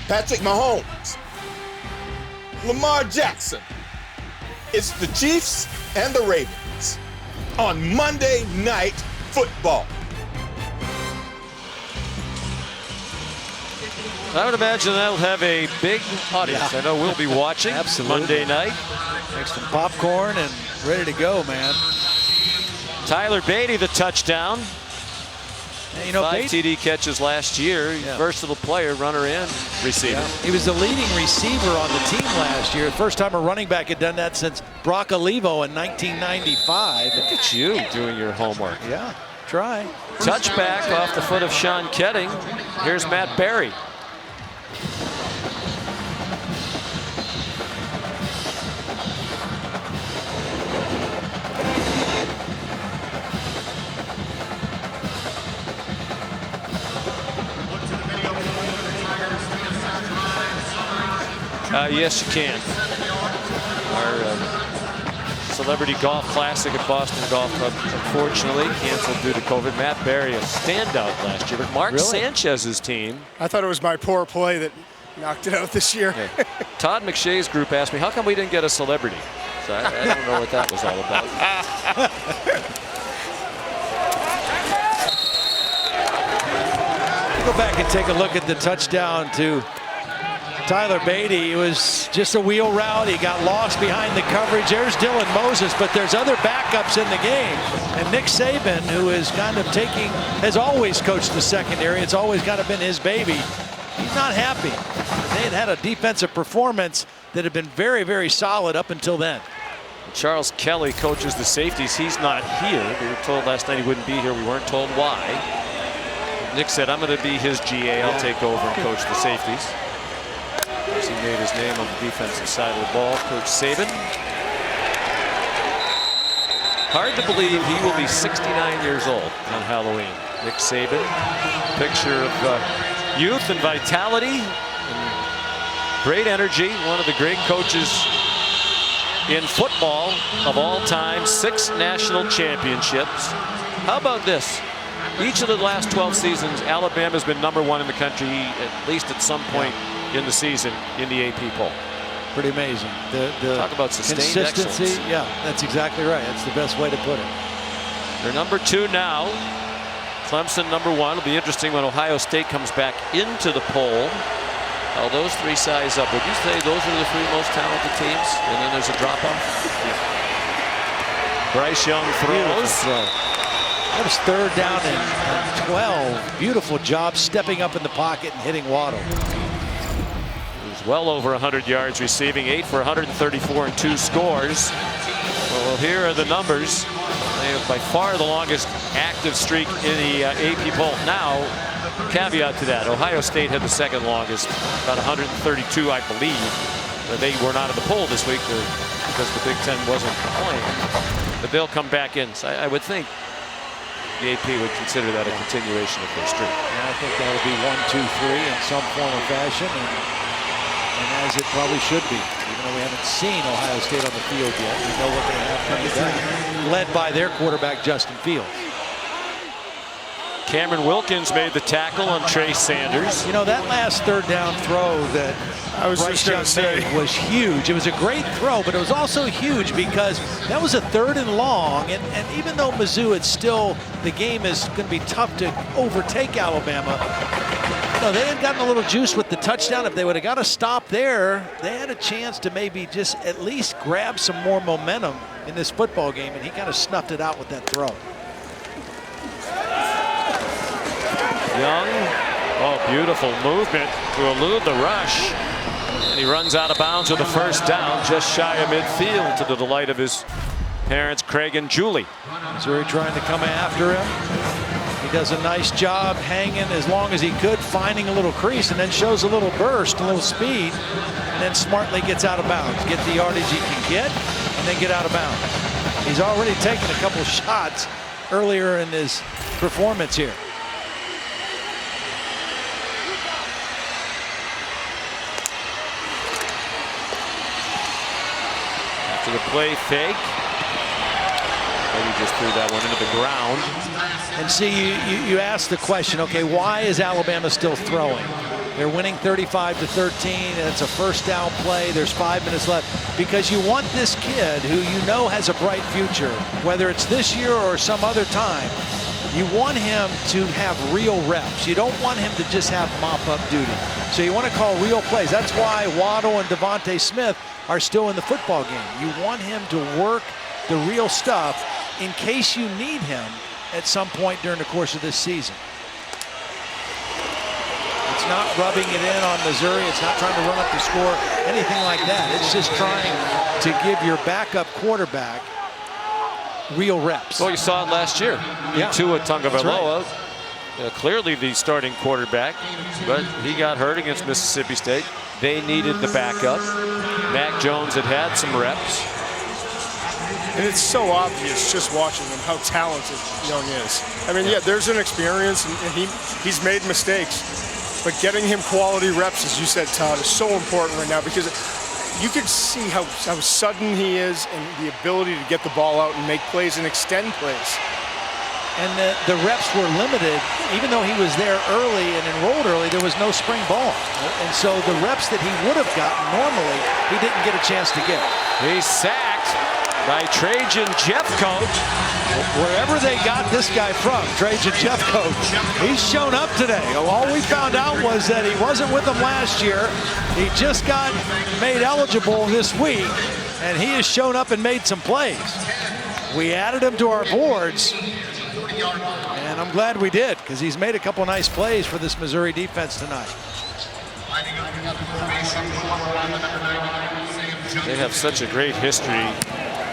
Patrick Mahomes, Lamar Jackson. It's the Chiefs and the Ravens on Monday Night Football. I would imagine that'll have a big audience. Yeah. I know we'll be watching Monday night. Make some popcorn and ready to go, man. Tyler Beatty, the touchdown. And, you know, 5 TD catches last year. Versatile player, runner and receiver. Yeah. He was the leading receiver on the team last year. First time a running back had done that since Brock Olivo in 1995. Look at you doing your homework. Yeah, try. Touchback off the foot of Sean Ketting. Here's Matt Berry. Yes, you can. Our Celebrity Golf Classic at Boston Golf Club, unfortunately, canceled due to COVID. Matt Berry, a standout last year, but Mark Sanchez's team. I thought it was my poor play that knocked it out this year. Yeah. Todd McShay's group asked me, how come we didn't get a celebrity? So I don't know what that was all about. Go back and take a look at the touchdown to Tyler Beatty. It was just a wheel route. He got lost behind the coverage. There's Dylan Moses, but there's other backups in the game. And Nick Saban, who is kind of has always coached the secondary. It's always kind of been his baby. He's not happy. They had a defensive performance that had been very, very solid up until then. Charles Kelly coaches the safeties. He's not here. We were told last night he wouldn't be here. We weren't told why. Nick said, I'm going to be his GA. I'll take over and coach the safeties. As he made his name on the defensive side of the ball, Coach Saban. Hard to believe he will be 69 years old on Halloween. Nick Saban, picture of youth and vitality and great energy. One of the great coaches in football of all time. 6 national championships. How about this? Each of the last 12 seasons, Alabama's been #1 in the country, at least at some point in the season, in the AP poll. Pretty amazing. The Talk about sustained consistency. excellence. Yeah, that's exactly right. That's the best way to put it. They're #2 now. Clemson #1. It'll be interesting when Ohio State comes back into the poll. How those 3 size up. Would you say those are the 3 most talented teams? And then there's a drop-off? Bryce Young throws. That was 3rd down and 12. Beautiful job stepping up in the pocket and hitting Waddle. He's well over 100 yards receiving, 8 for 134 and 2 scores. Well, here are the numbers. They have by far the longest active streak in the AP poll. Now, caveat to that, Ohio State had the 2nd longest, about 132, I believe. But they were not in the poll this week because the Big Ten wasn't playing. But they'll come back in. So I would think the AP would consider that a continuation of their streak. Yeah, I think that'll be 1, 2, 3 in some form or fashion, and as it probably should be. Even though we haven't seen Ohio State on the field yet, we know what they have coming back. Led by their quarterback, Justin Fields. Cameron Wilkins made the tackle on Trey Sanders. You know, that last 3rd down throw that Bryce Young made was huge. It was a great throw, but it was also huge because that was a 3rd and long. And even though Mizzou, it's still, the game is going to be tough to overtake Alabama. No, they had gotten a little juice with the touchdown. If they would have got a stop there, they had a chance to maybe just at least grab some more momentum in this football game, and he kind of snuffed it out with that throw. Young, oh, beautiful movement to elude the rush. And he runs out of bounds with a 1st down, just shy of midfield, to the delight of his parents, Craig and Julie. Missouri trying to come after him. He does a nice job hanging as long as he could, finding a little crease, and then shows a little burst, a little speed, and then smartly gets out of bounds. Get the yardage he can get, and then get out of bounds. He's already taken a couple shots earlier in his performance here. To the play fake. Maybe just threw that one into the ground. And see, you asked the question, okay, why is Alabama still throwing? They're winning 35-13, and it's a 1st down play. There's 5 minutes left. Because you want this kid who you know has a bright future, whether it's this year or some other time, you want him to have real reps. You don't want him to just have mop-up duty. So you want to call real plays. That's why Waddle and Devontae Smith are still in the football game. You want him to work the real stuff in case you need him at some point during the course of this season. It's not rubbing it in on Missouri. It's not trying to run up the score, anything like that. It's just trying to give your backup quarterback real reps. Well, you saw it last year. Yeah. Tua Tagovailoa, Right. clearly the starting quarterback, but he got hurt against Mississippi State. They needed the backup. Mac Jones had some reps. And it's so obvious just watching him how talented Young is. I mean, yeah, there's an experience, and he's made mistakes. But getting him quality reps, as you said, Todd, is so important right now because you can see how sudden he is and the ability to get the ball out and make plays and extend plays. And the reps were limited. Even though he was there early and enrolled early, there was no spring ball. And so the reps that he would have gotten normally, he didn't get a chance to get. He's sacked by Trajan Jeffcoat. Wherever they got this guy from, Trajan Jeffcoat, he's shown up today. All we found out was that he wasn't with them last year. He just got made eligible this week, and he has shown up and made some plays. We added him to our boards, and I'm glad we did because he's made a couple nice plays for this Missouri defense tonight. They have such a great history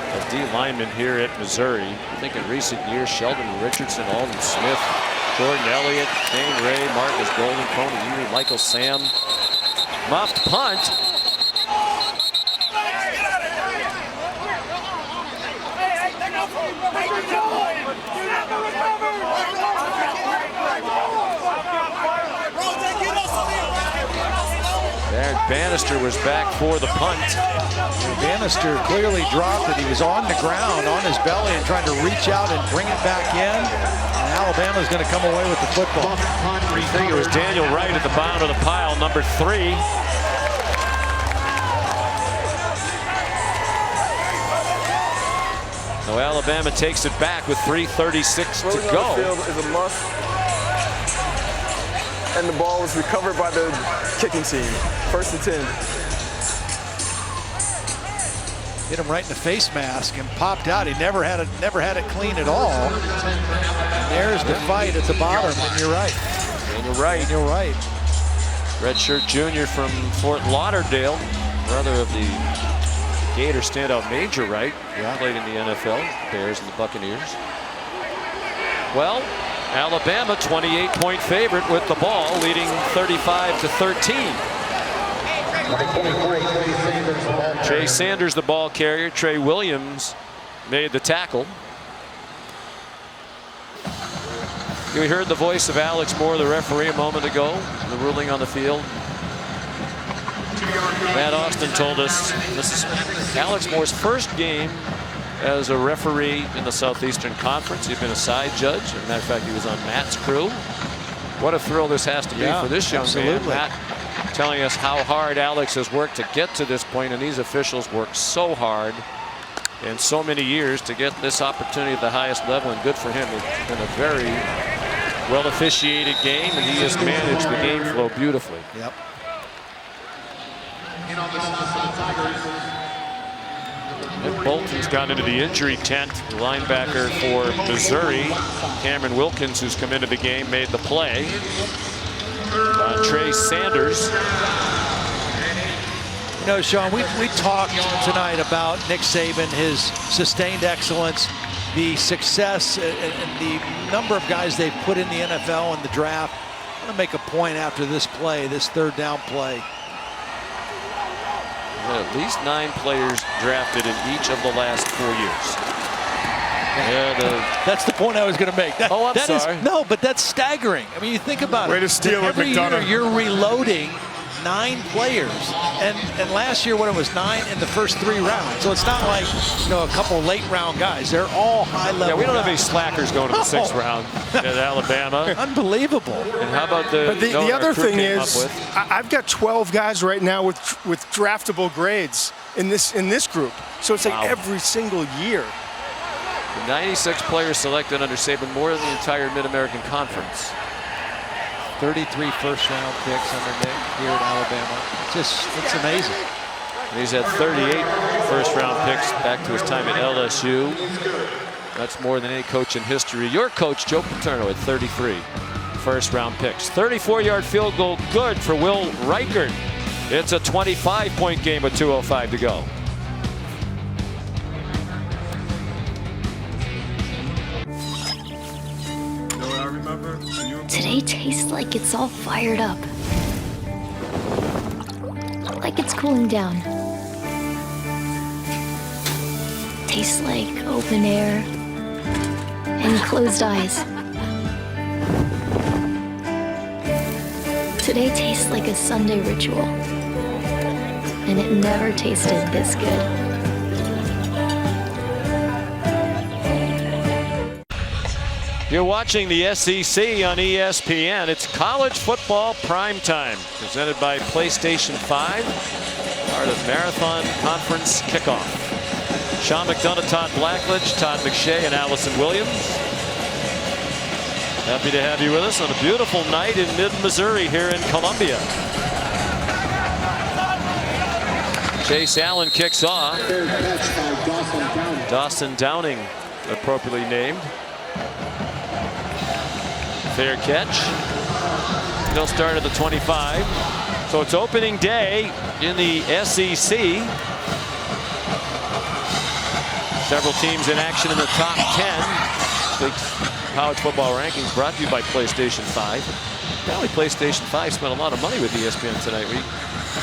of D linemen here at Missouri. I think in recent years, Sheldon Richardson, Alden Smith, Jordan Elliott, Shane Ray, Marcus Golden, Coney Ewing, Michael Sam. Muffed punt. There, Bannister was back for the punt. Bannister clearly dropped it. He was on the ground, on his belly, and trying to reach out and bring it back in. And Alabama's going to come away with the football. I think it was Daniel Wright at the bottom of the pile, number 3. So Alabama takes it back with 3:36 to go. The field is a must. And the ball was recovered by the kicking team. 1st and 10. Hit him right in the face mask and popped out. He never had it clean at all. And there's the fight at the bottom. And you're right. Daniel Wright. Daniel Wright. Redshirt junior from Fort Lauderdale, brother of the Gator standout Major Wright. Yeah. Played in the NFL, Bears and the Buccaneers. Well, Alabama 28-point favorite with the ball, leading 35-13. Trey Sanders, the ball carrier. Trey Williams made the tackle. We heard the voice of Alex Moore, the referee, a moment ago, the ruling on the field. Matt Austin told us this is Alex Moore's first game as a referee in the Southeastern Conference. He'd been a side judge. As a matter of fact, he was on Matt's crew. What a thrill this has to be for this young man. Matt telling us how hard Alex has worked to get to this point, and these officials worked so hard in so many years to get this opportunity at the highest level, and good for him. It's been a very well officiated game, and he has managed the game flow beautifully. Yep. And Bolton's gone into the injury tent. The linebacker for Missouri, Cameron Wilkins, who's come into the game, made the play. Trey Sanders. You know, Sean, we talked tonight about Nick Saban, his sustained excellence, the success, and the number of guys they've put in the NFL and the draft. I'm going to make a point after this play, this 3rd down play. At least 9 players drafted in each of the last 4 years. Yeah, that's the point I was going to make. I'm sorry. No, but that's staggering. I mean, you think about it. Way to steal it, every McDonough. year you're reloading 9 players, and last year when it was 9 in the first 3 rounds. So it's not like, you know, a couple late round guys. They're all high level. Yeah, we don't have any guys. slackers going to the 6th round at Alabama. Unbelievable. And how about the other thing is, I've got 12 guys right now with draftable grades in this group. So it's like every single year. 96 players selected under Saban, more than the entire Mid-American Conference. 33 first-round picks under Nick here at Alabama. It's amazing. And he's had 38 first-round picks back to his time at LSU. That's more than any coach in history. Your coach, Joe Paterno, at 33 first-round picks. 34-yard field goal, good for Will Reichert. It's a 25-point game with 2:05 to go. Today tastes like it's all fired up. Like it's cooling down. Tastes like open air and closed eyes. Today tastes like a Sunday ritual. And it never tasted this good. You're watching the SEC on ESPN. It's college football primetime, presented by PlayStation 5, part of Marathon Conference Kickoff. Sean McDonough, Todd Blackledge, Todd McShay, and Allison Williams. Happy to have you with us on a beautiful night in mid-Missouri here in Columbia. Chase Allen kicks off. Dawson Downing, appropriately named. Fair catch. He'll start at the 25. So it's opening day in the SEC. Several teams in action in the top 10. Big college football rankings brought to you by PlayStation 5. Apparently PlayStation 5 spent a lot of money with ESPN tonight. We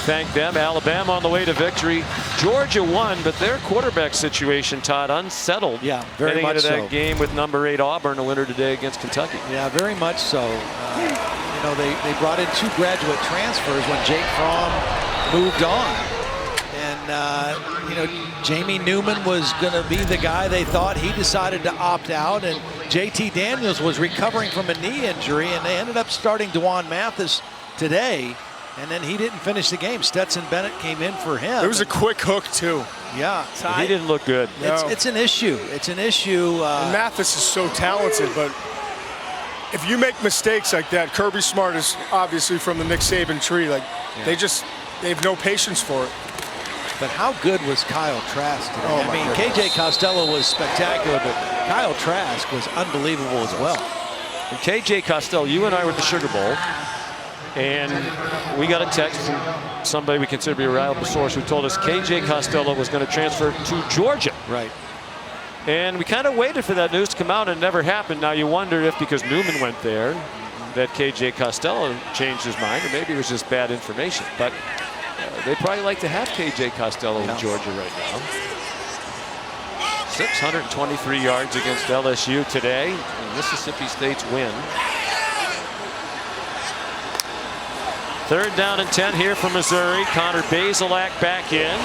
thank them. Alabama on the way to victory. Georgia won, but their quarterback situation, Todd, unsettled. Yeah, very heading much into that so. game with number 8 Auburn, a winner today against Kentucky. Yeah, very much so. You know, they brought in 2 graduate transfers when Jake Fromm moved on. And, you know, Jamie Newman was going to be the guy they thought. He decided to opt out. And JT Daniels was recovering from a knee injury. And they ended up starting Dwan Mathis today. And then he didn't finish the game. Stetson Bennett came in for him. It was a quick hook, too. Yeah. So he didn't look good. It's an issue. It's an issue. And Mathis is so talented, but if you make mistakes like that, Kirby Smart is obviously from the Nick Saban tree. Like, they have no patience for it. But how good was Kyle Trask today? Oh, I mean, KJ Costello was spectacular, but Kyle Trask was unbelievable as well. And KJ Costello, you and I were at the Sugar Bowl, and we got a text from somebody we consider to be a reliable source who told us KJ Costello was going to transfer to Georgia. Right. And we kind of waited for that news to come out, and it never happened. Now you wonder if because Newman went there, that KJ Costello changed his mind, or maybe it was just bad information. But they probably like to have KJ Costello in Georgia right now. 623 yards against LSU today in Mississippi State's win. 3rd down and 10 here for Missouri. Connor Bazelak back in.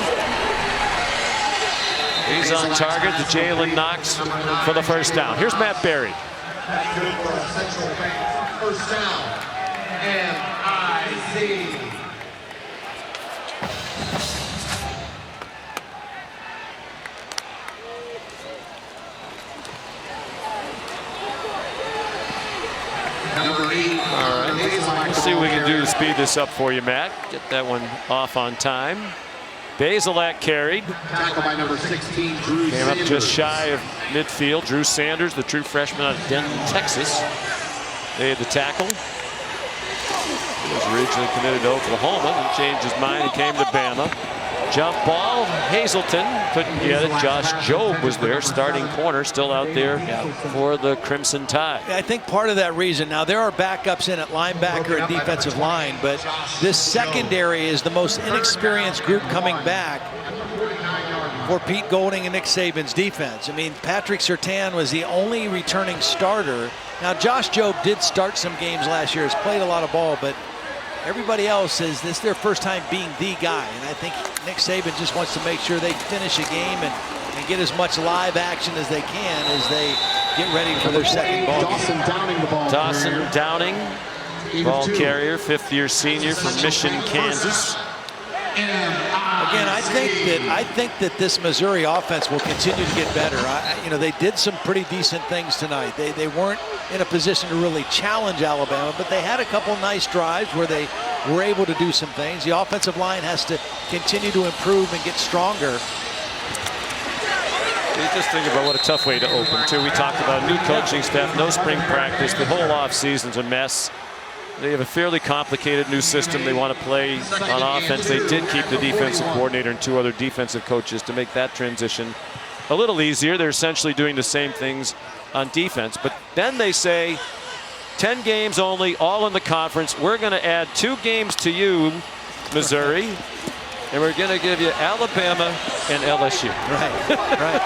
He's on target to Jalen Knox for the first down. Here's Matt Berry. First down. MIC. All right, let's see what we can do to speed this up for you, Matt. Get that one off on time. Bazelak carried. Tackle by number 16, Drew Came up Sanders. just shy of midfield. Drew Sanders, the true freshman out of Denton, Texas. They had the tackle. He was originally committed to Oklahoma and changed his mind and came to Bama. Jump ball, Hazelton couldn't get it. Josh Jobe was there, starting corner, still out there for the Crimson Tide. I think part of that reason, now there are backups in at linebacker and defensive line, but this secondary is the most inexperienced group coming back for Pete Golding and Nick Saban's defense. I mean, Patrick Surtain was the only returning starter. Now, Josh Jobe did start some games last year, has played a lot of ball, but everybody else says this is their first time being the guy. And I think Nick Saban just wants to make sure they finish a game and get as much live action as they can as they get ready for their second ball game. Dawson Downing, ball carrier, 5th-year senior from Mission, Kansas. Again, I think that this Missouri offense will continue to get better. You know, they did some pretty decent things tonight. They weren't in a position to really challenge Alabama, but they had a couple nice drives where they were able to do some things. The offensive line has to continue to improve and get stronger. You just think about what a tough way to open, too. We talked about new coaching staff, no spring practice. The whole offseason's a mess. They have a fairly complicated new system they want to play on offense. They did keep the defensive coordinator and 2 other defensive coaches to make that transition a little easier. They're essentially doing the same things on defense. But then they say 10 games only, all in the conference. We're going to add 2 games to you, Missouri, and we're going to give you Alabama and LSU. Right, right.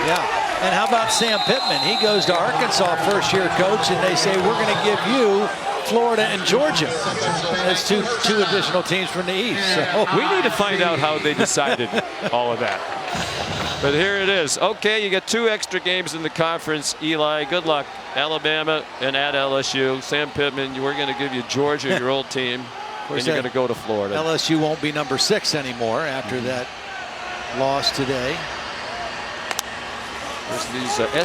Yeah. And how about Sam Pittman? He goes to Arkansas, first-year coach, and they say, we're going to give you Florida and Georgia as two additional teams from the East. So we need to find out how they decided all of that. But here it is. Okay, you get 2 extra games in the conference. Eli, good luck. Alabama and at LSU. Sam Pittman, we're going to give you Georgia, your old team, and you're going to go to Florida. LSU won't be number 6 anymore after that loss today. There's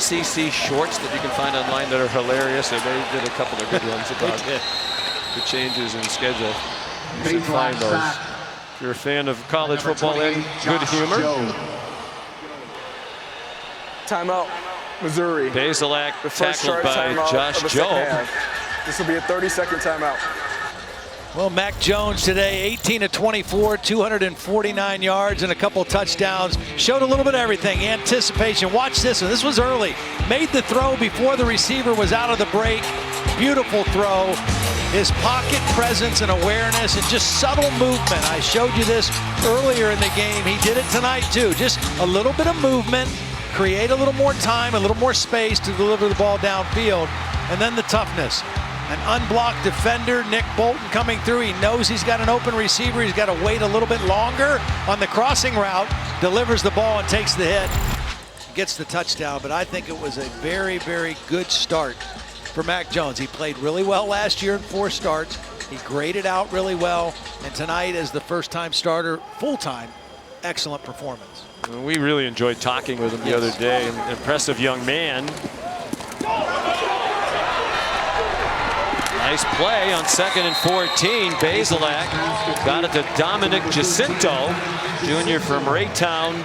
these SEC shorts that you can find online that are hilarious. And they did a couple of good ones about the changes in schedule. You should find those. If you're a fan of college football and good humor. Timeout, Missouri. Bazelak the first tackled by timeout Josh of the second Jobe. half. This will be a 30-second timeout. Well, Mac Jones today, 18 of 24, 249 yards and a couple touchdowns. Showed a little bit of everything. Anticipation. Watch this one. This was early. Made the throw before the receiver was out of the break. Beautiful throw. his pocket presence and awareness and just subtle movement. I showed you this earlier in the game. He did it tonight too. Just a little bit of movement, create a little more time, a little more space to deliver the ball downfield, and then the toughness. An unblocked defender, Nick Bolton coming through. He knows he's got an open receiver. He's got to wait a little bit longer on the crossing route, delivers the ball and takes the hit. Gets the touchdown, but I think it was a very, very good start for Mac Jones. He played really well last year in 4 starts. He graded out really well, and tonight as the first-time starter, full-time, excellent performance. We really enjoyed talking with him the other day. An impressive young man. Nice play on 2nd and 14. Bazelak got it to Dominic Jacinto, junior from Raytown,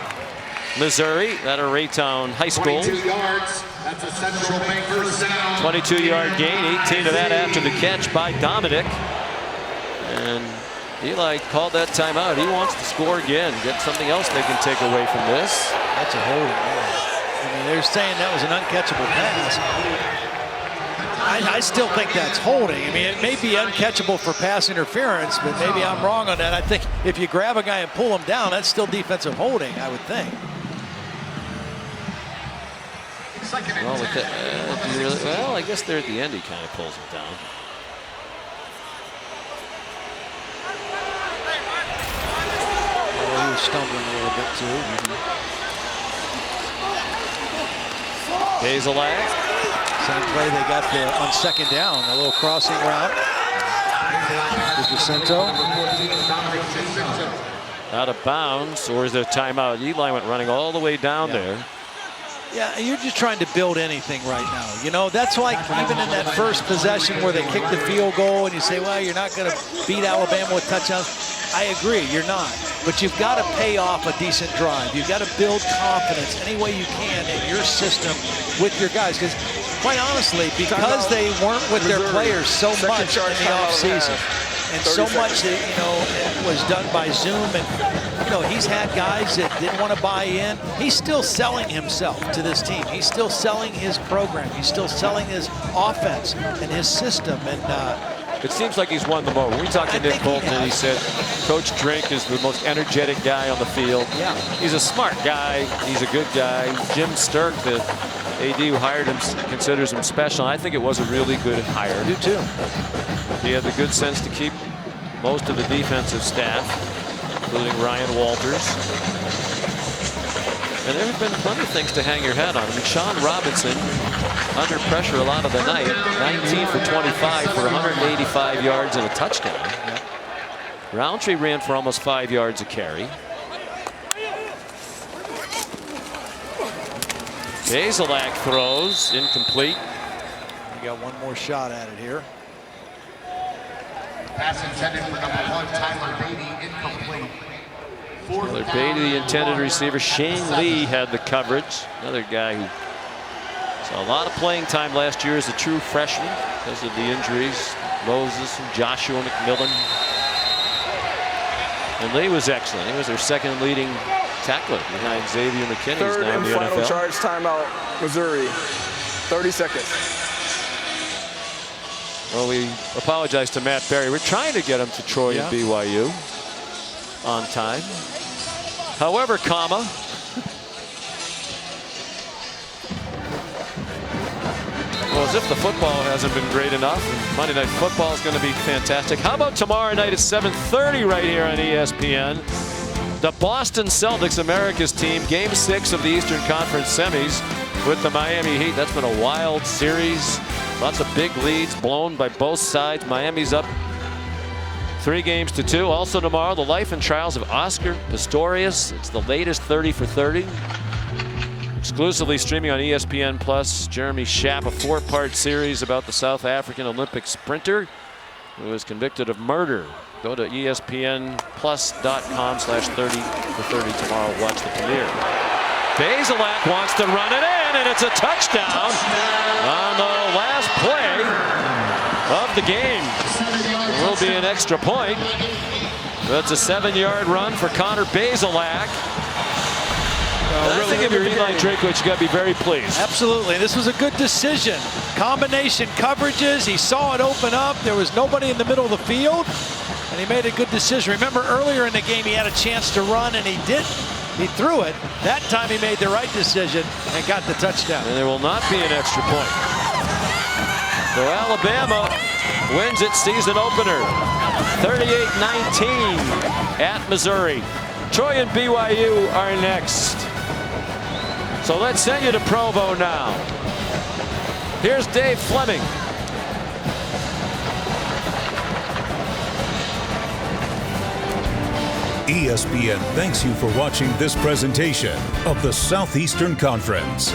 Missouri, at a Raytown High School. 22 yards. That's a Central Bank first down. 22-yard gain, 18 of that after the catch by Dominic. And Eli called that timeout. He wants to score again, get something else they can take away from this. That's a holding. I mean, they're saying that was an uncatchable pass. I still think that's holding. I mean, it may be uncatchable for pass interference, but maybe I'm wrong on that. I think if you grab a guy and pull him down, that's still defensive holding, I would think. Well, with the, well, I guess there at the end he kind of pulls him down. He was stumbling a little bit too. Bazelak. Same play they got on 2nd down, a little crossing route. Jacinto. Out of bounds, or is there a timeout? Eli went running all the way down there. Yeah, you're just trying to build anything right now. You know, that's like even in that first possession where they kick the field goal and you say, well, you're not going to beat Alabama with touchdowns. I agree, you're not. But you've got to pay off a decent drive. You've got to build confidence any way you can in your system with your guys. Because quite honestly, because they weren't with their players so much in the offseason, and so much that, you know, was done by Zoom, and, you know, he's had guys that didn't want to buy in. He's still selling himself to this team. He's still selling his program. He's still selling his offense and his system. And it seems like he's won the moment. We talked to Nick Bolton, and he said Coach Drink is the most energetic guy on the field. Yeah. He's a smart guy. He's a good guy. Jim Sturk, the AD who hired him, considers him special. I think it was a really good hire. I do too. He had the good sense to keep most of the defensive staff, including Ryan Walters. And there have been plenty of things to hang your hat on. I mean, Sean Robinson, under pressure a lot of the night, 19 for 25 for 185 yards and a touchdown. Yep. Roundtree ran for almost 5 yards a carry. Bazelak throws, incomplete. We got one more shot at it here. Pass intended for number 1, Tyler Beatty, incomplete. Tyler Beatty, the intended receiver. Shane Lee had the coverage. Another guy who saw a lot of playing time last year as a true freshman because of the injuries. Moses and Joshua McMillan. And Lee was excellent. He was their second leading tackler behind Xavier McKinney. Third now and in the final NFL. charge timeout, Missouri. 30 seconds. Well, we apologize to Matt Berry. We're trying to get him to Troy and BYU on time. However, well, as if the football hasn't been great enough. Monday Night Football is going to be fantastic. How about tomorrow night at 7:30 right here on ESPN? The Boston Celtics, America's team, Game 6 of the Eastern Conference semis with the Miami Heat. That's been a wild series. Lots of big leads blown by both sides. Miami's up 3-2. Also tomorrow, the life and trials of Oscar Pistorius. It's the latest 30 for 30. Exclusively streaming on ESPN Plus. Jeremy Schaap, a 4-part series about the South African Olympic sprinter who was convicted of murder. Go to ESPNplus.com/30 for 30 tomorrow. Watch the premiere. Bazelak wants to run it in, and it's a touchdown on the last play of the game. It will be an extra point. That's a 7-yard run for Connor Bazelak. I think if you're Eli Drakewicz, you got to be very pleased. Absolutely. This was a good decision. Combination coverages. He saw it open up. There was nobody in the middle of the field, and he made a good decision. Remember, earlier in the game, he had a chance to run, and he didn't. He threw it. That time, he made the right decision and got the touchdown. And there will not be an extra point. So Alabama wins its season opener, 38-19 at Missouri. Troy and BYU are next. So let's send you to Provo now. Here's Dave Fleming. ESPN thanks you for watching this presentation of the Southeastern Conference.